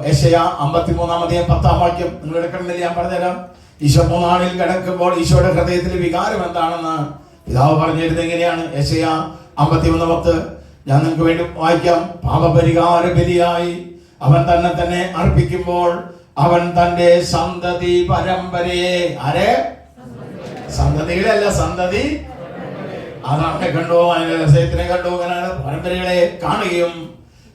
യെശയ്യാ 53:10 നിങ്ങൾ എടുക്കണമെന്നില്ല, ഞാൻ പറഞ്ഞുതരാം. ഈശോ 3 നാളിൽ കിടക്കുമ്പോൾ ഈശോയുടെ ഹൃദയത്തിലെ വികാരം എന്താണെന്ന് പിതാവ് പറഞ്ഞിരുന്നത് എങ്ങനെയാണ്? യെശയ്യാ 51:10 ഞാൻ നിങ്ങൾക്ക് വേണ്ടി വായിക്കാം. പാപപരിഹാര ബലിയായി അവൻ തന്നെ അർപ്പിക്കുമ്പോൾ അവൻ തന്റെ സന്തതി പരമ്പരയെ, ആരെ? സന്തതികളല്ല, സന്തതി അതാണ് കണ്ടു, ഹൃദയത്തിനെ കണ്ടു, അങ്ങനെയാണ് പരമ്പരകളെ കാണുകയും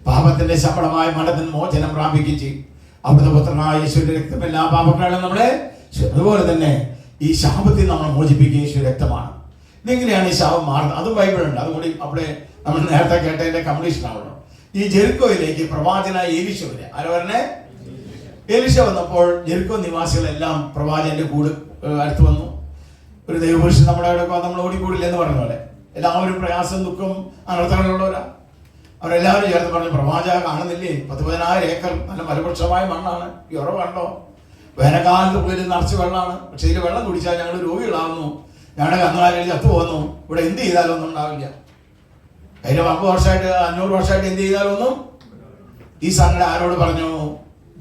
പാപത്തിന്റെ ശമ്പളമായ മരണത്തിന് മോചനം പ്രാപിക്കുകയും ചെയ്യും. അവിടുത്തെ പുത്രനായ യേശുവിന്റെ രക്തം എല്ലാ പാപങ്ങളും നമ്മളെ, അതുപോലെ തന്നെ ഈ ശാപത്തിൽ നമ്മൾ മോചിപ്പിക്കുക യേശു രക്തമാണ്. ഇതെങ്ങനെയാണ് ഈ ശാപം മാറുന്നത്? അതും ബൈബിളുണ്ട്. അതുകൂടി അവിടെ നമ്മൾ നേരത്തെ കേട്ടതിന്റെ കംപ്ലീഷൻ ആവണം. ഈ ജെറിക്കോയിലേക്ക് പ്രവാചകനായ എലീശ വരെ, ആര് പറഞ്ഞേ? എലീശ വന്നപ്പോൾ ജെറിക്കോ നിവാസികളെല്ലാം പ്രവാചകന്റെ കൂട് അടുത്ത് വന്നു. ഒരു ദൈവപുരുഷൻ നമ്മുടെ അവിടെ നമ്മൾ ഓടിക്കൂടില്ല എന്ന് പറഞ്ഞ പോലെ എല്ലാവരും പ്രയാസം, ദുഃഖം, അനർത്ഥങ്ങളുള്ളവരാ. അവരെല്ലാവരും ചേർത്ത് പറഞ്ഞു, പ്രവാചക കാണുന്നില്ലേ 10,000 ഏക്കർ നല്ല ഫലവൃക്ഷമായ മണ്ണാണ്, ഈ ഉറവ് കണ്ടോ? വേനൽക്കാലത്ത് പോയി നിറച്ച് വെള്ളമാണ്, പക്ഷെ ഇതിൽ വെള്ളം കുടിച്ചാൽ ഞങ്ങൾ രോഗികളാവുന്നു, ഞങ്ങളുടെ കന്നുകാലികൾ ചത്തുപോകുന്നു, ഇവിടെ എന്ത് ചെയ്താലും ഒന്നും ഉണ്ടാവില്ല. അതിന്റെ 50 വർഷമായിട്ട് 500 വർഷമായിട്ട് എന്ത് ചെയ്താലൊന്നും. ഈ സംഗതി ആരോട് പറഞ്ഞു?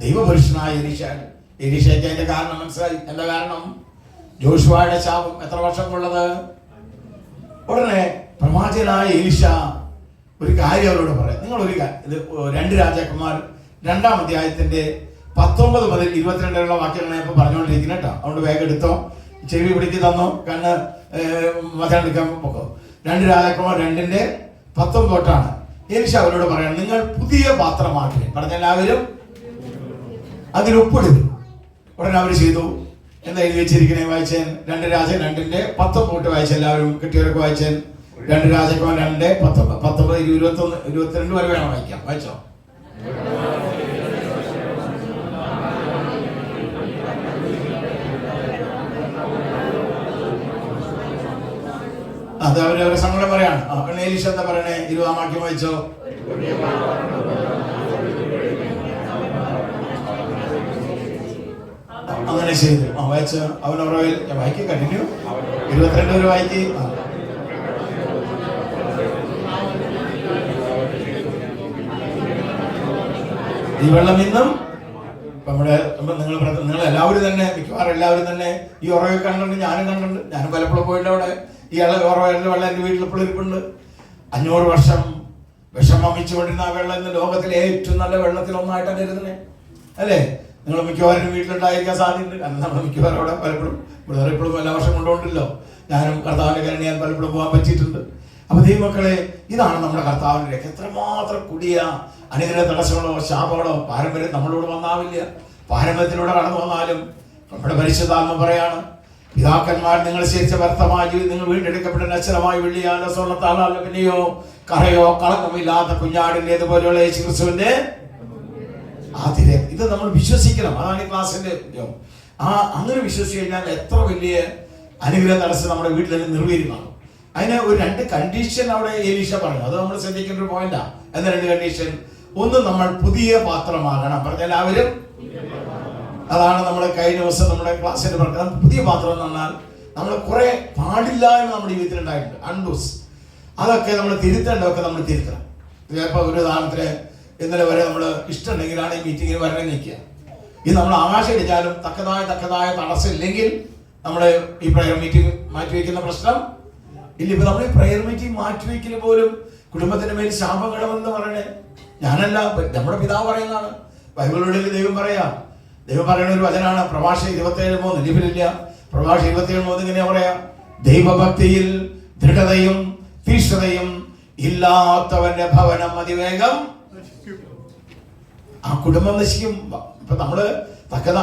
ദൈവപുരുഷനായ എലീശയ്ക്ക് അതിന്റെ കാരണം മനസ്സിലായി. എന്താ കാരണം? ജോഷുവയുടെ ശാപം എത്ര വർഷമുള്ളത്? ഉടനെ പ്രവാചകനായ എലീശ ഒരു കാര്യം അവരോട് പറയാം. നിങ്ങൾ ഒരു ഇത് 2 രാജാക്കന്മാർ 2-ാം അധ്യായത്തിന്റെ 19 മുതൽ 22 വരെയുള്ള വാക്യങ്ങൾ ഞാൻ ഇപ്പൊ പറഞ്ഞുകൊണ്ടിരിക്കുന്നത് കേട്ടോ. അതുകൊണ്ട് വേഗം എടുത്തോ, ചെവി പിടിക്ക് തന്നോ, കണ്ണ് വചനം എടുക്കാൻ പോക്കോ. 2 രാജാക്കന്മാർ 2:19 തൊട്ടാണ് എലീശ അവരോട് പറയാം, നിങ്ങൾ പുതിയ പാത്രമാക്കി പറഞ്ഞ എല്ലാവരും അതിൽ ഉപ്പിടുന്നു. ഉടനെ അവർ ചെയ്തു. എന്താ എഴുതി വെച്ചിരിക്കണേ? വായിച്ചേൻ 2 രാജ 2:19 വായിച്ച എല്ലാവരും കിട്ടിയവരൊക്കെ വായിച്ചേൻ. 2 രാജാക്കന്മാർ 2:19, 19, 21, 22 വരെ വേണം വായിക്കാം. വായിച്ചോ. അത് അവരവരെ സങ്കടം പറയാണ്. എലീശ എന്താ പറയണേ? 20-ാം വാക്യം വായിച്ചോ. അങ്ങനെ ചെയ്തു. വായിച്ച അവനവരെ വായിക്കും, കണ്ടിന്യൂ. 22 വരെ വായിക്കും. ഈ വെള്ളം ഇന്നും നിങ്ങൾ എല്ലാവരും തന്നെ, മിക്കവാറും എല്ലാവരും തന്നെ ഈ ഉറവ കണ്ടിട്ടുണ്ട്. ഞാനും കണ്ടിട്ടുണ്ട്. ഞാനും പലപ്പോഴും പോയിട്ട് അവിടെ ഈ ഉറവയുടെ വെള്ളം എൻ്റെ വീട്ടിൽ ഇപ്പോൾ ഇരിപ്പുണ്ട്. 500 വർഷം വിഷമിച്ചുകൊണ്ടിരുന്ന ആ വെള്ളം ഇന്ന് ലോകത്തിലെ ഏറ്റവും നല്ല വെള്ളത്തിലൊന്നായിട്ടാണ് കരുതുന്നത്, അല്ലേ? നിങ്ങൾ മിക്കവാറും വീട്ടിലുണ്ടായിരിക്കാൻ സാധ്യതയുണ്ട്. കാരണം നമ്മൾ മിക്കവാറും അവിടെ പലപ്പോഴും ഇവിടെ എപ്പോഴും എല്ലാ വർഷം കൊണ്ടുപോകണ്ടല്ലോ. ഞാനും കർത്താവിന്റെ കരുണ ഞാൻ പലപ്പോഴും പോകാൻ പറ്റിയിട്ടുണ്ട്. അപ്പൊ ദൈവമക്കളെ, ഇതാണ് നമ്മുടെ കർത്താവിന്റെ രക്ഷ. എത്രമാത്രം കുടിയ അനുദിന തടസ്സങ്ങളോ ശാപങ്ങളോ പാരമ്പര്യം നമ്മളോട് വന്നാവില്ല. പാരമ്പര്യത്തിലൂടെ കടന്നു വന്നാലും നമ്മുടെ പരിശുദ്ധാത്മ പറയാണ്, പിതാക്കന്മാർ നിങ്ങൾ ശേഷിച്ച വ്യർത്ഥമായ ജീവിതം നിങ്ങൾ വീണ്ടെടുക്കപ്പെട്ട നശ്വരമായ വെള്ളിയാലോ സ്വർണ്ണത്താലോ പിന്നെയോ കറയോ കളങ്കമില്ലാത്ത കുഞ്ഞാടിൻ്റെതുപോലെയുള്ള യേശു ക്രിസ്തുവിന്റെ ആതിരെ. ഇത് നമ്മൾ വിശ്വസിക്കണം. അതാണ് ഈ ക്ലാസ്സിന്റെ ഉദ്യോഗം. അങ്ങനെ വിശ്വസിച്ച് കഴിഞ്ഞാൽ എത്ര വലിയ അനുഗ്രഹ തടസ്സം നമ്മുടെ വീട്ടിൽ നിർവീര്യമാണ്. അതിന് ഒരു 2 കണ്ടീഷൻ അവിടെ എലീശ പറഞ്ഞു. അത് നമ്മൾ ശ്രദ്ധിക്കേണ്ട ഒരു പോയിന്റാ. എന്ന 2 കണ്ടീഷൻ. ഒന്ന്, നമ്മൾ പുതിയ പാത്രമാകണം. പറഞ്ഞാൽ എല്ലാവരും അതാണ് നമ്മൾ കഴിഞ്ഞ ദിവസം നമ്മുടെ ക്ലാസ്സിൽ പറഞ്ഞത്. പുതിയ പാത്രം എന്ന് പറഞ്ഞാൽ നമ്മൾ കുറെ പാടില്ലായ്മ നമ്മുടെ ജീവിതത്തിൽ ഉണ്ടായിട്ടുണ്ട്, അൺഡൂസ്. അതൊക്കെ നമ്മൾ തിരുത്തേണ്ടതൊക്കെ നമ്മൾ തിരുത്തണം. ചിലപ്പോൾ ഒരു ഉദാഹരണത്തിന് ഇന്നലെ വരെ നമ്മൾ ഇഷ്ടമുണ്ടെങ്കിലാണ് ഈ മീറ്റിങ്ങിന് വരണേ നിൽക്കുക. ഇത് നമ്മൾ ആകാശം അടിച്ചാലും തക്കതായ തടസ്സം ഇല്ലെങ്കിൽ നമ്മൾ ഈ പ്രയർ മീറ്റിംഗ് മാറ്റിവെക്കുന്ന പ്രശ്നം ഇല്ല. ഇപ്പൊ നമ്മൾ ഈ പ്രയർ മീറ്റിംഗ് മാറ്റിവെക്കൽ പോലും കുടുംബത്തിന്റെ മേൽ ശാപം കിടമെന്ന് പറയണേ ഞാനല്ല, നമ്മുടെ പിതാവ് പറയുന്നതാണ്. ബൈബിളിൽ ദൈവം പറയുന്ന ഒരു വചനാണ്. പ്രഭാഷ 27:3 ലിപിലില്ല. പ്രഭാഷ 27:3 ഇങ്ങനെ പറയാ, ദൈവഭക്തിയിൽ ദൃഢതയും തീഷ്ണതയും ഇല്ലാത്തവന്റെ ഭവനം അതിവേഗം ആ കുടുംബം നശിക്കും. ഇപ്പൊ നമ്മള്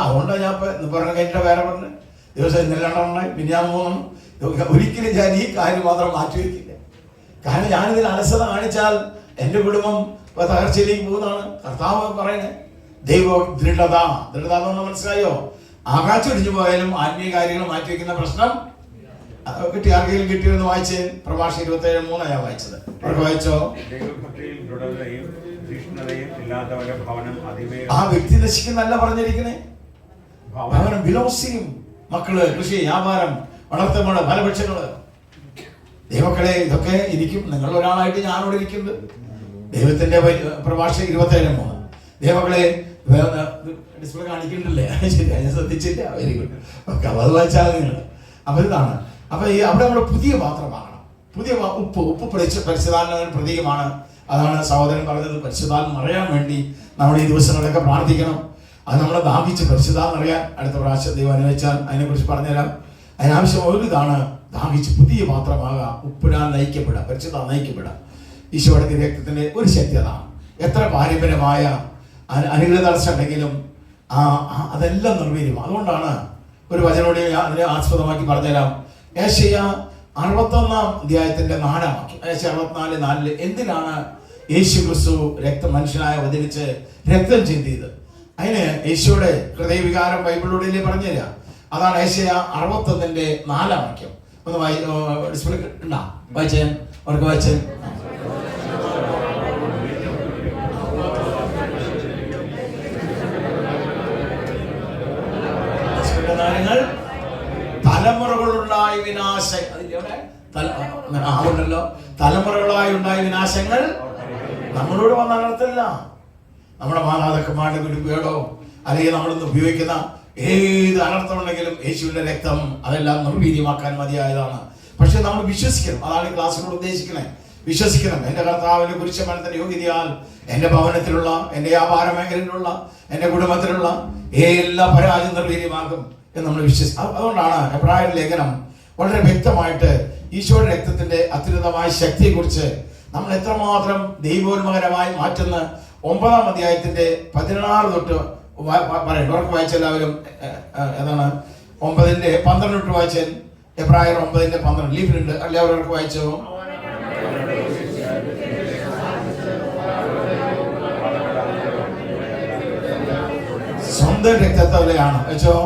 അതുകൊണ്ടാണ് ഞാൻ ഇപ്പൊ പറഞ്ഞ കഴിഞ്ഞിട്ട് വേറെ പറഞ്ഞു ദിവസം ഇന്നലെ 2 പിന്നെ ഞാൻ 3. ഒരിക്കലും ഞാൻ ഈ കാര്യം മാത്രം മാറ്റിവെക്കില്ല. കാരണം ഞാനിതിൽ അലസത കാണിച്ചാൽ എന്റെ കുടുംബം തകർച്ചയിലേക്ക് പോകുന്നതാണ് കർത്താവ് പറയുന്നത്. ദൈവ ദൃഢത എന്ന് മനസ്സിലായോ? ആകാശം ഇടിഞ്ഞു പോയാലും ആത്മീയ കാര്യങ്ങൾ മാറ്റി വെക്കുന്ന പ്രശ്നം കിട്ടി. ആർക്കെങ്കിലും കിട്ടിയെന്ന് വായിച്ചേ. പ്രഭാഷണം 27:3 ഞാൻ വായിച്ചത്. അവർക്ക് വായിച്ചോ? ആ വ്യക്തി നശിക്കുന്നല്ല പറഞ്ഞിരിക്കണേ. ഭവനം വിലോസിയും, മക്കള്, കൃഷി, വ്യാപാരം, വളർത്തുകള്, ഫലവൃക്ഷങ്ങള്. ദൈവക്കളെ, ഇതൊക്കെ ഇരിക്കും. നിങ്ങൾ ഒരാളായിട്ട് ഞാനോട് ഇരിക്കുന്നത്. ദൈവത്തിന്റെ പ്രഭാഷണം 27:3. ദൈവക്കളെ ഡിസ്പ്ലേ കാണിക്കുന്നില്ലേ? ശരി, ഞാൻ ശ്രദ്ധിച്ചില്ല. Very good. ഓക്കെ, അപ്പൊ അത് വായിച്ചാൽ നിങ്ങൾ. അപ്പൊ ഇതാണ്. അപ്പൊ അവിടെ നമ്മൾ പുതിയ പാത്രമാകണം. പുതിയ ഉപ്പ് പരിശുദ്ധാത്മാവിന്റെ പ്രതീകമാണ്. അതാണ് സഹോദരൻ പറഞ്ഞത്. പരിശുദ്ധാത്മ അറിയാൻ വേണ്ടി നമ്മൾ ഈ ദിവസങ്ങളിലൊക്കെ പ്രാർത്ഥിക്കണം. അത് നമ്മളെ ദാഹിച്ച് പരിശുദ്ധാത്മ അറിയാൻ അടുത്ത പ്രാവശ്യം ദൈവം അനുവദിച്ചാൽ അതിനെക്കുറിച്ച് പറഞ്ഞുതരാം. അതിനാവശ്യം ഒരു ഇതാണ്, ദാഹിച്ച് പുതിയ പാത്രമാകുക, ഉപ്പിടാൻ നയിക്കപ്പെടുക, പരിശുദ്ധാത്മ നയിക്കപ്പെടുക. ഈശോയുടെ രക്തത്തിന്റെ ഒരു ശക്തി അതാണ്. എത്ര പാരമ്പര്യമായ അനുഗ്രഹ തടസ്സം ഉണ്ടെങ്കിലും അതെല്ലാം നിർവീര്യം. അതുകൊണ്ടാണ് ഒരു വചനോടെ അതിനെ ആസ്പദമാക്കി പറഞ്ഞുതരാം. ഏശയ്യ 61-ാം 4 വാക്യം. ഏശയ്യ 64:4 എന്തിനാണ് യേശു ക്രിസ്തു മനുഷ്യനായ അവതരിച്ച് രക്തം ചിന്തിയത്? അതിന് യേശുയുടെ ഹൃദയവികാരം ബൈബിളിലൂടെ പറഞ്ഞുതരാം. അതാണ് ഏശയ്യ 61:4 വാക്യം. ഒന്ന് ഡിസ്പ്ലേ ഉണ്ടാ വായിച്ചേ, അവർക്ക് വായിച്ചേ. തലമുറകളുണ്ടായ വിനാശങ്ങൾ, തലമുറകളായി ഉണ്ടായ വിനാശങ്ങൾ നമ്മളോട് വന്ന അനർത്ഥമില്ല. നമ്മുടെ മാതാപിതാക്കന്മാരുടെ കുടുംബേടോ അല്ലെങ്കിൽ നമ്മളിന്ന് ഉപയോഗിക്കുന്ന ഏത് അനർത്ഥമുണ്ടെങ്കിലും യേശുവിന്റെ രക്തം അതെല്ലാം നിർവീര്യമാക്കാൻ മതിയായതാണ്. പക്ഷെ നമ്മൾ വിശ്വസിക്കണം. അതാണ് ഈ ക്ലാസ്സിനോട് ഉദ്ദേശിക്കണേ. വിശ്വസിക്കണം. എന്റെ കർത്താവിന്റെ കുരിശമരണത്തിന്റെ യോഗ്യതയാൽ എന്റെ ഭവനത്തിലുള്ള, എന്റെ വ്യാപാര മേഖലയിലുള്ള, എന്റെ കുടുംബത്തിലുള്ള എല്ലാ പരാജയം നിർവീര്യമാകും എന്ന് നമ്മൾ വിശ്വസിക്കും. അതുകൊണ്ടാണ് എബ്രായർ ലേഖനം വളരെ വ്യക്തമായിട്ട് ഈശോയുടെ രക്തത്തിന്റെ അത്യുന്നതമായ ശക്തിയെക്കുറിച്ച് നമ്മൾ എത്രമാത്രം ദൈവോന്മുഖരമായി മാറ്റുന്ന 9-ാം അധ്യായത്തിന്റെ 16 തൊട്ട് പറയണ്ട. ഉറക്കെ വായിച്ച എല്ലാവരും. ഏതാണ്? 9:12 തൊട്ട് വായിച്ചാൽ. എബ്രായർ 9:12 ലീഫിലുണ്ട്. എല്ലാവരും ഉറക്കെ വായിച്ചോ. സ്വന്തം രക്തത്തോലെയാണ് വെച്ചോ.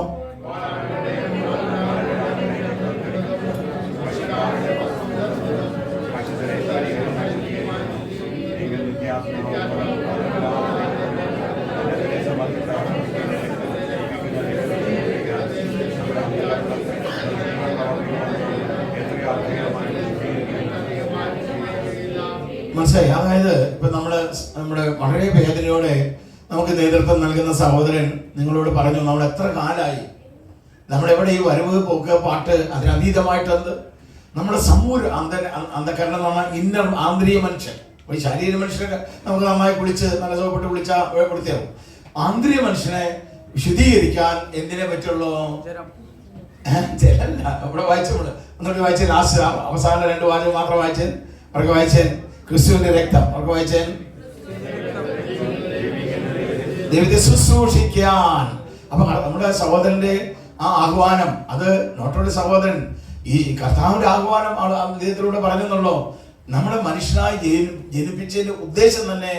മനസ്സിലായി? അതായത് ഇപ്പൊ നമ്മുടെ വളരെ വേദനയോടെ നമുക്ക് നേതൃത്വം നൽകുന്ന സഹോദരൻ നിങ്ങളോട് പറഞ്ഞു, നമ്മൾ എത്ര കാലമായി നമ്മളെവിടെ ഈ വരവ് പോക്ക് പാട്ട് അതിനതീതമായിട്ടെന്ത് നമ്മുടെ സമൂല അന്ധകരണം എന്ന് പറഞ്ഞാൽ ഇന്നർ ആന്തരിക മനുഷ്യൻ. ഈ ശാരീരിക മനുഷ്യനെ നമുക്ക് നന്നായി കുളിച്ച് നല്ല സോപ്പിട്ട് കുളിച്ചാൽ കൊടുത്തിയാവും. ആന്തരിക മനുഷ്യനെ വിശുദ്ധീകരിക്കാൻ എന്തിനെ പറ്റുള്ളൂ? ജലല്ല. ഇവിടെ വായിച്ചോളൂ. ഒന്നുകൂടി വായിച്ചേ. ലാസ്റ്റ് അവസാന 2 വാചകം മാത്രം വായിച്ചേ. അവർക്ക് വായിച്ചേ. ക്രിസ്തുവിന്റെ രക്തം. അവർക്ക് വായിച്ചേ. ദൈവത്തെ ശുശ്രൂഷിക്കാൻ. അപ്പൊ നമ്മുടെ സഹോദരന്റെ ആ ആഹ്വാനം, അത് നോട്ടോളി സഹോദരൻ ഈ കർത്താവിന്റെ ആഹ്വാനം ദൈവത്തിലൂടെ പറഞ്ഞെന്നുള്ളൂ. നമ്മളെ മനുഷ്യനായി ജനിപ്പിച്ചതിന്റെ ഉദ്ദേശം തന്നെ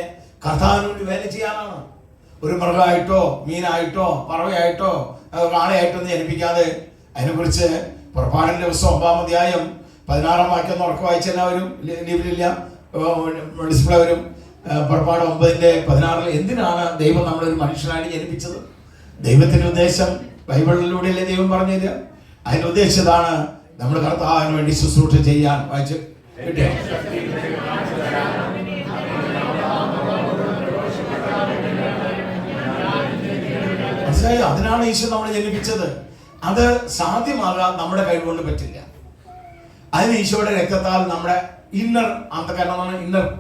കർത്താവിന് വേണ്ടി വേല ചെയ്യാനാണ്. ഒരു മൃഗമായിട്ടോ മീനായിട്ടോ പറവയായിട്ടോ കാളയായിട്ടോ ഒന്നും ജനിപ്പിക്കാതെ. അതിനെക്കുറിച്ച് പുറപ്പാടിന്റെ പുസ്തകം 9-ാം അധ്യായം 16-ാം വാക്യം ഉറക്കെ വായിച്ച എല്ലാവരും. ലീവിലില്ല, ഡിസ്പ്ലേ വരും. പുറപ്പാട് 9:16 എന്തിനാണ് ദൈവം നമ്മളൊരു മനുഷ്യനായി ജനിപ്പിച്ചത്? ദൈവത്തിന്റെ ഉദ്ദേശം ബൈബിളിലൂടെയല്ലേ ദൈവം പറഞ്ഞത്. അതിന്റെ ഉദ്ദേശം ഇതാണ്, നമ്മൾ കർത്താവിന് വേണ്ടി ശുശ്രൂഷ ചെയ്യാൻ. വായിച്ചു കിട്ടിയോ? മനസ്സിലായി? അതിനാണ് ഈശോ നമ്മളെ ജനിപ്പിച്ചത്. അത് സാധ്യമാകാൻ നമ്മുടെ കഴിവുകൊണ്ട് പറ്റില്ല. അതിന് ഈശോയുടെ രക്തത്താൽ നമ്മുടെ ഇന്നർ അന്ധകരണം,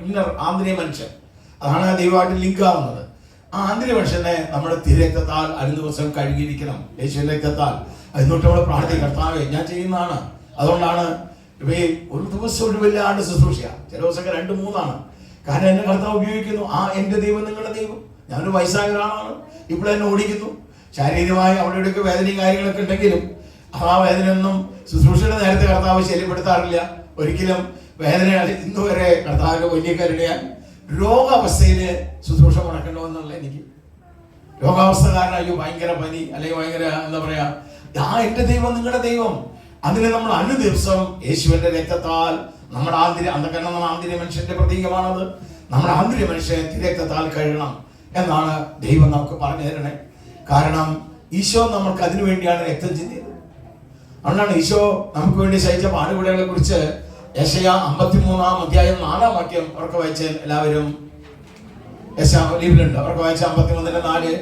ഇന്നർ ആന്തരിക മനുഷ്യൻ, അതാണ് ദൈവമായിട്ട് ലിങ്ക് ആവുന്നത്. ആ ആന്തരിക മനുഷ്യനെ നമ്മുടെ തിരക്തത്താൽ 5 ദിവസം കഴുകിയിരിക്കണം. യേശുവിന്റെ രക്തത്താൽ. അതിനോട്ട് നമ്മൾ പ്രാർത്ഥിക്കും, കർത്താവേ ഞാൻ ചെയ്യുന്നതാണ്. അതുകൊണ്ടാണ് ഒരു ദിവസം ഒഴിവില്ലാണ്ട് ശുശ്രൂഷ. ചില ദിവസമൊക്കെ 2-3 കാരണം എന്നെ കർത്താവ് ഉപയോഗിക്കുന്നു. എന്റെ ദൈവം നിങ്ങളുടെ ദൈവം. ഞാനൊരു വയസ്സായ ഒരാളാണ്, ഇപ്പോഴെന്നെ ഓടിക്കുന്നു. ശാരീരികമായി അവിടെയൊക്കെ വേദനയും കാര്യങ്ങളൊക്കെ ഉണ്ടെങ്കിലും ആ വേദനയൊന്നും ശുശ്രൂഷയുടെ നേരത്തെ കർത്താവ് ശല്യപ്പെടുത്താറില്ല. ഒരിക്കലും വേദന ഇന്നുവരെ കർത്താവിന്റെ വലിയ കരുണയാൽ രോഗാവസ്ഥയില് ശുശ്രൂഷ മുടക്കണ്ടോ എന്നുള്ള എനിക്ക് രോഗാവസ്ഥക്കാരനായോ ഭയങ്കര പനി അല്ലെങ്കിൽ ഭയങ്കര എന്താ പറയാ, എന്റെ ദൈവം നിങ്ങളുടെ ദൈവം. അതിനെ നമ്മൾ ദിവസം യേശുവിന്റെ രക്തത്താൽ നമ്മുടെ കാരണം നമ്മുടെ ആന്തരിക മനുഷ്യന്റെ പ്രതീകമാണത്. നമ്മുടെ ആന്തരിക മനുഷ്യൻ രക്തത്താൽ കഴുകണം എന്നാണ് ദൈവം നമുക്ക് പറഞ്ഞു തരണേ. കാരണം ഈശോ നമ്മൾക്ക് അതിനു വേണ്ടിയാണ് രക്തം ചിന്തിയത്. അതുകൊണ്ടാണ് ഈശോ നമുക്ക് വേണ്ടി സഹിച്ച പാടുപെടുകളെ കുറിച്ച് യെശയ്യാ 53-ാം അധ്യായം 4-ാം വാക്യം അവർക്ക് വായിച്ച എല്ലാവരും. ലീവിലുണ്ട്, അവർക്ക് വായിച്ച 53:4.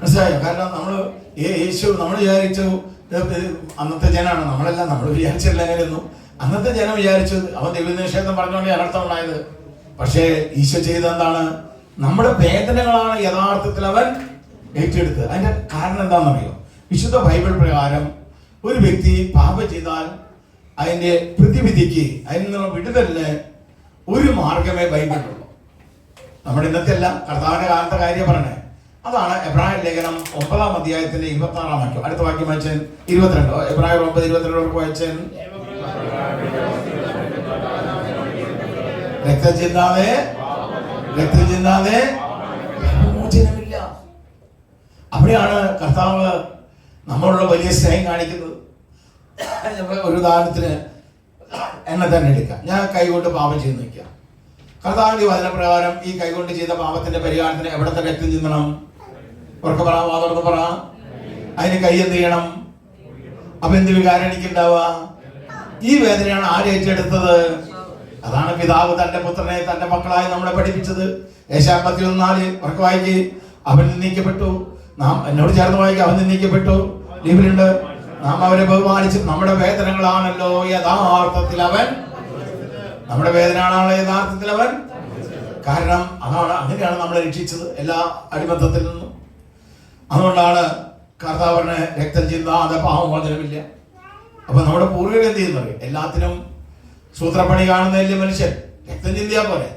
മനസ്സിലായോ? കാരണം യേശു നമ്മൾ വിചാരിച്ചു അന്നത്തെ ജനാണ്, നമ്മളെല്ലാം നമ്മൾ വിചാരിച്ചില്ല അങ്ങനെയൊന്നും. അന്നത്തെ ജനം വിചാരിച്ചു അവൻ ദൈവനിഷേധം പറഞ്ഞുകൊണ്ട് അനർത്ഥം ഉണ്ടായത്. പക്ഷേ ഈശോ ചെയ്തെന്താണ്? നമ്മുടെ വേദനകളാണ് യഥാർത്ഥത്തിൽ അവൻ ഏറ്റെടുത്തത്. അതിന്റെ കാരണം എന്താണെന്നറിയോ? വിശുദ്ധ ബൈബിൾ പ്രകാരം ഒരു വ്യക്തി പാപം ചെയ്താൽ അതിന്റെ പ്രതിവിധിക്ക്, അതിൽ നിന്നുള്ള വിടുതലിന് ഒരു മാർഗമേ ബൈബിളിലുള്ളൂ. നമ്മുടെ ഇന്നത്തെ അല്ല, കർത്താവിന്റെ കാലത്തെ കാര്യം പറഞ്ഞേ. അതാണ് എബ്രായർ ലേഖനം 9-ാം അധ്യായത്തിന്റെ 26-ാം വാക്യം. അടുത്ത വാക്യം വായിച്ചൻ 22. എബ്രായർ 9:22 വായിച്ചൻ. രക്തം ചിന്താതെ മോചനമില്ല. അവിടെയാണ് കർത്താവ് നമ്മളുള്ള വലിയ സ്നേഹം കാണിക്കുന്നത്. ഒരു ഉദാഹരണത്തിന് എന്നെ തന്നെ എടുക്കാം. ഞാൻ കൈകൊണ്ട് പാപം ചെയ്ത് നിൽക്കാം. കർത്താവിന്റെ വചനപ്രകാരം ഈ കൈകൊണ്ട് ചെയ്ത പാപത്തിന്റെ പരിഹാരത്തിന് എവിടത്തെ രക്തം ചിന്തണം? ഉറക്കെ പറ, വാതോർന്ന് പറ. അതിന് കൈ എന്ത് ചെയ്യണം? അപ്പൊ എന്ത് വികാരം എനിക്കുണ്ടാവുക? ഈ വേദനയാണ് ആര് ഏറ്റെടുത്തത്? അതാണ് പിതാവ് തന്റെ പുത്രനെ തന്റെ മക്കളായി നമ്മളെ പഠിപ്പിച്ചത്. യെശയ്യാ 51:4 ഉറക്കെ വായിക്ക്. അവൻ നിന്ദിക്കപ്പെട്ടു, നാം എന്നോട് ചേർന്ന് വായിക്കുക. അവൻ നിന്ദിക്കപ്പെട്ടു, ലീവിലുണ്ട്, നാം അവരെ ബഹുമാനിച്ചു. നമ്മുടെ വേദനകളാണല്ലോ യഥാർത്ഥത്തിൽ അവൻ, നമ്മുടെ വേദനകളാണല്ലോ യഥാർത്ഥത്തിൽ അവൻ. കാരണം അങ്ങനെയാണ് നമ്മളെ രക്ഷിച്ചത് എല്ലാ അടിമത്തത്തിൽ നിന്നും. അതുകൊണ്ടാണ് കർത്താവിന് രക്തം ചിന്താതെ പാപമോചനമില്ല. അപ്പൊ നമ്മുടെ പൂർവികർ എന്ത് ചെയ്യുന്നത്? എല്ലാത്തിനും സൂത്രപ്പണി കാണുന്നതല്ലേ മനുഷ്യൻ. രക്തം ചിന്തിയാ പോലെ.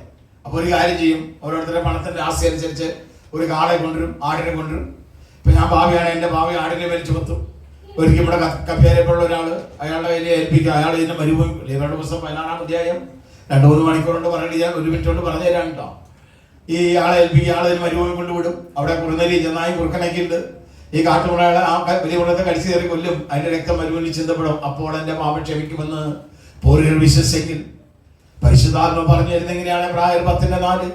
അപ്പൊ ഒരു കാര്യം ചെയ്യും, ഓരോരുത്തരുടെ പണത്തിന്റെ ആസ്തി അനുസരിച്ച് ഒരു കാളെ കൊണ്ടുവരും, ആടിനെ കൊണ്ടുവരും. ഇപ്പൊ ഞാൻ ഭാവിയാണ്, എന്റെ ഭാവി ആടിനെ വലിച്ചു പത്തും. ഒരിക്കലും ഇവിടെ കപ്പേരെപ്പോലുള്ള ഒരാള് അയാളുടെ കയ്യിൽ ഏൽപ്പിക്കുക. അയാൾ ഇതിന്റെ മരുഭൂമി, ലേവരുടെ പുസ്തകം 14-ാം അധ്യായം 2-3 മണിക്കൂർ കൊണ്ട് പറഞ്ഞിട്ട് ഞാൻ 1 മിനിറ്റ് കൊണ്ട് പറഞ്ഞു തരാൻ കേട്ടോ. ഈ ആളെ ഏൽപ്പിക്കുക, ആളതിന് മരുഭൂമി കൊണ്ടുവിടും. അവിടെ കുറുനരി ചെന്നായി കുറുക്കനൊക്കെ ഉണ്ട്. ഈ കാട്ടുമുറകളെ ആ വലിയ കുളത്തെ കടിച്ചു കയറി കൊല്ലും. അതിന്റെ രക്തം മരുഭൂമിയിൽ ചിന്തപ്പെടും. അപ്പോൾ എന്റെ പാപം ക്ഷമിക്കുമെന്ന് പൂർവികർ വിശ്വസിച്ചെങ്കിൽ പരിശുദ്ധാത്മ പറഞ്ഞു തരുന്ന എങ്ങനെയാണ്? എബ്രായർ 10:4.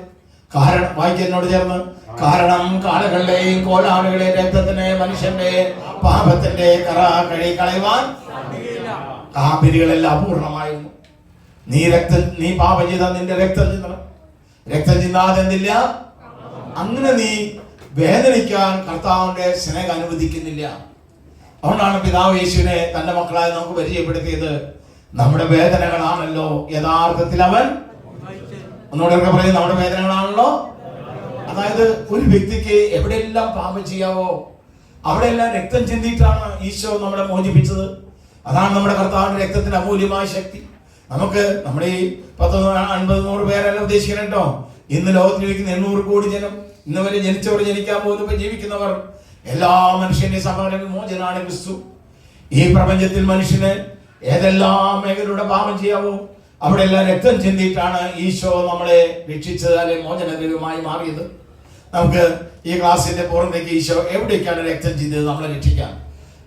കാരണം വായിക്കുക എന്നോട് ചേർന്ന്. കാരണം കാളകളുടെയും കോലാടുകളുടെയും രക്തത്തിന് മനുഷ്യന്റെ പാപത്തിന്റെ കറ കഴുകിക്കളയുവാൻ കാബരികളെല്ലാം അപൂർണമായിരുന്നു. നീ പാപം ചെയ്താൽ നിന്റെ രക്തം ചിന്തണം. രക്തം ചിന്താതെ എന്തില്ല? അങ്ങനെ നീ വേദനിക്കാൻ കർത്താവിന്റെ സ്നേഹം അനുവദിക്കുന്നില്ല. അതുകൊണ്ടാണ് പിതാവ് യേശുവിനെ തന്റെ മക്കളായി നമുക്ക് പരിചയപ്പെടുത്തിയത്. നമ്മുടെ വേദനകളാണല്ലോ യഥാർത്ഥത്തിൽ അവൻ. ഒന്നുകൂടെ പറയും, നമ്മുടെ വേദനകളാണല്ലോ. അതായത് ഒരു വ്യക്തിക്ക് എവിടെയെല്ലാം പാപം ചെയ്യാവോ അവിടെയെല്ലാം രക്തം ചിന്തിയിട്ടാണ് ഈശോ നമ്മളെ മോചിപ്പിച്ചത്. അതാണ് നമ്മുടെ കർത്താവിന്റെ രക്തത്തിന്റെ അമൂല്യമായ ശക്തി. നമുക്ക് നമ്മുടെ ഈ 10-50-100 പേരല്ല ഉദ്ദേശിക്കണം കേട്ടോ. ഇന്ന് ലോകത്തിൽ ജീവിക്കുന്ന 800 കോടി ജനം, ഇന്ന് വരെ ജനിച്ചവർ, ജനിക്കാൻ പോകുന്നവർ, ജീവിക്കുന്നവർ, എല്ലാ മനുഷ്യന്റെ സമാന മോചനാണ് ക്രിസ്തു. ഈ പ്രപഞ്ചത്തിൽ മനുഷ്യന് ഏതെല്ലാം മേഖലയുടെ പാപം ചെയ്യാവോ അവിടെ എല്ലാം രക്തം ചിന്തിയിട്ടാണ് ഈശോ നമ്മളെ രക്ഷിച്ചത്, അല്ലെ മോചനദ്രവ്യമായി മാറിയത്. നമുക്ക് ഈ ക്ലാസിന്റെ പുറത്തേക്ക് ഈശോ എവിടേക്കാണ് രക്തം ചിന്തിയത് നമ്മളെ രക്ഷിക്കാൻ?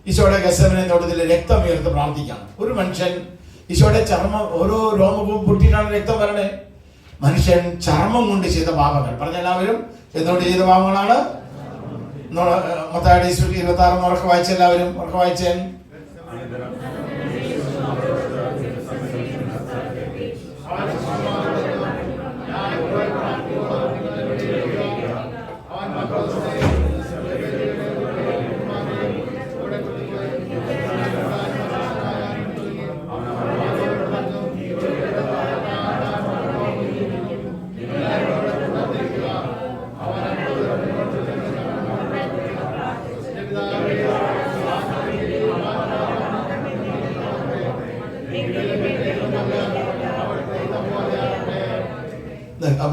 ഈശോയുടെ ഗെത്സമനെ തോട്ടത്തിൽ രക്തം ഉയർത്ത് പ്രാർത്ഥിക്കാം. ഒരു മനുഷ്യൻ ഈശോയുടെ ചർമ്മം, ഓരോ രോമവും പൊട്ടിയിട്ടാണ് രക്തം വരണേ. മനുഷ്യൻ ചർമ്മം കൊണ്ട് ചെയ്ത പാപങ്ങൾ പറഞ്ഞ എല്ലാവരും എന്തുകൊണ്ട് ചെയ്ത പാപങ്ങളാണ്? മത്തായി 26 ഉറക്കെ വായിച്ച എല്ലാവരും ഉറക്കെ വായിച്ചേ.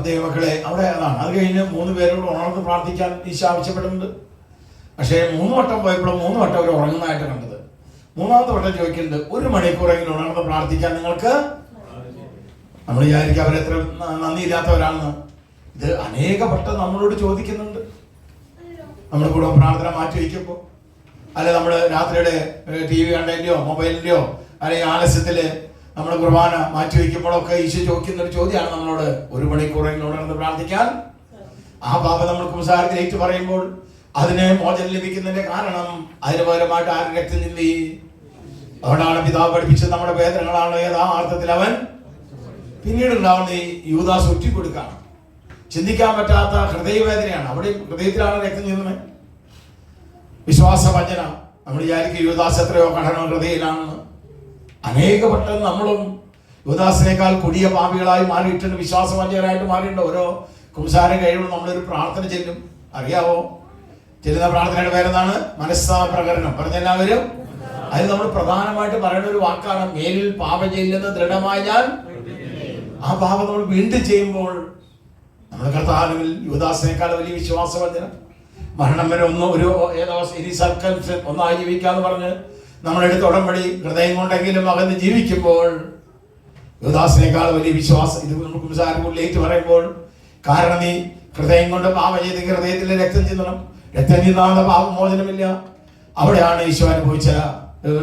ദൈവമക്കളെ, അവിടെ അതാണ്. അത് കഴിഞ്ഞ് 3 പേരോട് ഉണർന്ന് പ്രാർത്ഥിക്കാൻ ഈശോ ആവശ്യപ്പെടുന്നുണ്ട്. പക്ഷേ 3 വട്ടം പോയപ്പോഴും 3 വട്ടം അവർ ഉറങ്ങുന്നതായിട്ട് കണ്ടത്. 3ാമത്തെ വട്ടം ചോദിക്കുന്നുണ്ട്, 1 മണിക്കൂറെങ്കിലും ഉണർന്ന് പ്രാർത്ഥിക്കാൻ നിങ്ങൾക്ക്. നമ്മൾ വിചാരിക്കും അവരെത്ര നന്ദിയില്ലാത്തവരാണെന്ന്. ഇത് അനേക വട്ടം നമ്മളോട് ചോദിക്കുന്നുണ്ട്. നമ്മുടെ കൂടെ പ്രാർത്ഥന മാറ്റി വയ്ക്കുമ്പോൾ, അല്ലെ നമ്മൾ രാത്രിയുടെ TV കണ്ടതിൻ്റെയോ മൊബൈലിൻ്റെയോ അല്ലെങ്കിൽ ആലസ്യത്തില് നമ്മൾ കുർബാന മാറ്റി വയ്ക്കുമ്പോഴൊക്കെ ഈശോ ചോദിക്കുന്ന ഒരു ചോദ്യമാണ് നമ്മളോട്, 1 മണിക്കൂറെങ്കിലും ഉണർന്ന് പ്രാർത്ഥിക്കാൻ. ആ പാപം നമ്മൾ കുമ്പസാരത്തിൽ ഏറ്റു പറയുമ്പോൾ അതിന് മോചനം ലഭിക്കുന്നതിന്റെ കാരണം അതിന് പകരമായിട്ട് ആരും രക്തം ചിന്തി. അതുകൊണ്ടാണ് പിതാവ് പഠിപ്പിച്ചത്, നമ്മുടെ വേദനകളാണ് യഥാർത്ഥത്തിൽ അവൻ പിന്നീട് ഉണ്ടാവുന്ന ഈ യൂദാസ് ഒറ്റിക്കൊടുക്കാണ്. ചിന്തിക്കാൻ പറ്റാത്ത ഹൃദയവേദനയാണ്. അവിടെ ഹൃദയത്തിലാണ് രക്തം ചിന്തുന്നത്. വിശ്വാസവഞ്ചന. നമ്മൾ വിചാരിക്കും യൂദാസ് എത്രയോ കഠിന ഹൃദയയിലാണെന്ന്. അനേക വട്ടം നമ്മളും യൂദാസിനേക്കാൾ കൊടിയ പാപികളായി മാറിയിട്ടുണ്ട്, വിശ്വാസവഞ്ചകരായിട്ട് മാറിയിട്ടുണ്ട്. ഓരോ കുംസാരം കഴിയുമ്പോൾ നമ്മളൊരു പ്രാർത്ഥന ചെല്ലും. അറിയാവോ ചെല്ലുന്ന പ്രാർത്ഥനയുടെ പേരെന്താണ്? മനസ്സാ പ്രകരണം. പറഞ്ഞെല്ലാവരും അതിൽ നമ്മൾ പ്രധാനമായിട്ട് പറയുന്ന ഒരു വാക്കാണ്, മേലിൽ പാപം ചെയ്യില്ലെന്ന് ദൃഢമായി ഞാൻ. ആ പാപം നമ്മൾ വീണ്ടും ചെയ്യുമ്പോൾ നമ്മുടെ കർത്താവിൽ യൂദാസിനേക്കാൾ വലിയ വിശ്വാസവഞ്ചന. മരണം വരെ ഒന്നായി ജീവിക്കാന്ന് പറഞ്ഞ് നമ്മളെടുത്ത് ഉടമ്പടി ഹൃദയം കൊണ്ടെങ്കിലും അകന്ന് ജീവിക്കുമ്പോൾ യൂദാസിനേക്കാൾ വലിയ വിശ്വാസം. ഇത് കുമ്പസാരത്തിലേക്ക് പറയുമ്പോൾ, കാരണം നീ ഹൃദയം കൊണ്ട് പാപം ചെയ്ത് ഹൃദയത്തിലെ രക്തം ചിന്തണം. രക്തം ചിന്താതെ പാപമോചനമില്ല. അവിടെയാണ് ഈശോ അനുഭവിച്ച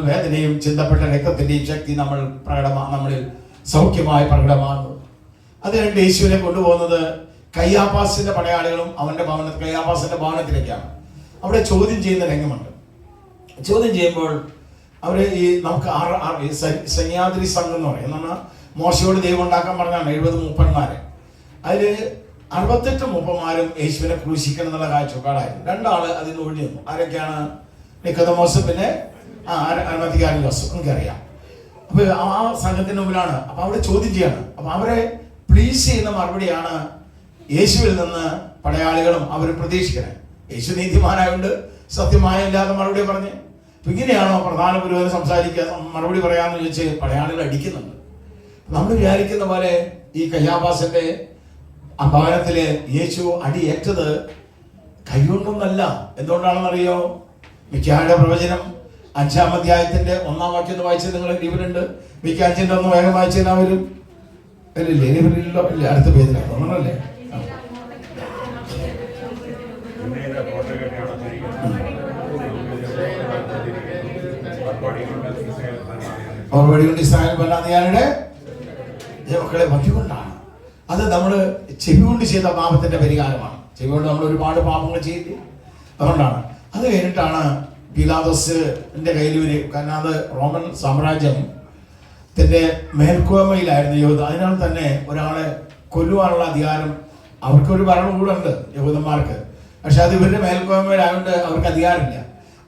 വേദനയും ചിന്തപ്പെട്ട രക്തത്തിന്റെയും ശക്തി നമ്മളിൽ സൗഖ്യമായി പ്രകടമാകുന്നു. അത് കഴിഞ്ഞ് യേശുവിനെ കൊണ്ടുപോകുന്നത് കയ്യാപ്പാസിന്റെ പടയാളികളും കയ്യാപ്പാസിന്റെ ഭവനത്തിലേക്കാണ്. അവിടെ ചോദ്യം ചെയ്യുന്ന രംഗമുണ്ട്. ചോദ്യം ചെയ്യുമ്പോൾ അവര് നമുക്ക് സന്യാദ്രി സംഘം എന്ന് പറയും. എന്നാൽ മോശയോട് ദൈവം ഉണ്ടാക്കാൻ പറഞ്ഞാണ് 70 മൂപ്പന്മാരെ. അതിൽ 68 മൂപ്പന്മാരും യേശുവിനെ ക്രൂശിക്കണം എന്നുള്ള കാഴ്ചപ്പാടായിരുന്നു. 2 ആള് അതിന് ഒഴിഞ്ഞു വന്നു. ആരൊക്കെയാണ്? നിക്കോദമോസും പിന്നെ അരിമത്ഥ്യക്കാരൻ യോസേഫ്. എനിക്കറിയാം. അപ്പൊ ആ സംഘത്തിന് മുമ്പിലാണ്. അപ്പൊ അവിടെ ചോദ്യം ചെയ്യാണ്. അപ്പൊ അവരെ പ്ലീസ് ചെയ്യുന്ന മറുപടിയാണ് യേശുവിൽ നിന്ന് പടയാളികളും അവർ പ്രതീക്ഷിക്കണേ. യേശു നീതിമാനായോണ്ട് സത്യമായ ഇല്ലാതെ മറുപടി പറഞ്ഞ്. ഇങ്ങനെയാണോ പ്രധാന പുരോഹിതൻ സംസാരിക്കുക, മറുപടി പറയാന്ന് ചോദിച്ച് പടയാളികൾ അടിക്കുന്നുണ്ട്. നമ്മൾ വിചാരിക്കുന്ന പോലെ ഈ കയ്യാപ്പാസിന്റെ ഭവനത്തില് യേശു അടിയേറ്റത് കൈകൊണ്ടൊന്നല്ല. എന്തുകൊണ്ടാണെന്നറിയോ? മിക്കായുടെ പ്രവചനം 5-ാം അധ്യായത്തിന്റെ 1-ാം വാക്യം ഒന്ന് വായിച്ചത് നിങ്ങൾ ലീവിലുണ്ട്. മിക്ക 5-ന്റെ 1 വേഗം വായിച്ചാൽ അവരും ഇല്ലേ? ലീവിലോ? ഇല്ല, അടുത്ത പേജിലാണ് തോന്നണല്ലേ? ഇസ്രായേൽ ബലാദിയാരുടെ മക്കളെ വധികൊണ്ടാണ്. അത് നമ്മൾ ചെവി കൊണ്ട് ചെയ്ത പാപത്തിന്റെ പരിഹാരമാണ്. ചെവി കൊണ്ട് നമ്മൾ ഒരുപാട് പാപങ്ങൾ ചെയ്തു. അതുകൊണ്ടാണ്. അത് കഴിഞ്ഞിട്ടാണ് പീലാത്തോസിന്റെ കയ്യിൽ കാരണം അത് റോമൻ സാമ്രാജ്യത്തിന്റെ മേൽക്കോയ്മയിലായിരുന്നു യഹൂദ. അതിനാൽ തന്നെ ഒരാളെ കൊല്ലുവാനുള്ള അധികാരം അവർക്കൊരു ഭരണകൂടമുണ്ട് യഹൂദന്മാർക്ക്. പക്ഷെ അത് ഇവരുടെ മേൽക്കോയ്മയിലായതുകൊണ്ട് അവർക്ക് അധികാരമില്ല.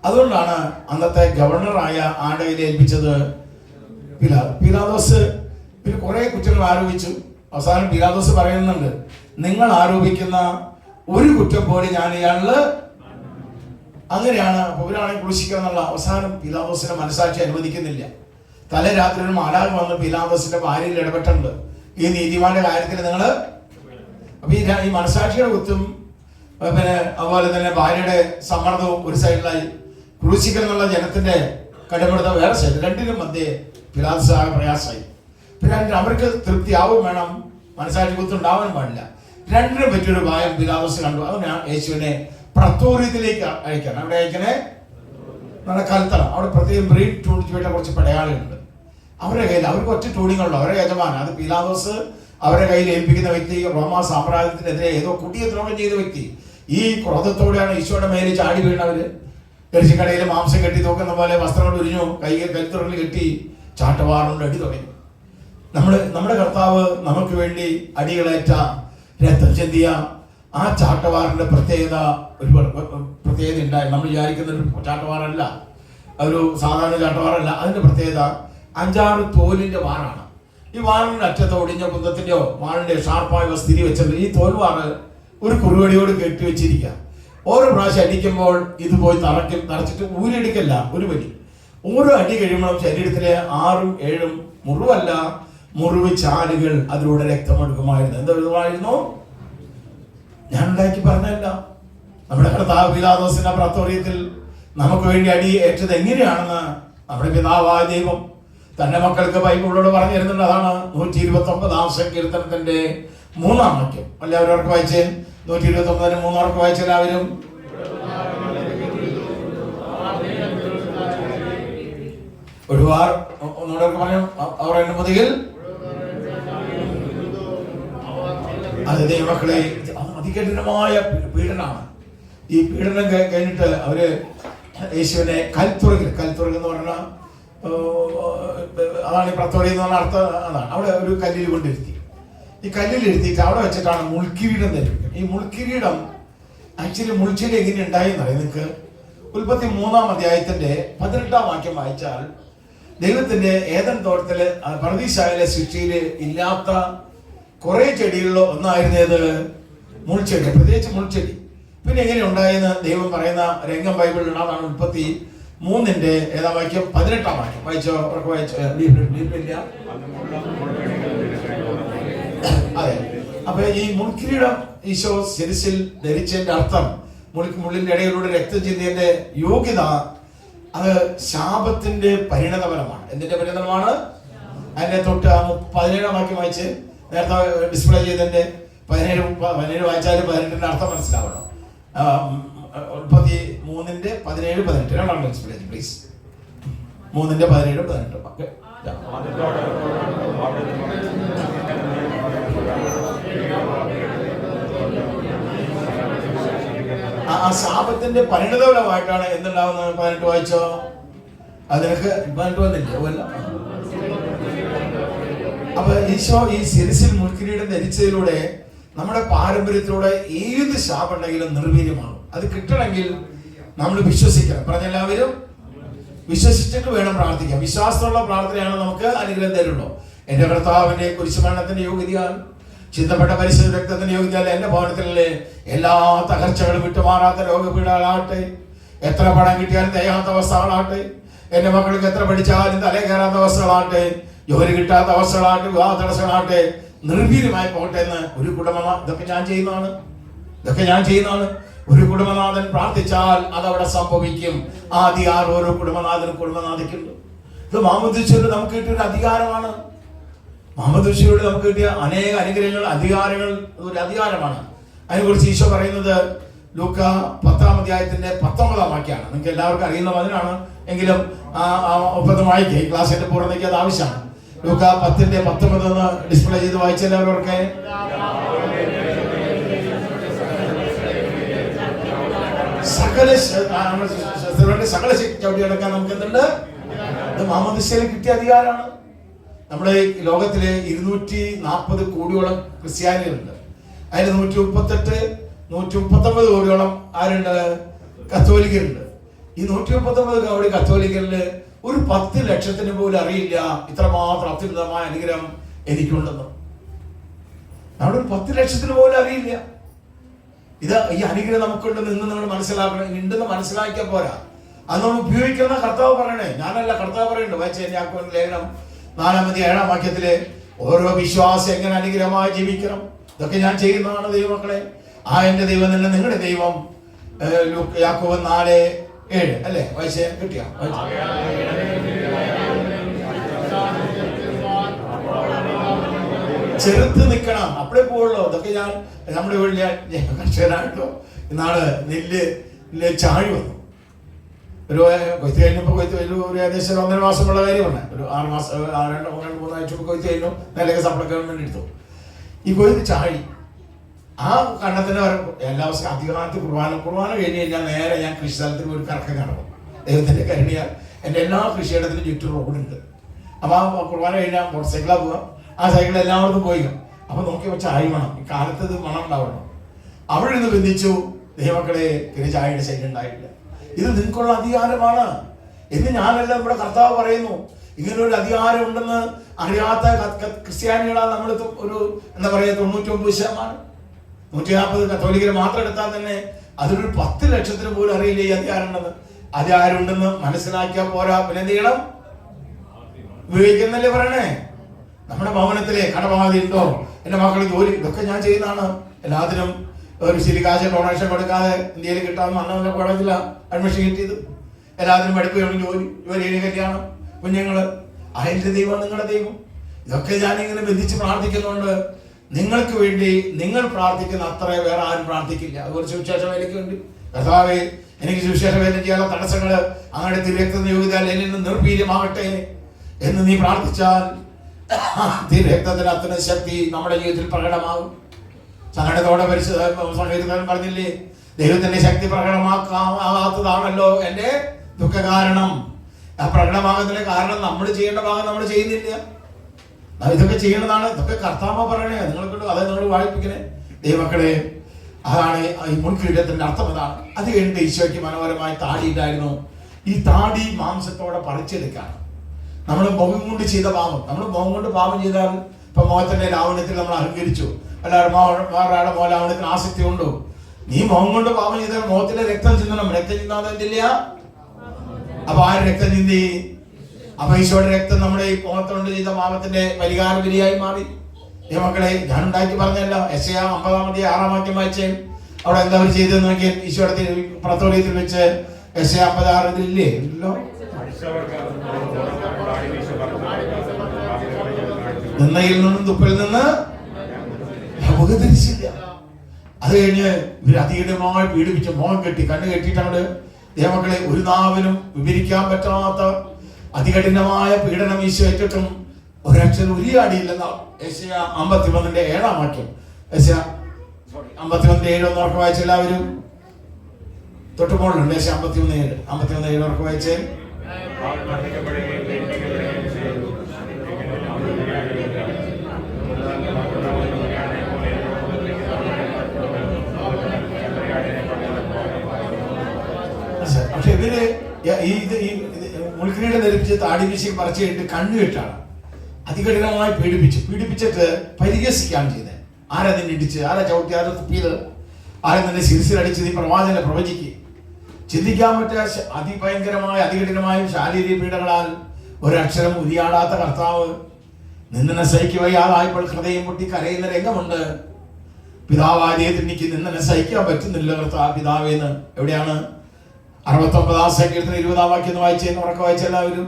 അതുകൊണ്ടാണ് അന്നത്തെ ഗവർണറായ ആളുടെ കയ്യിൽ ഏൽപ്പിച്ചത് പീലാത്തോസ്. പിന്നെ കുറെ കുറ്റങ്ങൾ ആരോപിച്ചു. അവസാനം പീലാത്തോസ് പറയുന്നുണ്ട്, നിങ്ങൾ ആരോപിക്കുന്ന ഒരു കുറ്റം പോലെ ഞാൻ ഇയാളില്. അങ്ങനെയാണ് ഒരാളെ ക്രൂശിക്കുക എന്നുള്ള. അവസാനം പീലാത്തോസിന്റെ മനസാക്ഷി അനുവദിക്കുന്നില്ല. തലേ രാത്രി ഒരു മാലാഖ വന്ന് പീലാത്തോസിന്റെ ഭാര്യയിൽ ഇടപെട്ടുണ്ട്. ഈ നീതിമാന്റെ കാര്യത്തിൽ നിങ്ങള്. അപ്പൊ ഈ മനസാക്ഷിയുടെ കുത്തും പിന്നെ അതുപോലെ തന്നെ ഭാര്യയുടെ സമ്മർദ്ദവും ഒരു സൈഡിലായി, ക്രൂശിക്കൽ എന്നുള്ള ജനത്തിന്റെ കടമെടുത്ത വേറെ സൈഡ്. രണ്ടിനും മധ്യേ പീലാത്തോസ് ആകെ പ്രയാസമായി. പിന്നെ അവർക്ക് തൃപ്തിയാവും വേണം, മനസാക്ഷി കുത്തുണ്ടാവാൻ പാടില്ല. രണ്ടിനും പറ്റിയൊരു ഭയം പീലാത്തോസ് കണ്ടു. അതിനാ യേശുവിനെ പ്രത്തോറിയത്തിലേക്ക് അയക്കണം. അവിടെ അയക്കണേ നമ്മുടെ കൽത്തറ. അവിടെ പ്രത്യേകം ബ്രീഡ് ടൂണിച്ച് വിട്ട കുറച്ച് പടയാളികളുണ്ട്. അവരുടെ കയ്യിൽ അവർക്ക് ഒറ്റ ടൂണിങ്ങളുള്ളൂ. അവരുടെ യജമാനൻ അത് പീലാത്തോസ് അവരുടെ കയ്യിൽ ഏൽപ്പിക്കുന്ന വ്യക്തി റോമാ സാമ്രാജ്യത്തിനെതിരെ ഏതോ കുടിയ ദ്രോഹം ചെയ്ത വ്യക്തി. ഈ ക്രോധത്തോടെയാണ് ഈശോയുടെ മേലിൽ ചാടി വീണവര്. ഇറച്ചിക്കടയിൽ മാംസം കെട്ടി തൂക്കുന്ന പോലെ വസ്ത്രങ്ങൾ ഉരിഞ്ഞു, കൈത്തുറയിൽ കെട്ടി ചാട്ടവാറുകൊണ്ട് അടി തുടങ്ങി. നമ്മുടെ കർത്താവ് നമുക്ക് വേണ്ടി അടികളേറ്റ രക്തം ചെന്തിയ ആ ചാട്ടവാറിന്റെ പ്രത്യേകത ഉണ്ടായി. നമ്മൾ വിചാരിക്കുന്ന ഒരു ചാട്ടവാറല്ല, ഒരു സാധാരണ ചാട്ടവാറല്ല. അതിന്റെ പ്രത്യേകത 5-6 തോലിന്റെ വാറാണ്. ഈ വാറിന്റെ അറ്റത്ത് ഒടിഞ്ഞ കുന്തത്തിന്റെയോ വാറിന്റെ ഷാർപ്പായ സ്ഥിതി വെച്ചിട്ടുണ്ട്. ഈ തോൽവാറ് ഒരു കുറുവടിയോട് കെട്ടിവെച്ചിരിക്കുക. ഓരോ പ്രാവശ്യം അടിക്കുമ്പോൾ ഇത് പോയി തറച്ചിട്ട് ഊരിയെടുക്കല്ല, ഒരു വലി. ഓരോ അടി കഴിയുമ്പോഴും ശരീരത്തിലെ 6ഉം 7ഉം മുറിവല്ല, മുറിവ് ചാലുകൾ അതിലൂടെ രക്തമൊഴുകുമായിരുന്നു. എന്ത് വിധമായിരുന്നു? ഞാൻ ഉണ്ടാക്കി പറഞ്ഞല്ല. നമ്മുടെ കർത്താവ് പീലാത്തോസിന്റെ പ്രത്തോറിയത്തിൽ നമുക്ക് വേണ്ടി അടി ഏറ്റത് എങ്ങനെയാണെന്ന് നമ്മുടെ പിതാവായ ദൈവം തന്റെ മക്കൾക്ക് ബൈബിളിലൂടെ പറഞ്ഞു തരുന്നുണ്ട്. അതാണ് 129 സങ്കീർത്തനത്തിന്റെ 3-ാം വാക്യം. എല്ലാവരും വായിച്ചേ. 129 3 വായിച്ച എല്ലാവരും. ഒരുപാട് ഒന്നുകൂടെ പറഞ്ഞു. അവർ അനുമതിയിൽ അത് ദൈവമക്കളെ അതികഠിനമായ പീഡനമാണ്. ഈ പീഡനം കഴിഞ്ഞിട്ട് അവര് യേശുവിനെ കൽത്തുറകിൽ എന്ന് പറഞ്ഞാൽ അതാണ് ഈ പ്രത്തോറി എന്ന് പറഞ്ഞ അർത്ഥം. അതാണ് അവിടെ ഒരു കല്ലിൽ കൊണ്ടിരുത്തി. ഈ കല്ലിൽ ഇരുത്തിയിട്ട് അവിടെ വെച്ചിട്ടാണ് മുൾക്കിരീടം ധരിപ്പിക്കുന്നത്. ഈ മുൾക്കിരീടം ആക്ച്വലി മുൾച്ചെടി എങ്ങനെ ഉണ്ടായെന്നറിയാം നിങ്ങൾക്ക്. ഉൽപ്പത്തി 3-ാം അധ്യായത്തിന്റെ 18-ാം വാക്യം വായിച്ചാൽ ദൈവത്തിന്റെ ഏദൻ തോട്ടത്തില് പർദീസായിലെ സൃഷ്ടിയില് ഇല്ലാത്ത കുറെ ചെടികളിലോ ഒന്നായിരുന്നു ഏത്? മുൾച്ചെടി, പ്രത്യേകിച്ച് മുൾച്ചെടി. പിന്നെ എങ്ങനെ ഉണ്ടായെന്ന് ദൈവം പറയുന്ന രംഗം ബൈബിളിൽ. അതാണ് ഉൽപ്പത്തി 3-ന്റെ ഏതാം വാക്യം? 18-ാം വാക്യം വായിച്ചോ. ഉറക്കെ വായിച്ചോ. അതെ. അപ്പൊ ഈ മുൾക്കിരീടം ഈശോ ശിരസിൽ ധരിച്ചതിന്റെ അർത്ഥം, മുള്ളിന്റെ ഇടയിലൂടെ രക്തം ചിന്തിയതിന്റെ യോഗ്യത, അത് ശാപത്തിന്റെ പരിണതഫലമാണ്. എന്തിന്റെ പരിണതമാണ്? അതിന്റെ തൊട്ട് 17-ാം വാക്യം വായിച്ച് നേരത്തെ ഡിസ്പ്ലേ ചെയ്തതിന്റെ 17 വായിച്ചാലും 18-ന്റെ അർത്ഥം മനസ്സിലാവണം. ഉൽപ്പത്തി 3-ന്റെ 17, 18 രണ്ടാണ് ഡിസ്പ്ലേ പ്ലീസ്. 3-ന്റെ 17, 18. ആ ശാപത്തിന്റെ പരിണതഫലമായിട്ടാണ് എന്തുണ്ടാവുന്നത്? 18 വായിച്ചോ. അതിനൊക്കെ 18 വന്നില്ല. അപ്പൊ ഈശോ ഈ ശിരസിൽ മുൾക്കിരീടം ധരിച്ചതിലൂടെ നമ്മുടെ പാരമ്പര്യത്തിലൂടെ ഏത് ശാപം ഉണ്ടെങ്കിലും നിർവീര്യമാണ്. അത് കിട്ടണമെങ്കിൽ നമ്മൾ വിശ്വസിക്കണം. പറഞ്ഞെല്ലാവരും വിശ്വസിച്ചിട്ട് വേണം പ്രാർത്ഥിക്കാം. വിശ്വാസമുള്ള പ്രാർത്ഥനയാണ് നമുക്ക് അനുഗ്രഹം തരുള്ളൂ. എന്റെ കർത്താവിന്റെ കുരിശുമരണത്തിന്റെ യോഗ്യതയാൽ, ചിന്തപ്പെട്ട പരിശുദ്ധ രക്തത്തിന്റെ യോഗ്യതയാൽ എന്റെ ഭവനത്തിലെ എല്ലാ തകർച്ചകളും വിട്ടുമാറാത്ത രോഗപീഠകളാകട്ടെ, എത്ര പണം കിട്ടിയാലും തയ്യാത്ത അവസ്ഥകളാകട്ടെ, എന്റെ മക്കൾക്ക് എത്ര പഠിച്ചാലും തലേ കയറാത്ത അവസ്ഥകളാകട്ടെ, ജോലി കിട്ടാത്ത അവസ്ഥകളാകട്ടെ, വിവാഹ തടസ്സങ്ങളാകട്ടെ, നിർവീര്യമായി പോകട്ടെ എന്ന് ഒരു കുടുംബനാഥൻ, ഇതൊക്കെ ഞാൻ ചെയ്യുന്നതാണ്. ഒരു കുടുംബനാഥൻ പ്രാർത്ഥിച്ചാൽ അതവിടെ സംഭവിക്കും. ആ അധികാരം ഓരോ കുടുംബനാഥനും കുടുംബനാഥിക്കുണ്ട്. ഇത് മാമോദീസയിലൂടെ നമുക്ക് കിട്ടിയ ഒരു അധികാരമാണ്. മാമോദീസയിലൂടെ നമുക്ക് കിട്ടിയ അനേക അനുഗ്രഹങ്ങൾ, അധികാരങ്ങൾ ഒരു അധികാരമാണ്. അതിനെക്കുറിച്ച് ഈശോ പറയുന്നത് ലൂക്ക 10-ാം അധ്യായത്തിന്റെ 19-ാം വാക്യമാണ്. നിങ്ങൾക്ക് എല്ലാവർക്കും അറിയുന്ന അതിനാണ്. എങ്കിലും ഒപ്പം വായിക്കേ. ക്ലാസ്സിന്റെ പൂർണ്ണതയ്ക്ക് അത് ആവശ്യമാണ്. ലൂക്ക 10-ന്റെ 19 ഡിസ്പ്ലേ ചെയ്ത് വായിച്ചെല്ലാവരൊക്കെ. സകല ശക്തി ചവിട്ടിയെടുക്കാൻ നമുക്ക് എന്തുണ്ട്? ഇത് മാമോദീസയിൽ കിട്ടിയ അധികാരമാണ്. നമ്മുടെ ലോകത്തിലെ 240 കോടിയോളം ക്രിസ്ത്യാനികളുണ്ട്. അതിൽ 139 കോടിയോളം ആരുണ്ട്? കത്തോലിക്കരുണ്ട്. ഈ 139 കോടി കത്തോലിക്കരില് ഒരു 10 ലക്ഷത്തിന് പോലും അറിയില്ല ഇത്രമാത്രം അത്യുന്നതമായ അനുഗ്രഹം എനിക്കുണ്ടെന്ന്. നമ്മുടെ ഒരു 10 ലക്ഷത്തിന് പോലും അറിയില്ല ഇത് ഈ അനുഗ്രഹം നമുക്കുണ്ടെന്ന്. ഇന്ന് നിങ്ങൾ മനസ്സിലാക്കണം. ഉണ്ടെന്ന് മനസ്സിലാക്കിയാൽ പോരാ, അത് നമ്മൾ ഉപയോഗിക്കുന്ന കർത്താവ് പറയണേ. ഞാനല്ല, കർത്താവ് പറയുന്നുണ്ട്. വായിച്ച യാക്കോബിന്റെ ലേഖനം 4-ാം 7-ാം വാക്യത്തിലെ ഓരോ വിശ്വാസം എങ്ങനെ അനുഗ്രഹമായി ജീവിക്കണം, ഇതൊക്കെ ഞാൻ ചെയ്യുന്നതാണ് ദൈവമക്കളെ. ആ എന്റെ ദൈവം തന്നെ നിങ്ങളുടെ ദൈവം. യാക്കോബ് 4:7 അല്ലേ? വായിച്ചേ. കിട്ടിയാ? ചെറുത്ത് നിൽക്കണം, അപ്പഴേ പോവുള്ളൂ. ഇതൊക്കെ ഞാൻ നമ്മുടെ വീട്ടിലെ കർഷകനായിട്ടോ ഇന്നാള് നെല്ല് ചാഴി വന്നു. ഒരു കൊയ്ത്ത് കഴിഞ്ഞപ്പോൾ ഒരു ഏകദേശം 1.5 മാസമുള്ള കാര്യമാണ്. ഒരു 6 മാസം 2-3 ആഴ്ച കൊയ്ത്ത് കഴിഞ്ഞു. നെല്ലൊക്കെ സപ്ലൈ ഗവൺമെന്റ് എടുത്തു. ഈ കൊയ്ത്ത് ചാഴി ആ കണ്ണത്തിന് എല്ലാ ദിവസവും അധികാരത്തിൽ കുർബാന കഴിഞ്ഞ് കഴിഞ്ഞാൽ നേരെ ഞാൻ കൃഷി സ്ഥലത്തിന് ഒരു കറക്കം കാണും. ദൈവത്തിന്റെ കരുണിയാൽ എൻ്റെ എല്ലാ കൃഷിയിടത്തിനും ചുറ്റും റോഡുണ്ട്. അപ്പൊ ആ കുർബാന കഴിഞ്ഞാൽ മോട്ടോർ സൈക്കിളാ പോവാം. ആ സൈക്കിൾ എല്ലായിടത്തും പോയി. അപ്പൊ നോക്കിയപ്പോൾ ചായ വേണം. ഈ കാലത്ത് ഇത് മണം ഉണ്ടാവണം. അവിടെ നിന്ന് ബന്ധിച്ചു. ദൈവമക്കളെ പിന്നെ ചായയുടെ ശൈലി ഉണ്ടായിട്ടില്ല. ഇത് നിങ്ങൾക്കുള്ള അധികാരമാണ് എന്ന് ഞാനല്ല, നമ്മുടെ കർത്താവ് പറയുന്നു. ഇങ്ങനെ ഒരു അധികാരം ഉണ്ടെന്ന് അറിയാത്ത ക്രിസ്ത്യാനികളാണ് നമ്മൾ. ഒരു എന്താ പറയുക 99%. 140 കത്തോലിക്കരെ മാത്രം എടുത്താൽ തന്നെ അതിലൊരു 10 ലക്ഷത്തിന് പോലും അറിയില്ല ഈ അധികാരം ഉണ്ടെന്ന്. അധികാരം ഉണ്ടെന്ന് മനസ്സിലാക്കിയാൽ പോരാ, പിന്നെ എന്ത് ചെയ്യണം? ഉപയോഗിക്കുന്നല്ലേ പറയണേ. നമ്മുടെ ഭവനത്തിലെ കടബാധ്യത ഉണ്ടോ, എന്റെ മക്കൾ ജോലി, ഇതൊക്കെ ഞാൻ ചെയ്യുന്നതാണ്. എല്ലാത്തിനും ഒരു ശരിക്കാശ് ഡൊണേഷൻ കൊടുക്കാതെ ഇന്ത്യയിൽ കിട്ടാവുന്ന നല്ല നല്ല കോളേജിലാണ് അഡ്മിഷൻ കിട്ടിയത്. എല്ലാത്തിനും പഠിക്കുകയാണ്, ജോലി കല്യാണം, കുഞ്ഞുങ്ങള്. അതിന്റെ ദൈവം നിങ്ങളുടെ ദൈവം. ഇതൊക്കെ ഞാനിങ്ങനെ ബന്ധിച്ച് പ്രാർത്ഥിക്കുന്നുണ്ട്. നിങ്ങൾക്ക് വേണ്ടി നിങ്ങൾ പ്രാർത്ഥിക്കുന്ന അത്ര വേറെ ആരും പ്രാർത്ഥിക്കില്ല. അതുപോലെ സുവിശേഷ വേലയ്ക്ക് വേണ്ടി, കർത്താവേ എനിക്ക് സുവിശേഷ വേല ചെയ്യാനുള്ള തടസ്സങ്ങള് അങ്ങയുടെ തിരക്തത്തിന് യോഗ്യതയാൽ എന്നിൽ നിന്ന് നിർവീര്യമാകട്ടെ എന്ന് നീ പ്രാർത്ഥിച്ചാൽ തിരക്തത്തിന് അത്ര ശക്തി നമ്മുടെ ജീവിതത്തിൽ പ്രകടമാകും. സങ്കടത്തോടെ സംഗീതക്കാരൻ പറഞ്ഞില്ലേ, ദൈവത്തിന്റെ ശക്തി പ്രകടമാക്കാത്തതാണല്ലോ എന്റെ ദുഃഖ കാരണം. ആ പ്രകടമാകുന്നതിന്റെ കാരണം നമ്മൾ ചെയ്യേണ്ട ഭാഗം നമ്മൾ ചെയ്യുന്നില്ല. ഇതൊക്കെ ചെയ്യേണ്ടതാണ്. ഇതൊക്കെ കർത്താവ് പറയണേ, നിങ്ങൾക്കൊണ്ട് അത് നിങ്ങൾ വായിപ്പിക്കണേ ദൈവമക്കളെ. അതാണ് ഈ മുൻകിരീടത്തിന്റെ അർത്ഥം. അതാണ്. അത് കഴിഞ്ഞിട്ട് ഈശോയ്ക്ക് മനോഹരമായി താടി ഉണ്ടായിരുന്നു. ഈ താടി മാംസത്തോടെ പറിച്ചെടുക്കാണ്. നമ്മൾ മുഖം കൊണ്ട് ചെയ്ത പാപം, നമ്മൾ മുഖം കൊണ്ട് പാപം ചെയ്താൽ, ഇപ്പൊ മുഖത്തിന്റെ ലാവണ്യത്തിൽ നമ്മൾ അഹങ്കരിച്ചു, എല്ലാവരും വേറൊരാളുടെ മുഖ ലാവണ്യത്തിന് ആസക്തി ഉണ്ടോ? നീ മുഖം കൊണ്ട് പാപം ചെയ്താൽ മുഖത്തിലെ രക്തം ചിന്തണം. രക്തം ചിന്താതെ എന്തില്ല? അപ്പൊ ആ രക്തം ചിന്തി. അപ്പൊ ഈശോയുടെ രക്തം നമ്മുടെ ഈ മുഖത്തോണ്ട് ചെയ്ത പാപത്തിന്റെ പരിഹാര ബലിയായി മാറി. ഈ മക്കളെ ഞാൻ ഉണ്ടാക്കി പറഞ്ഞല്ലോ, യെശയ്യാ 50-6 വായിച്ചേ. അവിടെ എന്താ അവർ ചെയ്തെന്ന് നോക്കിയാൽ, ഈശോയുടെ പ്രത്തോറിയത്തിൽ വെച്ച് യെശയ്യാ 56 ഇല്ലേ? നിന്നയിൽ നിന്നും തുപ്പിൽ നിന്ന് ഉപകരിച്ചില്ല. അത് കഴിഞ്ഞ് ഇവർ അധികമായി പീഡിപ്പിച്ച് മോഹം കെട്ടി കണ്ണ് കെട്ടിയിട്ടാണ് ദൈവമക്കളെ ഒരു നാവിനും വിവരിക്കാൻ പറ്റാത്ത അതികഠിനമായ പീഡനം ഈശോ ഏറ്റിട്ടും ഒരക്ഷരം ഉരിയാടിയില്ലെന്ന യെശയ്യാ 51:7 യെശയ്യാ 51:7 ഉറക്കെ വായിച്ച എല്ലാവരും. തൊട്ടുപോലുണ്ട് യെശയ്യാ 51:7 ഉറക്കെ വായിച്ചേ. പക്ഷെ ഇവര് ഈ മുൾക്കിരീടം ധരിപ്പിച്ച് താടി വീശി പറിച്ചു കഴിഞ്ഞിട്ട് കണ്ണു കെട്ടാണ് അതികഠിനമായി പീഡിപ്പിച്ചിട്ട് പരിഹസിക്കുകയാണ് ചെയ്തത്. ആരാ നിന്നെ ഇടിച്ച്, ആരാ ചവിട്ടി, ആരാ തുപ്പിയത്, ആരാ നിന്നെ ശിരസിലടിച്ചത്, ഈ പ്രവാചകനെ പ്രവചിക്കുക. ചിന്തിക്കാൻ പറ്റാ അതിഭയങ്കരമായ അതികഠിനമായ ശാരീരിക പീഡകളാൽ ഒരക്ഷരം ഉരിയാടാത്ത കർത്താവ് നിന്നെ സഹിക്കുകയാതായപ്പോൾ ഹൃദയം പൊട്ടി കരയുന്ന രംഗമുണ്ട്. പിതാവാദിയത്തിൽ എനിക്ക് നിന്നെ സഹിക്കാൻ പറ്റുന്നില്ല കർത്താവ് പിതാവേന്ന്. എവിടെയാണ്? 69 സങ്കീർത്തനം 20 വാക്യം വായിച്ചേന്ന് ഉറക്കെ വായിച്ച എല്ലാവരും.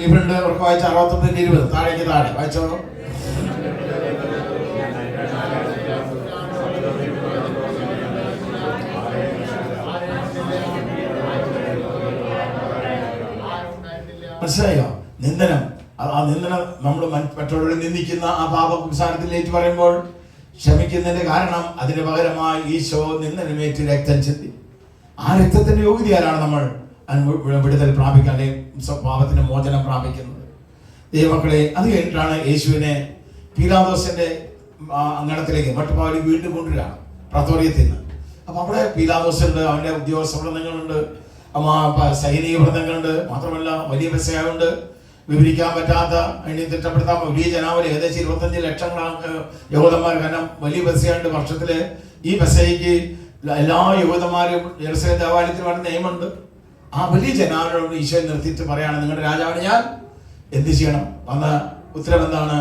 ലിബ്രണ്ട് ഉറക്കെ വായിച്ച 69:20 താഴേക്ക് താഴെ വായിച്ചോ. മനസ്സിലായോ? നിന്ദനം. ആ നിന്ദനം നമ്മൾ മറ്റുള്ളവരെ നിന്ദിക്കുന്ന ആ പാപ സംസാരത്തിലേക്ക് പറയുമ്പോൾ ക്ഷമിക്കുന്നതിന്റെ കാരണം അതിന് പകരമായി ഈശോ നിന്ദനമേറ്റ് രക്തം ചിന്തി. ആ രക്തത്തിന്റെ യോഗ്യതയാലാണ് നമ്മൾ വിടുതൽ പ്രാപിക്കാൻ, പാപത്തിന്റെ മോചനം പ്രാപിക്കുന്നത്. ദൈവമക്കളെ, അത് കഴിഞ്ഞിട്ടാണ് യേശുവിനെ പീലാത്തോസിന്റെ അങ്കണത്തിലേക്ക് മട്ടുപാടി വീണ്ടും കൊണ്ടുവരികയാണ് പ്രത്തോറിയത്തിൽ നിന്ന്. അപ്പൊ അവിടെ പീലാത്തോസ് ഉണ്ട്, അവന്റെ ഉദ്യോഗസ്ഥ വൃന്ദങ്ങളുണ്ട്, സൈനിക വൃന്ദങ്ങളുണ്ട്, മാത്രമല്ല വലിയ പെസയുണ്ട്. വിവരിക്കാൻ പറ്റാത്ത, അതിനെ തിട്ടപ്പെടുത്താൻ വലിയ ജനാവലി, ഏകദേശം 25 ലക്ഷം യഹൂദന്മാർ. കാരണം വലിയ പെസയുണ്ട്. വർഷത്തില് ഈ പെസയ്ക്ക് എല്ലാ യഹൂദന്മാരും ജെറുസലേം ദേവാലയത്തിൽ വേണ്ട നിയമമുണ്ട്. ആ വലിയ ജനാവലിയോട് ഈശോ നിർത്തിയിട്ട് പറയാണ്, നിങ്ങളുടെ രാജാവിനെ ഞാൻ എന്ത് ചെയ്യണം? വന്ന ഉത്തരം എന്താണ്?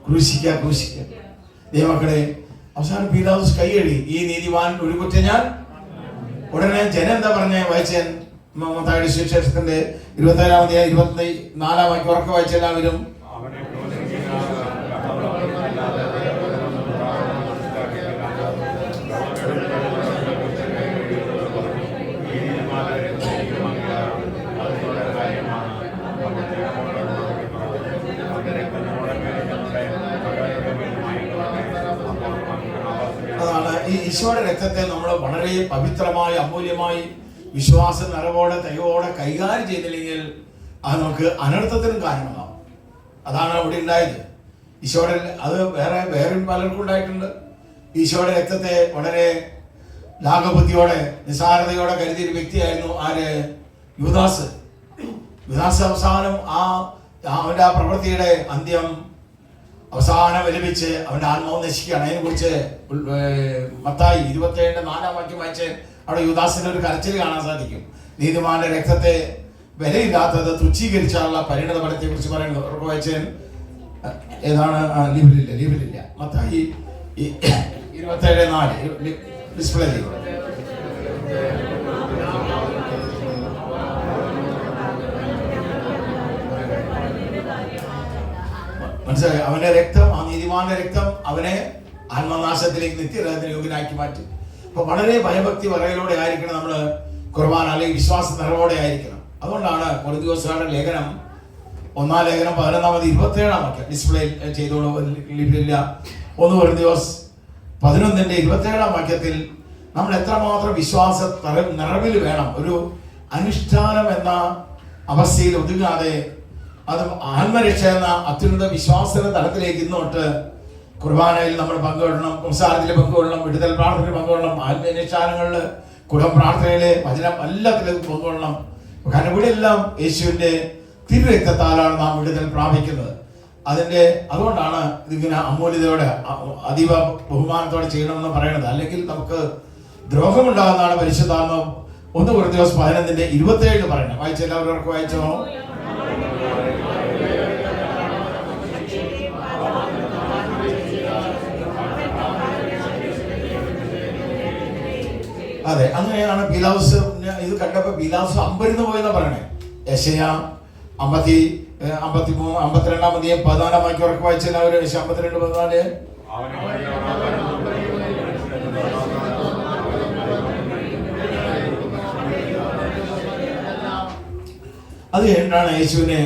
ക്രൂശിക്കുക. ദൈവമക്കളെ, അവസാനം പീലാത്തോസ് കൈയടി, ഈ നീതിമാൻ ഒരു കുറ്റം ഞാൻ. ഉടനെ ജനം എന്താ പറഞ്ഞേ? വായിച്ചേൻ മത്തായിയുടെ സുവിശേഷത്തിന്റെ 27-24 വാക്യം ഉറക്കെ വായിച്ച എല്ലാവരും. അതാണ് ഈ ഈശോയുടെ രക്തത്തെ നമ്മൾ വളരെ പവിത്രമായി അമൂല്യമായി വിശ്വാസ നിറവോടെ ദൈവോടെ കൈകാര്യം ചെയ്തില്ലെങ്കിൽ അത് നമുക്ക് അനർത്ഥത്തിനും കാരണമാവും. അതാണ് അവിടെ ഉണ്ടായത്. ഈശോയുടെ അത് വേറെയും പലർക്കും ഉണ്ടായിട്ടുണ്ട്. ഈശോയുടെ രക്തത്തെ വളരെ ലാഘബുദ്ധിയോടെ നിസ്സാരതയോടെ കരുതിയൊരു വ്യക്തിയായിരുന്നു ആര്? യൂദാസ്. അവസാനം അവന്റെ ആ പ്രവൃത്തിയുടെ അന്ത്യം അവസാനം വിലപിച്ച് അവന്റെ ആത്മാവ് നശിക്കുകയാണ്. അതിനെ കുറിച്ച് മത്തായി 27:4 വാക്യം വായിച്ച് അവിടെ യൂദാസിന്റെ ഒരു കരച്ചിൽ കാണാൻ സാധിക്കും. നീതിമാന്റെ രക്തത്തെ വിലയില്ലാത്തത് തുച്ഛീകരിച്ചാലുള്ള പരിണത ഫലത്തെ കുറിച്ച് പറയുന്നത്. വായിച്ചേ ഏതാണ്? ലീവിലില്ല. മത്തായി 27:4 ഡിസ്പ്ലേ ചെയ്യും. മനസ്സിലായി? അവന്റെ രക്തം, ആ നീതിമാന്റെ രക്തം അവനെ ആത്മനാശത്തിലേക്ക് നിത്യരാജ്യത്തിന് യോഗ്യനാക്കി മാറ്റി. അപ്പൊ വളരെ ഭയഭക്തി വരയിലൂടെ ആയിരിക്കണം നമ്മൾ കുർബാന, അല്ലെങ്കിൽ വിശ്വാസ നിറവോടെ ആയിരിക്കണം. അതുകൊണ്ടാണ് കൊരിന്ത്യൻകാരുടെ ലേഖനം 1 ലേഖനം 11-27 ഡിസ്പ്ലേ ചെയ്തോളൂ. 1 കൊരിന്ത്യർ 11:27 നമ്മൾ എത്രമാത്രം വിശ്വാസ നിറവിൽ വേണം. ഒരു അനുഷ്ഠാനം എന്ന അവസ്ഥയിൽ ഒതുങ്ങാതെ അത് ആത്മരക്ഷ എന്ന അത്യുന്നത വിശ്വാസത്തിന്റെ തലത്തിലേക്ക് ഇന്നോട്ട് കുർബാനയിൽ നമ്മൾ പങ്കുകൊള്ളണം, സംസാരത്തിൽ പങ്കുകൊള്ളണം, വിടുതൽ പ്രാർത്ഥനയിൽ പങ്കുകൊള്ളണം, ആത്മീയാനുഷ്ഠാനങ്ങളിൽ, കുടുംബ പ്രാർത്ഥനയിലെ വചനം എല്ലാത്തിലും പങ്കുകൊള്ളണം. കാരണം ഇവിടെ എല്ലാം യേശുവിന്റെ തിരുരക്തത്താലാണ് നാം വിടുതൽ പ്രാപിക്കുന്നത്. അതുകൊണ്ടാണ് ഇതിങ്ങനെ അമൂല്യതയോടെ അതീവ ബഹുമാനത്തോടെ ചെയ്യണമെന്ന് പറയണത്. അല്ലെങ്കിൽ നമുക്ക് ദ്രോഹമുണ്ടാകുന്നതാണ് പരിശുദ്ധാത്മ 1 കൊരിന്ത്യർ 11:27 പറയുന്നത്. വായിച്ച എല്ലാവർക്കും വായിച്ചോ? അതെ, അങ്ങനെയാണ് പീലാവുസ് ഇത് കണ്ടപ്പോ പീലാവുസ് അമ്പരന്ന് പോയെന്ന് പറയണേ. യെശയ്യാ 52-52 ഉറക്കെ വായിച്ചാൽ അവര് 52:14 അത് കഴിഞ്ഞാണ് യേശുവിനെ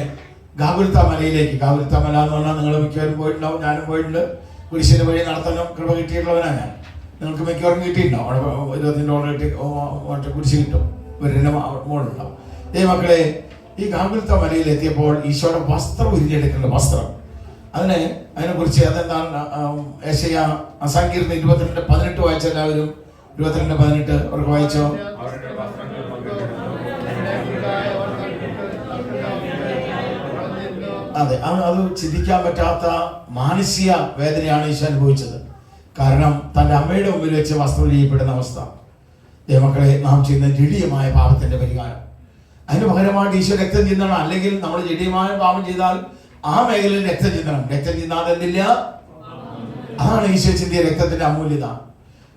ഗാഗുൽത്ത മലയിലേക്ക്, ഗാഗുൽത്ത മല എന്ന് പറഞ്ഞാൽ നിങ്ങൾ മിക്കവരും പോയിട്ടുണ്ടാവും, ഞാനും പോയിട്ടുണ്ട്. കുരിശിന് വഴി നടത്താനും കൃപ കിട്ടിയിട്ടുള്ളവനാണ് ഞാൻ. നിങ്ങൾക്ക് മിക്കവാറും കിട്ടിയിട്ടുണ്ടാവും. അവിടെ $20 കിട്ടി മറ്റേ കുരിശ് കിട്ടും, വീടിൻ്റെ മുകളിലുണ്ടാവും. മക്കളെ, ഈ ഗാഗുൽത്ത മലയിൽ എത്തിയപ്പോൾ ഈശോയുടെ വസ്ത്രം ഉരിഞ്ഞെടുക്കേണ്ട വസ്ത്രം, അതിനെക്കുറിച്ച് അതെന്താണ്? യെശയ്യാ സങ്കീർത്തനം 22:18 വായിച്ച എല്ലാവരും 22:18 അവർക്ക് വായിച്ചോ? അതെ, അത് ചിന്തിക്കാൻ പറ്റാത്ത മാനസിക വേദനയാണ് ഈശോ അനുഭവിച്ചത്. കാരണം തൻ്റെ അമ്മയുടെ മുമ്പിൽ വെച്ച് വസ്ത്രം ചെയ്യപ്പെടുന്ന അവസ്ഥ. ദൈവമക്കളെ, നാം ചെയ്യുന്ന ജഡീയമായ പാപത്തിന്റെ പരിഹാരം, അതിന് പകരമായിട്ട് ഈശോ രക്തം ചിന്തണം. അല്ലെങ്കിൽ നമ്മൾ ജഡീയമായ പാപം ചെയ്താൽ ആ മേഖലയിൽ രക്തം ചിന്തണം. രക്തം ചിന്താതെ എന്തില്ല? അതാണ് ഈശോ ചിന്തിയ രക്തത്തിന്റെ അമൂല്യത.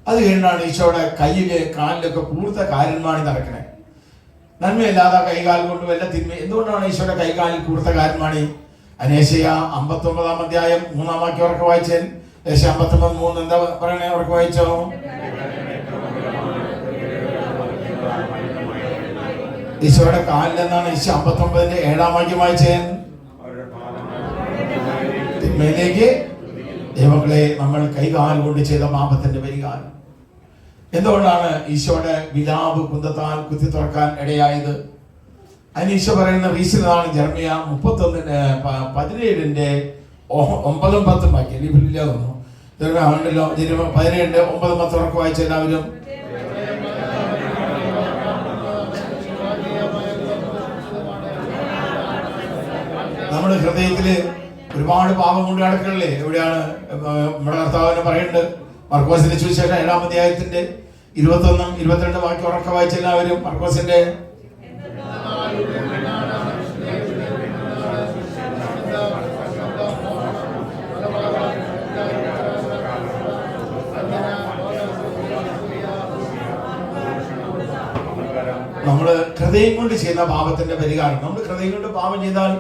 അത് കഴിഞ്ഞാണ് ഈശോയുടെ കയ്യില് കാലിലൊക്കെ പൂർത്ത കാര്യന്മാണി നടക്കണേ. നന്മയല്ലാതെ കൈകാൽ കൊണ്ട് വല്ല തിന്മ. എന്തുകൊണ്ടാണ് ഈശോയുടെ കൈകാലിൽ കൂർത്ത കാര്യന്മാണി? യെശയ്യാ 59:3 ഉറക്കെ വായിച്ചേ. യെശയ്യാ 59:3 എന്താ പറയണേ? ഉറക്കെ വായിച്ചോ? ഈശോയുടെ കാലിൽ എന്നാണ് ഈശോ 59:7 വായിച്ചേ. തിന്മയിലേക്ക് ദൈവങ്ങളെ നമ്മൾ കൈകാൽ കൊണ്ട് ചെയ്ത പാപത്തിന്റെ പരിഹാരം. എന്തുകൊണ്ടാണ് ഈശോയുടെ വിലാപ് കുന്തത്താൽ കുത്തി തുറക്കാൻ ഇടയായത്? അതിന് ഈശോ പറയുന്ന റീസൺ ആണ്. ജെറമ്യാ 31:17 ലിപിലില്ല തോന്നുന്നു. 17:9 ഉറക്കെ വായിച്ച എല്ലാവരും. നമ്മുടെ ഹൃദയത്തില് ഒരുപാട് പാപം കൊണ്ട് കിടക്കണില്ലേ? എവിടെയാണ് നമ്മുടെ കർത്താവിനെ പറയുന്നുണ്ട്? മർക്കോസിന്റെ സുവിശേഷം 7-ാം അധ്യായത്തിന്റെ 21-22 ഉറക്കെ വായിച്ച എല്ലാവരും. മർക്കോസിന്റെ നമ്മള് ഹൃദയം കൊണ്ട് ചെയ്യുന്ന പാപത്തിന്റെ പരിഹാരം. നമ്മൾ ഹൃദയം കൊണ്ട് പാപം ചെയ്താൽ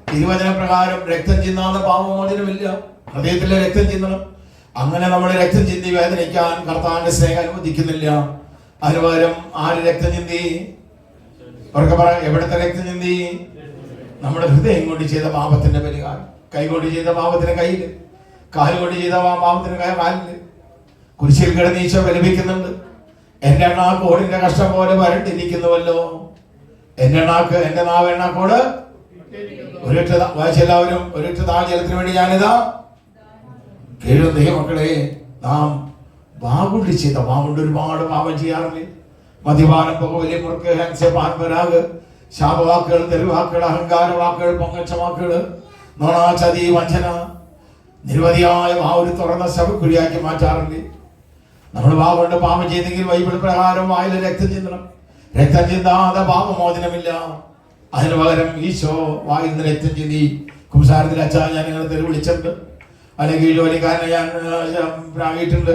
തിരുവചന പ്രകാരം രക്തം ചിന്താതെ പാപമോചനമില്ല. ഹൃദയത്തിലെ രക്തം ചിന്തണം. അങ്ങനെ നമ്മൾ രക്തം ചിന്തി വേദനിക്കാൻ കർത്താവിന്റെ സ്നേഹം അനുവദിക്കുന്നില്ല. അതിന് പകരം ആര് രക്തം ചിന്തി? അവർക്ക് പറയാം, എവിടത്തെ രക്തം ചിന്തി? നമ്മുടെ ഹൃദയം കൊണ്ട് ചെയ്ത പാപത്തിന്റെ പരിഹാരം. കൈ കൊണ്ട് ചെയ്ത പാപത്തിന് കയ്യില്, കാല് കൊണ്ട് ചെയ്ത പാപത്തിന് കാലില്. കുരിശിൽ കിടന്ന് ഈശോ വിലപിക്കുന്നുണ്ട്. എന്റെ നാക്ക് ഓടിന്റെ കഷ്ടം പോലെ വരണ്ടിരിക്കുന്നുവല്ലോ. എന്റെ നാവ് എണ്ണാക്കോട് ഒരൊറ്റ വായിച്ചെല്ലാവരും. ഒരൊറ്റ ജലത്തിന് വേണ്ടി ഞാനിതാ കേഴുന്ന മക്കളെ, നാം വാഗുണ്ടി ചെയ്ത വാഗുണ്ട് ഒരുപാട് പാപം ചെയ്യാറില്ലേ? മദ്യപാനം, പുകവലി, മുറുക്ക്, പാൻപരാഗ്, ശാപവാക്കുകൾ, തെരുവാക്കുകൾ, അഹങ്കാര വാക്കുകൾ, പൊങ്ങച്ച വാക്കുകൾ, നോണ, ചതി, വഞ്ചന, നിരവധിയായ ഒരു തുറന്ന ശവക്കുഴിയാക്കി മാറ്റാറില്ലേ? നമ്മൾ വാഗുണ്ട് പാപം ചെയ്തെങ്കിൽ ബൈബിൾ പ്രകാരം വായിൽ രക്തം ചിന്തണം. രക്തം ചിന്താതെ പാപമോചനമില്ല. അതിന് പകരം ഈശോ വായിൽ നിന്ന് രക്തം ചിന്തി കുംസാരത്തിൽ അച്ഛാ ഞാൻ നിങ്ങളെ തെരുവ് വിളിച്ചിട്ടുണ്ട്, അല്ലെങ്കിൽ ജോലിക്കാരനെ ഞാൻ പ്രാഗിയിട്ടുണ്ട്,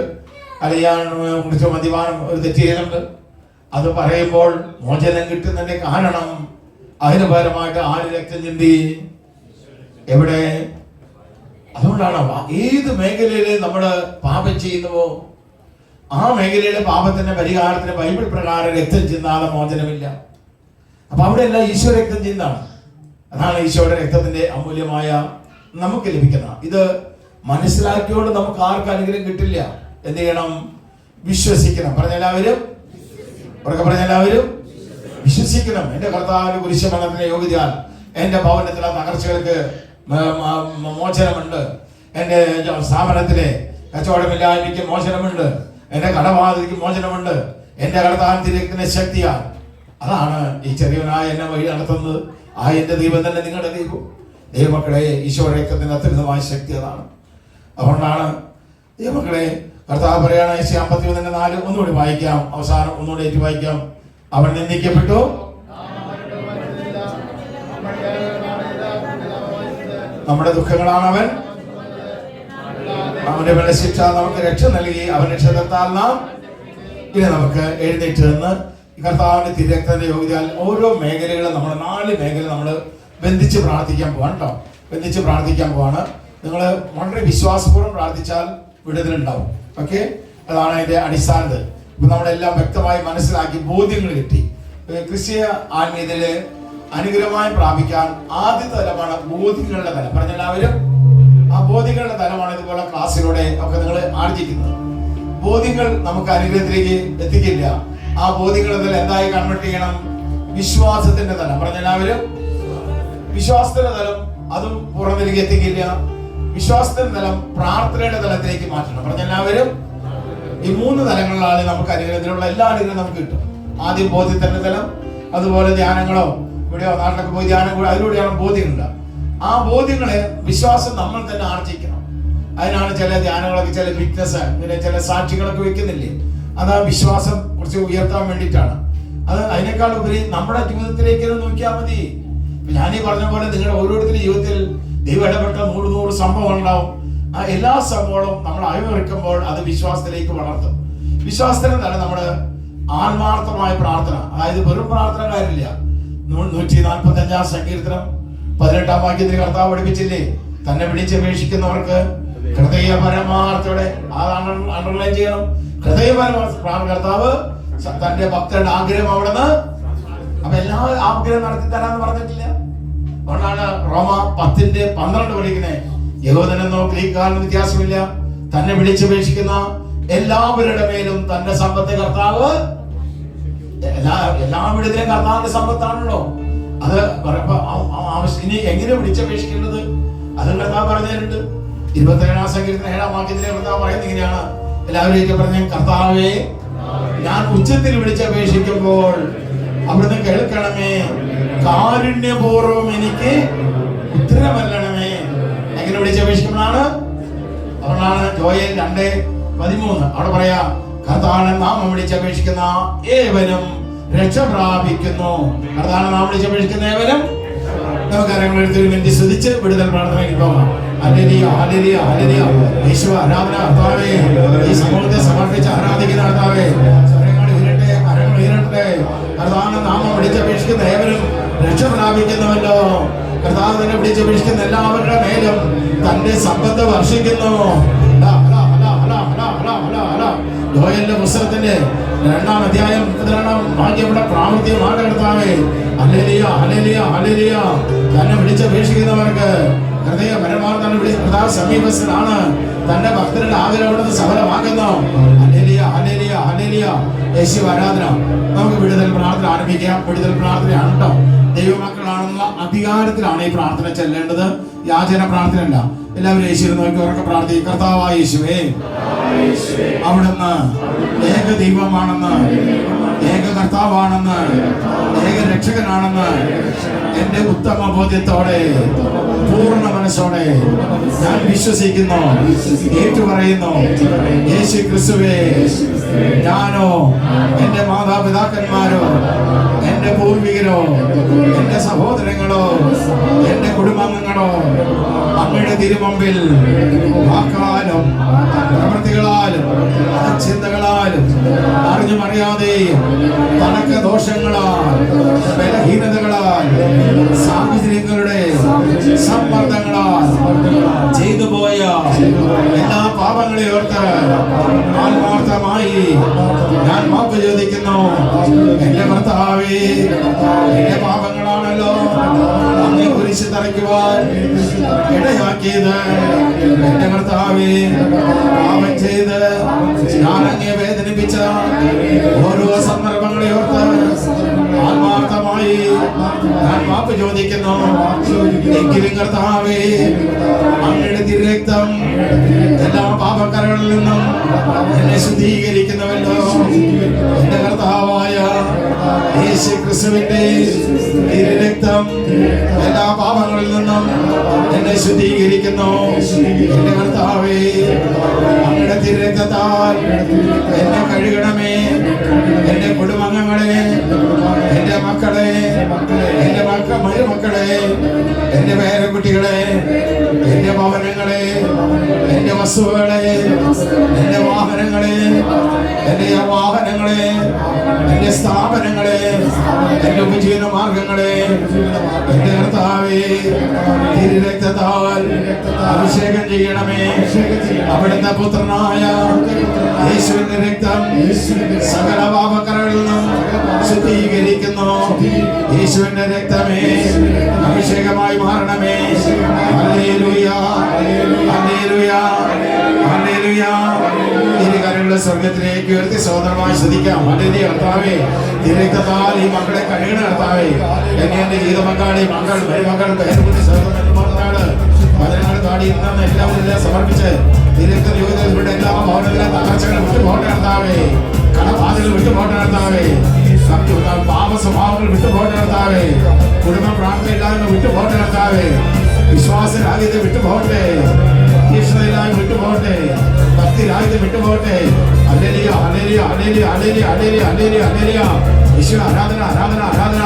അല്ലെങ്കിൽ ഞാൻ കുറിച്ച് മദ്യപാനം ഒരു തെറ്റ് ചെയ്തിട്ടുണ്ട്. അത് പറയുമ്പോൾ മോചനം കിട്ടുന്നതിന്റെ കാരണം അതിന് പകരമായിട്ട് ആര് രക്തം ചിന്തി? എവിടെ? അതുകൊണ്ടാണ് ഏത് മേഖലയിൽ നമ്മൾ പാപം ചെയ്യുന്നുവോ ആ മേഖലയിലെ പാപത്തിന്റെ പരിഹാരത്തിന് ബൈബിൾ പ്രകാരം രക്തം ചിന്താതെ മോചനമില്ല. അപ്പൊ അവിടെ എല്ലാം ഈശോ രക്തം ചിന്താണ്. അതാണ് ഈശോയുടെ രക്തത്തിന്റെ അമൂല്യമായ നമുക്ക് ലഭിക്കുന്ന. ഇത് മനസ്സിലാക്കിയോണ്ട് നമുക്ക് ആർക്കും അനുഗ്രഹം കിട്ടില്ല. എന്ത് ചെയ്യണം? വിശ്വസിക്കണം. പറഞ്ഞെല്ലാവരും ഉറക്കെ പറഞ്ഞെല്ലാവരും വിശ്വസിക്കണം. എന്റെ കർത്താവിന്റെ കുരിശുമരണത്തിന്റെ യോഗ്യതയാൽ എന്റെ ഭവനത്തിലെ തകർച്ചകൾക്ക് മോചനമുണ്ട്, എന്റെ സ്ഥാപനത്തിലെ കച്ചവടമില്ലായ്മയ്ക്ക് മോചനമുണ്ട്, എന്റെ കടബാധയ്ക്ക് മോചനമുണ്ട്, എന്റെ കർത്താവിന്റെ ശക്തിയാൽ. അതാണ് ഈ ചെറിയവനായ എന്നെ വഴി നടത്തുന്നത്. ആ എന്റെ ദൈവം തന്നെ നിങ്ങളുടെ ദൈവം. ദൈവമക്കളെ, ഈശോ രക്തത്തിന്റെ അത്യുന്നതമായ ശക്തി അതാണ്. അതുകൊണ്ടാണ് ദൈവമക്കളെ കർത്താവ് പറയാണ്, 53:4 ഒന്നുകൂടി വായിക്കാം, അവസാനം ഒന്നുകൂടി ഏറ്റു വായിക്കാം. അവൻ നിന്ദിക്കപ്പെട്ടു, നമ്മുടെ ദുഃഖങ്ങളാണ് അവൻ, അവന്റെ മേലെ ശിക്ഷ നമുക്ക് രക്ഷ നൽകി, അവന്റെ രക്ഷത്താൽ നാം ഇനി നമുക്ക് എഴുന്നേറ്റ് നിന്ന് കർത്താവിന്റെ തിരക്തന്റെ യോഗ്യതയാൽ ഓരോ മേഖലകളും നമ്മൾ 4 മേഖല നമ്മൾ ബന്ധിച്ച് പ്രാർത്ഥിക്കാൻ പോവാണ് കേട്ടോ. ബന്ധിച്ച് പ്രാർത്ഥിക്കാൻ പോവാണ്. നിങ്ങൾ വളരെ വിശ്വാസപൂർവ്വം പ്രാർത്ഥിച്ചാൽ വിടുതലുണ്ടാവും. ഓക്കെ, അതാണ് അതിന്റെ അടിസ്ഥാനത്. ഇപ്പൊ നമ്മളെല്ലാം വ്യക്തമായി മനസ്സിലാക്കി, ബോധ്യങ്ങൾ കിട്ടി. ക്രിസ്തീയ ആത്മീയതയില് അനുഗ്രഹമായി പ്രാപിക്കാൻ ആദ്യത്തെ തലമാണ് ബോധ്യങ്ങളുടെ തലം. പറഞ്ഞെല്ലാവരും ആ ബോധ്യങ്ങളുടെ തലമാണ് ഇതുപോലെ ക്ലാസ്സിലൂടെ ഒക്കെ നിങ്ങൾ ആർജിക്കുന്നത്. ബോധ്യങ്ങൾ നമുക്ക് അനുഗ്രഹത്തിലേക്ക് എത്തിക്കില്ല. ആ ബോധ്യങ്ങളുടെ തലം എന്തായി കൺവെർട്ട് ചെയ്യണം? വിശ്വാസത്തിന്റെ തലം. പറഞ്ഞെല്ലാവരും വിശ്വാസത്തിന്റെ തലം അതും പുറത്തിലേക്ക് എത്തിക്കില്ല. വിശ്വാസത്തിന്റെ തലം പ്രാർത്ഥനയുടെ തലത്തിലേക്ക് മാറ്റണം. പറഞ്ഞെല്ലാവരും ഈ 3 തലങ്ങളിലാണ് നമുക്ക് അനുഗ്രഹത്തിലുള്ള എല്ലാ അനുഗ്രഹവും നമുക്ക് കിട്ടും. ആദ്യം ബോധ്യത്തിന്റെ തലം, അതുപോലെ ധ്യാനങ്ങളോ ഇവിടെയോ നാട്ടിലൊക്കെ പോയി ധ്യാനം കൂടെ അതിലൂടെയാണ് ബോധ്യമുണ്ട്. ആ ബോധ്യങ്ങളെ വിശ്വാസം നമ്മൾ തന്നെ ആർജിക്കണം. അതിനാണ് ചില ധ്യാനങ്ങളൊക്കെ ചില വിറ്റ്നസ് ഇങ്ങനെ ചില സാക്ഷികളൊക്കെ വെക്കുന്നില്ലേ? അത് ആ വിശ്വാസം കുറച്ച് ഉയർത്താൻ വേണ്ടിയിട്ടാണ്. അത് അതിനേക്കാൾ ഉപരി നമ്മുടെ ജീവിതത്തിലേക്ക് നോക്കിയാൽ മതി. ഞാനീ പറഞ്ഞ പോലെ നിങ്ങളുടെ ഓരോരുത്തരുടെ ജീവിതത്തിൽ ദൈവം ഇടപെട്ട 100 സംഭവം ഉണ്ടാവും. ആ എല്ലാ സംഭവങ്ങളും നമ്മൾ അയവിറക്കുമ്പോൾ അത് വിശ്വാസത്തിലേക്ക് വളർത്തും. വിശ്വാസത്തിന് തന്നെ നമ്മുടെ ആത്മാർത്ഥമായ പ്രാർത്ഥന, അതായത് വെറും പ്രാർത്ഥന കാര്യമില്ല. 145 സങ്കീർത്തനം 18 വാക്യത്തിൽ കർത്താവ് പഠിപ്പിച്ചില്ലേ? തന്നെ വിളിച്ചപേക്ഷിക്കുന്നവർക്ക് ഹൃദയ പരമാർത്ഥത്തോടെ, അതാണ് അണ്ടർലൈൻ ചെയ്യണം. ഹൃദയ പരമാർത്ഥ കർത്താവ് തന്റെ ഭക്തരുടെ ആഗ്രഹം അവിടുന്ന്. അപ്പൊ എല്ലാ ആഗ്രഹം നടത്തി തരാന്ന് പറഞ്ഞിട്ടില്ല. അതുകൊണ്ടാണ് റോമ 10:12 പഠിക്കുന്നത്, യഹൂദനെന്നോ ഗ്രീക്കാരനോ വ്യത്യാസമില്ല, തന്നെ വിളിച്ചപേക്ഷിക്കുന്ന എല്ലാവരുടെ മേലും തന്റെ സമ്പത്ത് കർത്താവ്. എല്ലാവിടത്തിലും കർത്താവിന്റെ സമ്പത്താണല്ലോ. അത് ഇനി എങ്ങനെ വിളിച്ചപേക്ഷിക്കേണ്ടത് അത് കർത്താവ് പറഞ്ഞിട്ടുണ്ട്. 27 സങ്കീർത്തനം 7 വാക്യത്തിലെ കർത്താവ് പറയുന്നത് ഇങ്ങനെയാണ്, എല്ലാവരും പറഞ്ഞ കർത്താവേ, ഞാൻ ഉച്ചത്തിൽ വിളിച്ചപേക്ഷിക്കുമ്പോൾ അവിടുന്ന് കേൾക്കണമേ, കാരുണ്യപൂർവ്വം എനിക്ക് ഉത്തരമല്ലണമേ. എങ്ങനെ വിളിച്ചപേക്ഷിക്കുമ്പോഴാണ്? അതുകൊണ്ടാണ് ജോയൽ 2:13 അവിടെ പറയാ, കർത്താവിനെ നാമം വിളിച്ചപേക്ഷിക്കുന്ന ഏവനും രക്ഷ പ്രാപിക്കുന്നു. കർത്താവിനെ നാമം വിളിച്ചപേക്ഷിക്കുന്ന ഏവനും. നമുക്ക് കരങ്ങളെടുത്തൊരു മിനിറ്റ് ശ്രദ്ധിച്ച് വിടുതൽ പ്രാർത്ഥനയ്ക്ക് പോകാം. ഹല്ലേലൂയ, ഹല്ലേലൂയ, ഹല്ലേലൂയ. യേശുവേ ആരാധന കർത്താവേ. ഈ സമൂഹത്തെ സമർപ്പിച്ച് ആരാധിക്കുന്ന കർത്താവേ, കരങ്ങൾ ഉയരട്ടെ. കർത്താവിനെ നാമം വിളിച്ചപേക്ഷിക്കുന്ന ഏവരും രക്ഷ പ്രാപിക്കുന്നുവല്ലോ. കർത്താവ് തന്നെ വിളിച്ചപേക്ഷിക്കുന്ന എല്ലാവരുടെ മേലും തന്റെ സമ്പത്ത് വർഷിക്കുന്നു. യോയലിന്റെ പുസ്തകത്തിന്റെ 2-ാം അധ്യായം 2-ാം വാക്യം ഇവിടെ പ്രാവർത്തികമാണ് കർത്താവേ. Hallelujah, hallelujah, hallelujah. തന്നെ വിളിച്ചപേക്ഷിക്കുന്നവർക്ക് ഹൃദയ പരമാർത്ഥം കർത്താവ് സമീപസ്ഥനാണ്. തന്റെ ഭക്തരുടെ ആഗ്രഹം സഫലമാക്കുന്നു. ഹല്ലേലൂയ, ഹല്ലേലൂയ, ഹല്ലേലൂയ. യേശുവേ ആരാധന. നമുക്ക് വിടുതൽ പ്രാർത്ഥന ആരംഭിക്കാം. വിടുതൽ പ്രാർത്ഥനയാണ് കേട്ടോ. ദൈവമക്കളാണെന്ന അധികാരത്തിലാണ് ഈ പ്രാർത്ഥന ചെല്ലേണ്ടത്. യാചന പ്രാർത്ഥനയല്ല. എല്ലാവരും യേശുവിനെ നോക്കി ഉറക്കെ പ്രാർത്ഥിക്കും. കർത്താവായ യേശുവേ, അവിടുന്ന് ഏക ദൈവമാണെന്ന്, ഏക കർത്താവാണെന്ന്, ഏക രക്ഷകനാണെന്ന് എന്റെ ഉത്തമ ബോധ്യത്തോടെ പൂർണ്ണ മനസ്സോടെ ഞാൻ വിശ്വസിക്കുന്നു, ഏറ്റുപറയുന്നു. യേശു ക്രിസ്തുവേ, ഞാനോ എന്റെ മാതാപിതാക്കന്മാരോ എന്റെ പൂർവികരോ എന്റെ സഹോദരങ്ങളോ എന്റെ കുടുംബാംഗങ്ങളോ അങ്ങയുടെ തിരുമുമ്പിൽ വാക്കാലും പ്രവൃത്തികളാലും ചിന്തകളാലും അറിഞ്ഞും അറിയാതെയും തനക്ക് ദോഷങ്ങളാൽ ബലഹീനതകളാൽ സാഹചര്യങ്ങളുടെ സമ്മർദ്ദങ്ങളാൽ ചെയ്തു പോയ എല്ലാ പാപങ്ങളെ ഓർത്ത് ആത്മാർത്ഥമായി ഞാൻ മാപ്പ് ചോദിക്കുന്നു. എന്റെ കർത്താവേ, എന്റെ പാപങ്ങളാണല്ലോ അങ്ങേ കുരിശിൽ തറയ്ക്കുവാൻ ഇടയാക്കിയത്. എന്റെ കർത്താവേ, പാപം ചെയ്ത് ഞാൻ അങ്ങേ വേദനിപ്പിച്ച ഓരോ സന്ദർഭങ്ങളെ ഓർത്ത് ആത്മാർത്ഥമായി ഞാൻ മാപ്പ് ചോദിക്കുന്നു. എങ്കിലും കർത്താവേ, അങ്ങയുടെ തിരുരക്തം എല്ലാ പാപക്കരകളിൽ നിന്നും എന്നെ ശുദ്ധീകരിക്കുന്നുവല്ലോ. എന്റെ കർത്താവായ യേശു ക്രിസ്തുവിന്റെ തിരുരക്തം എല്ലാ പാപങ്ങളിൽ നിന്നും എന്നെ ശുദ്ധീകരിക്കുന്നു. എന്റെ കർത്താവേ, അങ്ങയുടെ തിരുരക്തത്താൽ എന്നെ കഴുകണമേ. എന്റെ കുടുംബാംഗങ്ങളെ, എന്റെ മക്കളെ, എന്റെ മരുമക്കളെ, എന്റെ പേരക്കുട്ടികളെ, എന്റെ ഭവനങ്ങളെ, എന്റെ വസ്തുക്കളെ, എന്റെ വാഹനങ്ങളെ, എന്റെ വാഹനങ്ങളെ, എന്റെ സ്ഥാപനങ്ങളെ, എന്റെ ഉപജീവന മാർഗങ്ങളെ, എന്റെ കർത്താവേ, തിരുരക്തത്താൽ അഭിഷേകം ചെയ്യണമേ. അവിടുത്തെ പുത്രനായ യേശുവിന്റെ രക്തം സകല പാപക്കരകളിൽ നിന്നും ശുദ്ധീകരിക്കുന്നു. യേശുവിന്റെ രക്തമേ അഭിഷേകമായി മാറണമേ. Hallelujah, hallelujah, hallelujah. തിരുകരങ്ങളുടെ സ്വർഗത്തിലേക്ക് ഉയർത്തി സ്വതന്ത്രമായി ശ്രദ്ധിക്കാം. ഹല്ലേലൂയ. കർത്താവേ, തിരുരക്തത്താൽ ഈ മക്കളെ കഴുകണ കർത്താവേ. എന്റെ ജീവിത പങ്കാളി, മക്കൾ, മരുമക്കൾ, പേരക്കുട്ടി, സഹോദരന്മാർ പതിനാറ് കാടി ഇന്ന് എല്ലാവരും സമർപ്പിച്ച് തിരുരക്ത യോഗ്യതയുടെ എല്ലാ ഭവനത്തിലെ തകർച്ചകൾ വിട്ടുപോട്ടെ കർത്താവേ. കടബാധകൾ വിട്ടുപോട്ടെ കർത്താവേ. പാപ സ്വഭാവങ്ങൾ വിട്ടുപോട്ടെ കർത്താവേ. കുടുംബ പ്രാർത്ഥനയില്ലായ്മ വിട്ടുപോട്ടെ കർത്താവേ. വിശ്വാസരാഹിത്യ വിട്ടുപോട്ടെ. ഈശ്വരയില്ലായ്മ വിട്ടുപോട്ടെ. ഭക്തിരാഹിത്യ വിട്ടുപോട്ടെ. Hallelujah, hallelujah, hallelujah, hallelujah, hallelujah, hallelujah, hallelujah. ഈശ്വര ആരാധന, ആരാധന, ആരാധന.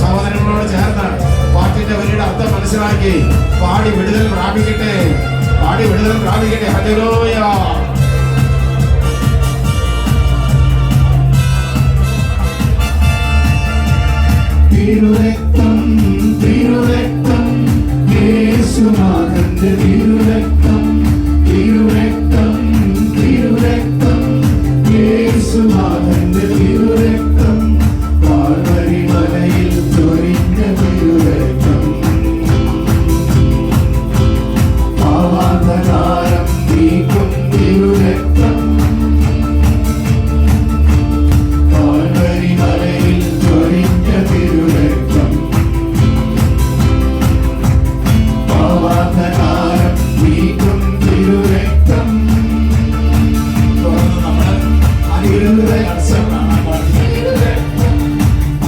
സഹോദരങ്ങളോട് ചേർന്ന് പാട്ടിന്റെ വരിയുടെ അർത്ഥം മനസ്സിലാക്കി പാടി വിടുതൽ പ്രാപിക്കട്ടെ, പാടി വിടുതൽ പ്രാപിക്കട്ടെ. ഹല്ലേലൂയ. തിരുരക്തം, തിരുരക്തം, യേശുനാഥന്റെ തിരുരക്തം, തിരുരക്തം, തിരുരക്തം, യേശുനാഥന്റെ തിരുരക്തം, കാൽവരി മലയിൽ ചൊരിഞ്ഞ തിരുരക്തം, പാവാന്തകാരം നീക്കും തിരുരക്തം, കാൽവരി മലയിൽ ചൊരിഞ്ഞ തിരുരക്തം, പാവാന്തകാരം നീക്കും തിരുരക്തം. തുടർന്ന് നമ്മൾ തിരുരക്തം,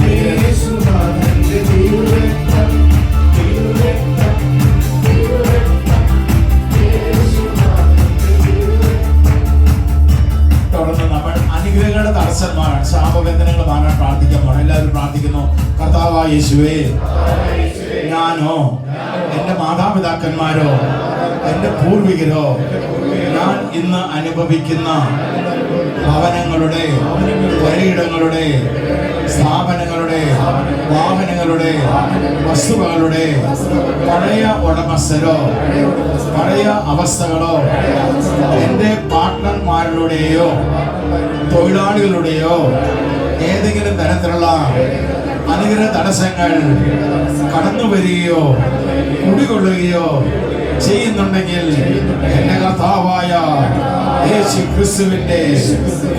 യേശുനാഥന്റെ തിരുരക്തം, തിരുരക്തം, തിരുരക്തം, യേശുനാഥന്റെ തിരുരക്തം. തുടർന്ന് നമ്മൾ അനുഗ്രഹങ്ങളുടെ തടസ്സന്മാരാണ്, ശാപബന്ധനങ്ങൾ മാറാൻ പ്രാർത്ഥിക്കാൻ എല്ലാവരും പ്രാർത്ഥിക്കുന്നു. കർത്താവായ യേശുവേ, ഞാനോ എന്റെ മാതാപിതാക്കന്മാരോ എന്റെ പൂർവികരോ ഞാൻ ഇന്ന് അനുഭവിക്കുന്ന ഭവനങ്ങളുടെ, വഴിയിടങ്ങളുടെ, സ്ഥാപനങ്ങളുടെ, വാഹനങ്ങളുടെ, വസ്തുക്കളുടെ പഴയ ഉടമസ്ഥരോ പഴയ അവസ്ഥകളോ എന്റെ പാർട്ട്ണർമാരുടെയോ തൊഴിലാളികളുടെയോ ഏതെങ്കിലും തരത്തിലുള്ള അനുഗ്രഹ തടസ്സങ്ങൾ കടന്നു വരികയോ കുടികൊള്ളുകയോ ചെയ്യുന്നുണ്ടെങ്കിൽ എന്റെ കർത്താവായ യേശു ക്രിസ്തുവിന്റെ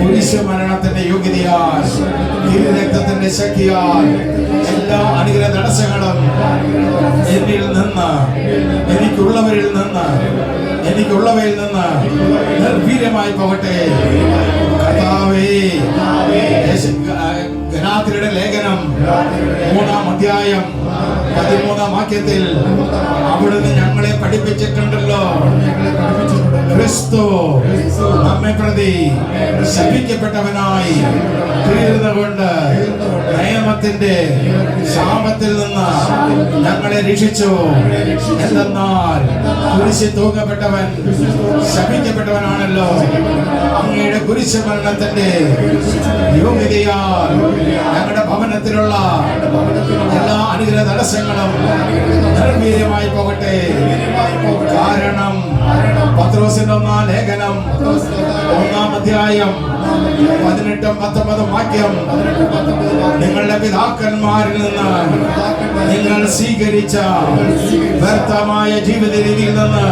കുരിശു മരണത്തിന്റെ യോഗ്യതയാൽ തിരുരക്തത്തിന്റെ ശക്തിയാൽ എല്ലാ അനുഗ്രഹ തടസ്സങ്ങളും എന്നിൽ നിന്ന്, എനിക്കുള്ളവരിൽ നിന്ന് നിർവീര്യമായി പോകട്ടെ. കർത്താവേ, ഗലാത്യരുടെ ലേഖനം 3-ാം അധ്യായം 13-ാം വാക്യത്തിൽ അവിടുന്ന് ഞങ്ങളെ പഠിപ്പിച്ചിട്ടുണ്ടല്ലോ, ക്രിസ്തു നമ്മെ പ്രതി ശപിക്കപ്പെട്ടവനായി തീർന്നുകൊണ്ട് നിയമത്തിൽ മരണത്തിന്റെ ശാപത്തിൽ നിന്ന് ഞങ്ങളെ രക്ഷിച്ചു. എന്തെന്നാൽ കുരിശിൽ തൂക്കപ്പെട്ടവൻ ശപിക്കപ്പെട്ടവനാണല്ലോ. അങ്ങയുടെ കുരിശ് മരണത്തിന്റെ യോഗ്യതയാൽ ഞങ്ങളുടെ ഭവനത്തിലുള്ള എല്ലാ അനുഗ്രഹ തടസ്സങ്ങളും നിർവീര്യമായി പോകട്ടെ. കാരണം പത്രോസിന്റെ 1-ാം ലേഖനം 1-ാം അധ്യായം 18-19 വാക്യം, നിങ്ങളുടെ പിതാക്കന്മാരിൽ നിന്ന് നിങ്ങൾ സ്വീകരിച്ച വ്യർത്ഥമായ ജീവിത രീതിയിൽ നിന്ന്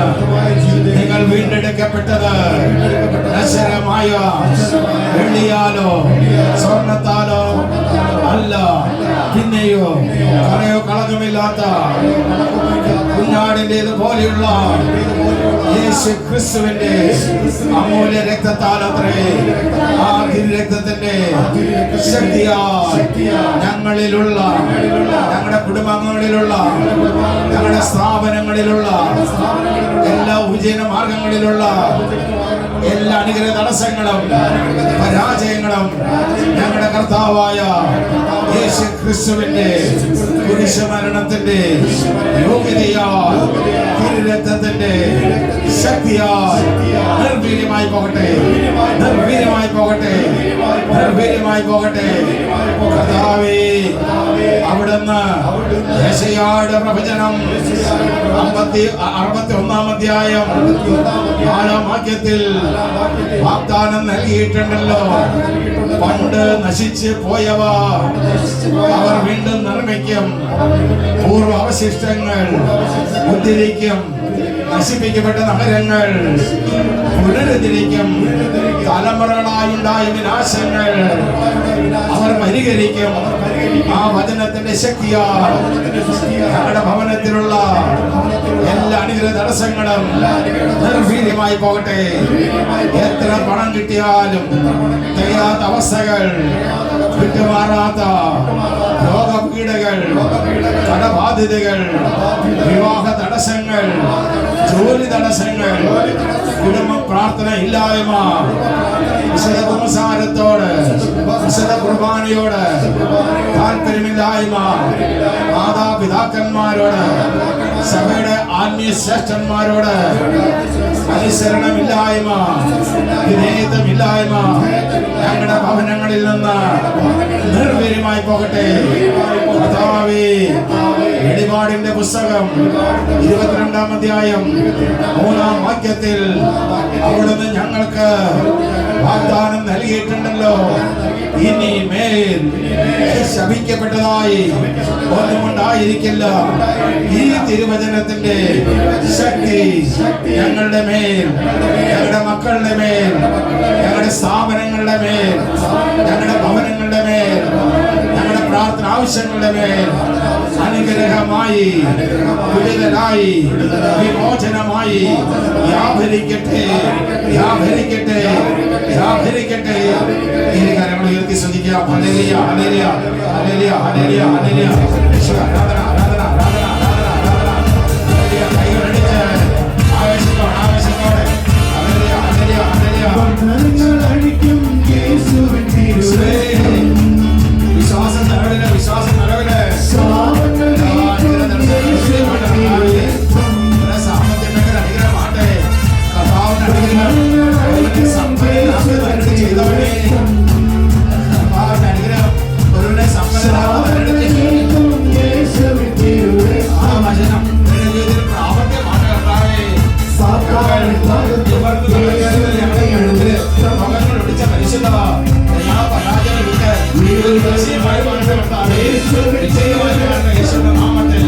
നിങ്ങൾ വീണ്ടെടുക്കപ്പെട്ടത് നശ്വരമായ വെള്ളിയാലോ സ്വർണത്താലോ അല്ല, പിന്നെയോ കറയോ കളങ്കമില്ലാത്ത കുഞ്ഞാടിന്റേത് പോലെയുള്ള യേശു ക്രിസ്തുവിന്റെ അമൂല്യ രക്തത്താലത്രേ. ആ രക്തത്തിന്റെ ശക്തിയാൽ ഞങ്ങളിലുള്ള, ഞങ്ങളുടെ കുടുംബങ്ങളിലുള്ള, ഞങ്ങളുടെ സ്ഥാപനങ്ങളിലുള്ള എല്ലാ ഉപജീവന മാർഗങ്ങളിലുള്ള എല്ലാ അനുഗ്രഹ തടസ്സങ്ങളും പരാജയങ്ങളും ഞങ്ങളുടെ കർത്താവായ യേശു ക്രിസ്തുവിന്റെ കുരിശുമരണത്തിന്റെ യോഗ്യതയാൽ രക്തത്തിന്റെ ശക്തിയാൽ നിർവീര്യമായി പോകട്ടെ, നിർവീര്യമായി പോകട്ടെ, നിർവീര്യമായി പോകട്ടെ. കർത്താവേ, അവിടുന്ന് യെശയ്യായുടെ പ്രവചനം 61-ാം അധ്യായം 4-ാം വാക്യത്തിൽ വാഗ്ദാനം നൽകിയിട്ടുണ്ടല്ലോ. പണ്ട് നശിച്ച് പോയവ അവർ വീണ്ടും നിർമ്മിക്കും, പൂർവ്വ അവശിഷ്ടങ്ങൾ ഉദ്ധരിക്കും, നശിപ്പിക്കപ്പെട്ട നഗരങ്ങൾ പുനരുദ്ധരിക്കും, തലമുറകളായുണ്ടായ വിനാശങ്ങൾ അവർ പരിഹരിക്കും. ആ വചനത്തിന്റെ ശക്തിയാൽ ഞങ്ങളുടെ ഭവനത്തിലുള്ള എല്ലാ അനുഗ്രഹ തടസ്സങ്ങളും നിർവീര്യമായി പോകട്ടെ. എത്ര പണം കിട്ടിയാലും തികയാത്ത അവസ്ഥകൾ, വിട്ടുമാറാത്ത രോഗപീഠകൾ, കടബാധ്യതകൾ, വിവാഹ തടസ്സങ്ങൾ, ജോലി തടസ്സങ്ങൾ, കുടുംബ പ്രാർത്ഥന ഇല്ലായ്മ, വിശുദ്ധ കുമ്പസാരത്തോട് വിശുദ്ധ കുർബാനയോട് താല്പര്യമില്ലായ്മ, മാതാപിതാക്കന്മാരോട് സഭയുടെ ആത്മീയ ശ്രേഷ്ഠന്മാരോട് അനുസരണമില്ലായ്മ, വിധേയത്വമില്ലായ്മ ഞങ്ങളുടെ ഭവനങ്ങളിൽ നിന്ന് നിർവീര്യമായി പോകട്ടെ. കർത്താവേ, വെളിപാടിന്റെ പുസ്തകം 22-ാം അധ്യായം 3-ാം വാക്യത്തിൽ അവിടുന്ന് ഞങ്ങൾക്ക് വാഗ്ദാനം നൽകിയിട്ടുണ്ടല്ലോ. ഇനി മേൽ ശപിക്കപ്പെട്ടതായി ഒന്നുമുണ്ടായിരിക്കില്ല. ഈ തിരുവചനത്തിന്റെ ശക്തി ഞങ്ങളുടെ മേൽ, ഞങ്ങളുടെ മക്കളുടെ മേൽ, ഞങ്ങളുടെ സ്ഥാപനങ്ങളുടെ മേൽ, ഞങ്ങളുടെ ഭവനങ്ങളുടെ മേൽ, ഞങ്ങളുടെ പ്രാർത്ഥന ആവശ്യങ്ങളുടെ മേൽ അനുഗ്രഹമായി, വിടുതലായി, വിമോചനമായി വ്യാപരിക്കട്ടെ, വ്യാപരിക്കട്ടെ, വ്യാപരിക്കട്ടെ. ഈ കാര്യങ്ങൾ ഉയർത്തി ശ്രദ്ധിക്കാം. Hallelujah, hallelujah, hallelujah, hallelujah, hallelujah. ആരാധന, ആരാധന, ആരാധന, ആരാധന, ഹല്ലേലൂയ. കൈകളടിച്ച് ആവേശത്തോടെ, ആവേശത്തോടെ ഹല്ലേലൂയ, ഹല്ലേലൂയ, ഹല്ലേലൂയ. വിശ്വാസം നിറവില്, വിശ്വാസം നിറവില്. സാമ്പത്തിക മേഖല അനുഗ്രഹമാട്ടെ. കർത്താവിന്റെ അനുഗ്രഹം സമ്പന്നനാക്കി ചെയ്തവനെ, കർത്താവിന്റെ അനുഗ്രഹം ഒരുവനെ സമ്പന്നനാക്കി ആ വചനം ജീവിതത്തിൽ പ്രാവർത്തികമാണ്. കർത്താവേ, മകങ്ങൾ ഒടിച്ച പരിശുദ്ധ എല്ലാ പരാജയം വിട്ട് വിജയമായി വിജയമായി യേശുവിന്റെ നാമത്തിൽ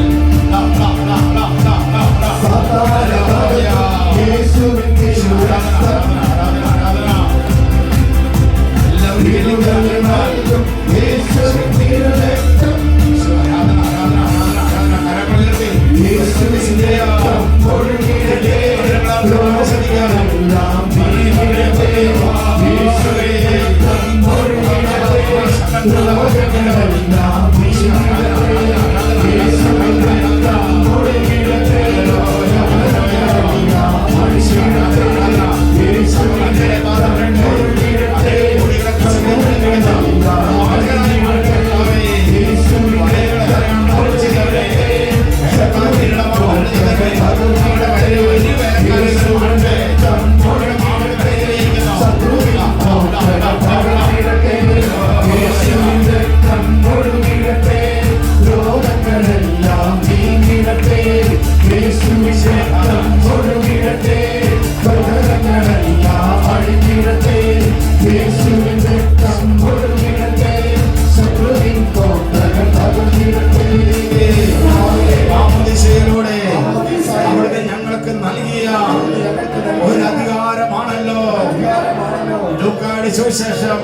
സുവിശേഷം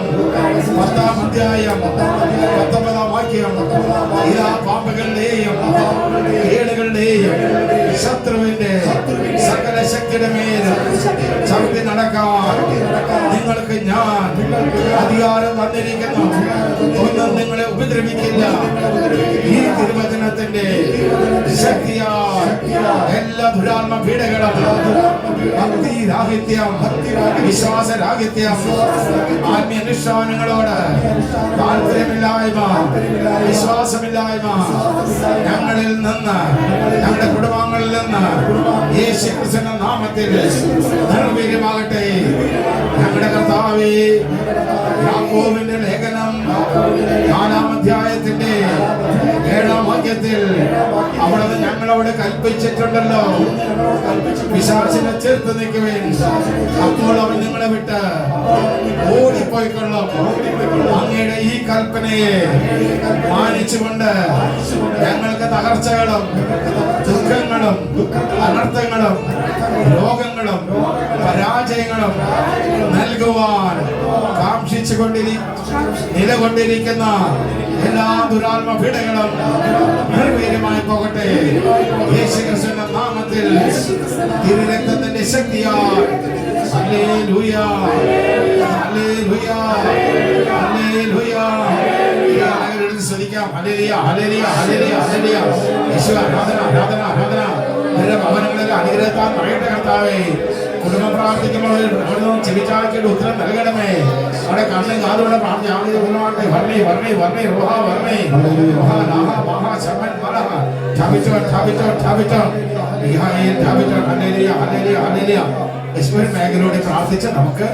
10-ാം അധ്യായം 19-ാം വാക്യം. ഇതാ പാമ്പുകളുടെയും കേടുകളുടെയും ശത്രുവിന്റെ സകല ശക്തിയുടെ മേൽ ചവിട്ടി നടക്കാൻ നിങ്ങൾക്ക് ഞാൻ അധികാരം തന്നിരിക്കുന്നു. ഒന്നും നിങ്ങളെ ഉപദ്രവിക്കില്ല. ഈ തിരുവചനത്തിന്റെ ശക്തിയാൽ എല്ലാ ദുരാത്മ പീഡകളും, ഭക്തിരാഹിത്യം, വിശ്വാസരാഹിത്യം, ആത്മീയാനുഷ്ഠാനങ്ങളോട് താല്പര്യമില്ലായ്മ, വിശ്വാസമില്ലായ്മ ഞങ്ങളിൽ നിന്ന്, ഞങ്ങളുടെ കുടുംബങ്ങളിൽ നിന്ന് യേശുക്രിസ്തുവിന്റെ നാമത്തിൽ നിർവീര്യമാകട്ടെ. ഞങ്ങളുടെ കർത്താവേ, യാക്കോബിന്റെ ലേഖനം 4-ാം അധ്യായത്തിന്റെ 7-ാം വാക്യത്തിൽ അവിടുന്ന് ഞങ്ങളോട് കൽപ്പിച്ചിട്ടുണ്ടല്ലോ, പിശാചിനെ ചേർത്ത് നിൽക്കുവേൻ, അപ്പോൾ അവൻ നിങ്ങളെ വിട്ട് ഓടിപ്പോയിക്കൊള്ളും. അങ്ങയുടെ ഈ കൽപ്പനയെ മാനിച്ചുകൊണ്ട് ഞങ്ങൾക്ക് തകർച്ചകളും ദുഃഖങ്ങളും അനർത്ഥങ്ങളും രോഗങ്ങളും പരാജയങ്ങളും നൽകുവാൻ നിലകൊണ്ടിരിക്കുന്ന എല്ലാ ദുരാത്മ പീഡകളും നിർവീര്യമായി പോകട്ടെ. യേശുക്രിസ്തുവിന്റെ നാമത്തിൽ തിരുരക്തത്തിന്റെ ശക്തിയാൽ ഹല്ലേലൂയ, ഹല്ലേലൂയ, ഹല്ലേലൂയ. ശ്രദ്ധിക്കാം. ഹല്ലേലൂയ, ഹല്ലേലൂയ, ഹല്ലേലൂയ, ഹല്ലേലൂയ. യേശുവേ, ആരാധന, ആരാധന, ആരാധന. ഭവനങ്ങളിൽ അനുഗ്രഹത്താൽ പറയട്ടെ കർത്താവേ. കുടുംബം പ്രാർത്ഥിക്കുമ്പോൾ ചെവിച്ചാക്കിയിട്ട് ഉത്തരം നൽകണമേ. അവിടെ കണ്ണും കാതുകൂടെ പ്രാർത്ഥിച്ചു. മേഖലയോടെ പ്രാർത്ഥിച്ച് നമുക്ക്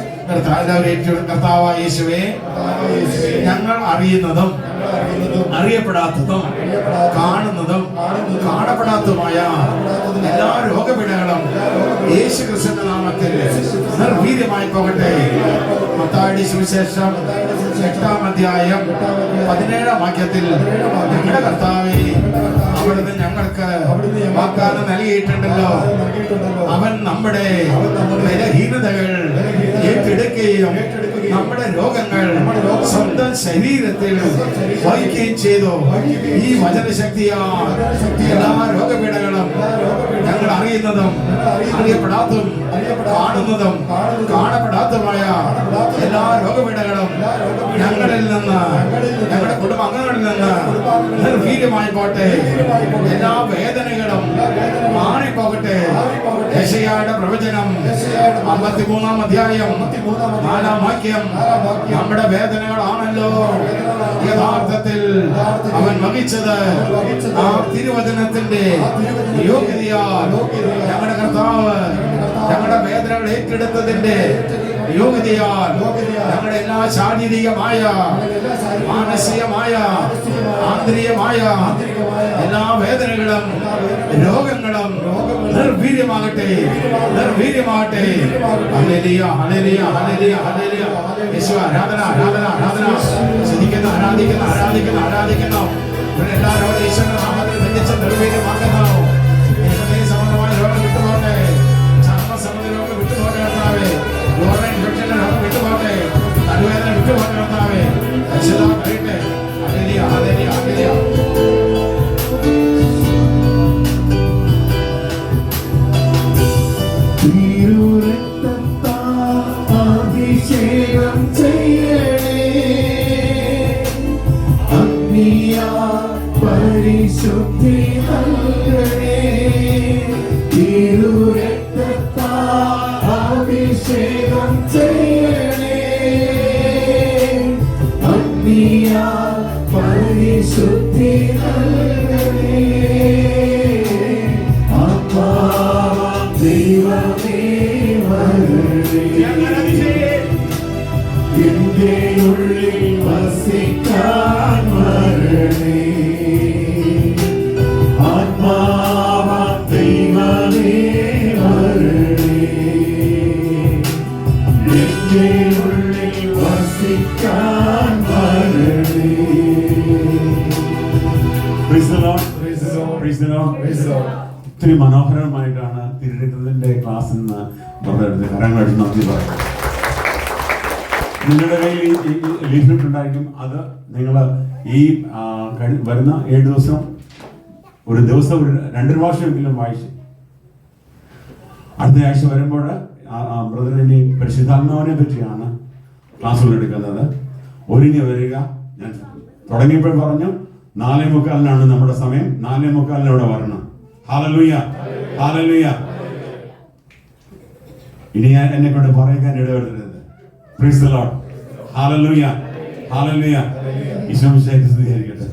കർത്താവായ യേശുവേ, ഞങ്ങൾ അറിയുന്നതും അറിയപ്പെടാത്തതും കാണുന്നതും കാണപ്പെടാത്തതുമായ എല്ലാ രോഗപീഠകളും യേശുക്രിസ്തുവിന്റെ നാമത്തിൽ നിർവീര്യമായി പോകട്ടെ. മത്തായിയുടെ സുവിശേഷം 8-ാം അധ്യായം 17-ാം വാക്യത്തിൽ ഞങ്ങളുടെ കർത്താവേ, അവിടുന്ന് ഞങ്ങൾക്ക് വാഗ്ദാനം നൽകിയിട്ടുണ്ടല്ലോ, അവൻ നമ്മുടെ ബലഹീനതകൾ ഏറ്റെടുക്കുകയും നമ്മുടെ രോഗങ്ങൾ സ്വന്തം ശരീരത്തിൽ വഹിക്കുകയും ചെയ്തു. ഈ വചനശക്തിയാൽ എല്ലാ രോഗപീഠകളും ഞങ്ങൾ അറിയുന്നതും അറിയപ്പെടാത്തതും കാണുന്നതും കാണപ്പെടാത്തതുമായ എല്ലാ രോഗപീഠകളും ഞങ്ങളിൽ നിന്ന്, ഞങ്ങളുടെ കുടുംബാംഗങ്ങളിൽ നിന്ന് നിർവീര്യമായി പോട്ടെ. എല്ലാ വേദനകളും മാറിപ്പോകട്ടെ. യെശയ്യായുടെ പ്രവചനം 53-ാം അധ്യായം 4-ാം വാക്യം. നമ്മുടെ വേദനകളാണല്ലോ യഥാർത്ഥത്തിൽ അവൻ വഹിച്ചത്. ആ തിരുവചനത്തിന്റെ യോഗ്യതയാൽ ഞങ്ങളുടെ കർത്താവ് ഞങ്ങളുടെ വേദനകൾ ഏറ്റെടുത്തതിന്റെ യോഗ്യതയാൽ ഞങ്ങളുടെ എല്ലാ ശാരീരികമായ, മാനസികമായ, ആന്തരികമായ എല്ലാ വേദനകളും രോഗങ്ങളും നിർവീര്യമാകട്ടെ, നിർവീര്യമാകട്ടെ. ഹല്ലേലൂയ, ഹല്ലേലൂയ, ഹല്ലേലൂയ, ഹല്ലേലൂയ. യേശുവേ, ആരാധന, ആരാധന, ആരാധന. സ്തുതിക്കുന്നു, ആരാധിക്കുന്നു, ആരാധിക്കുന്നു, ആരാധിക്കുന്നു. ഇവരെല്ലാവരും യേശുവിന്റെ നാമത്തിൽ ബന്ധിച്ച് നിർവീര്യമാക്കുന്നു. സംബന്ധമായ രോഗം വിട്ടുപോകട്ടെ, ചർമ്മസംബന്ധ രോഗം വിട്ടുപോകട്ടെ കർത്താവേ. യൂറിൻ ഇൻഫെക്ഷന്റെ രോഗം വിട്ടുപോകട്ടെ, നടുവേദന വിട്ടുപോകട്ടെ കർത്താവേ. രക്ഷിതാ കഴിയട്ടെ. Hallelujah, hallelujah, hallelujah. അഭിഷേകം ചെയ്യണേ, അഗ്നിയാ പരിശുദ്ധി നൽകണേ. അഭിഷേകം ചെയ്യണേ, അഗ്നിയാ പരിശുദ്ധി നൽകണേ. അപ്പാ ദൈവമേ എന്റെ ഉള്ളിൽ വസിക്കാൻ വരണേ. ആത്മാവ ദൈവമേ വരണേ, എന്റെ ഉള്ളിൽ വസിക്കാൻ വരണേ. ഒത്തിരി മനോഹരമായിട്ടാണ് തിരുരക്തത്തിന്റെ ക്ലാസ് എന്ന് പറഞ്ഞെടുത്ത് കരങ്ങളെടുത്ത് നന്ദി പറയുന്നത്. നിങ്ങളുടെ കയ്യിൽ ഈ ലീഫ്ലെറ്റ് ഉണ്ടായിരിക്കും. അത് നിങ്ങൾ ഈ വരുന്ന 7 ദിവസം ഒരു ദിവസം 2 പ്രാവശ്യമെങ്കിലും വായിച്ച് അടുത്ത ആഴ്ച വരുമ്പോൾ ബ്രദറിന്റെ പരിശുദ്ധാത്മാവിനെ പറ്റിയാണ് ക്ലാസ്സുകൾ എടുക്കുന്നത്. ഒരുങ്ങി വരിക. ഞാൻ തുടങ്ങിയപ്പോൾ പറഞ്ഞു 4:45 നമ്മുടെ സമയം. 4:45 അവിടെ വരണം. ഹല്ലേലൂയ, ഹല്ലേലൂയ. ഇനി ഞാൻ എന്നെ കൊണ്ട് പറയിക്കാൻ ഇടവരുത്തരുത്. Praise the Lord. ഹല്ലേലൂയ, ഹല്ലേലൂയ. ഈശോ മിശിഹായ്ക്ക് സ്തുതിയായിരിക്കട്ടെ.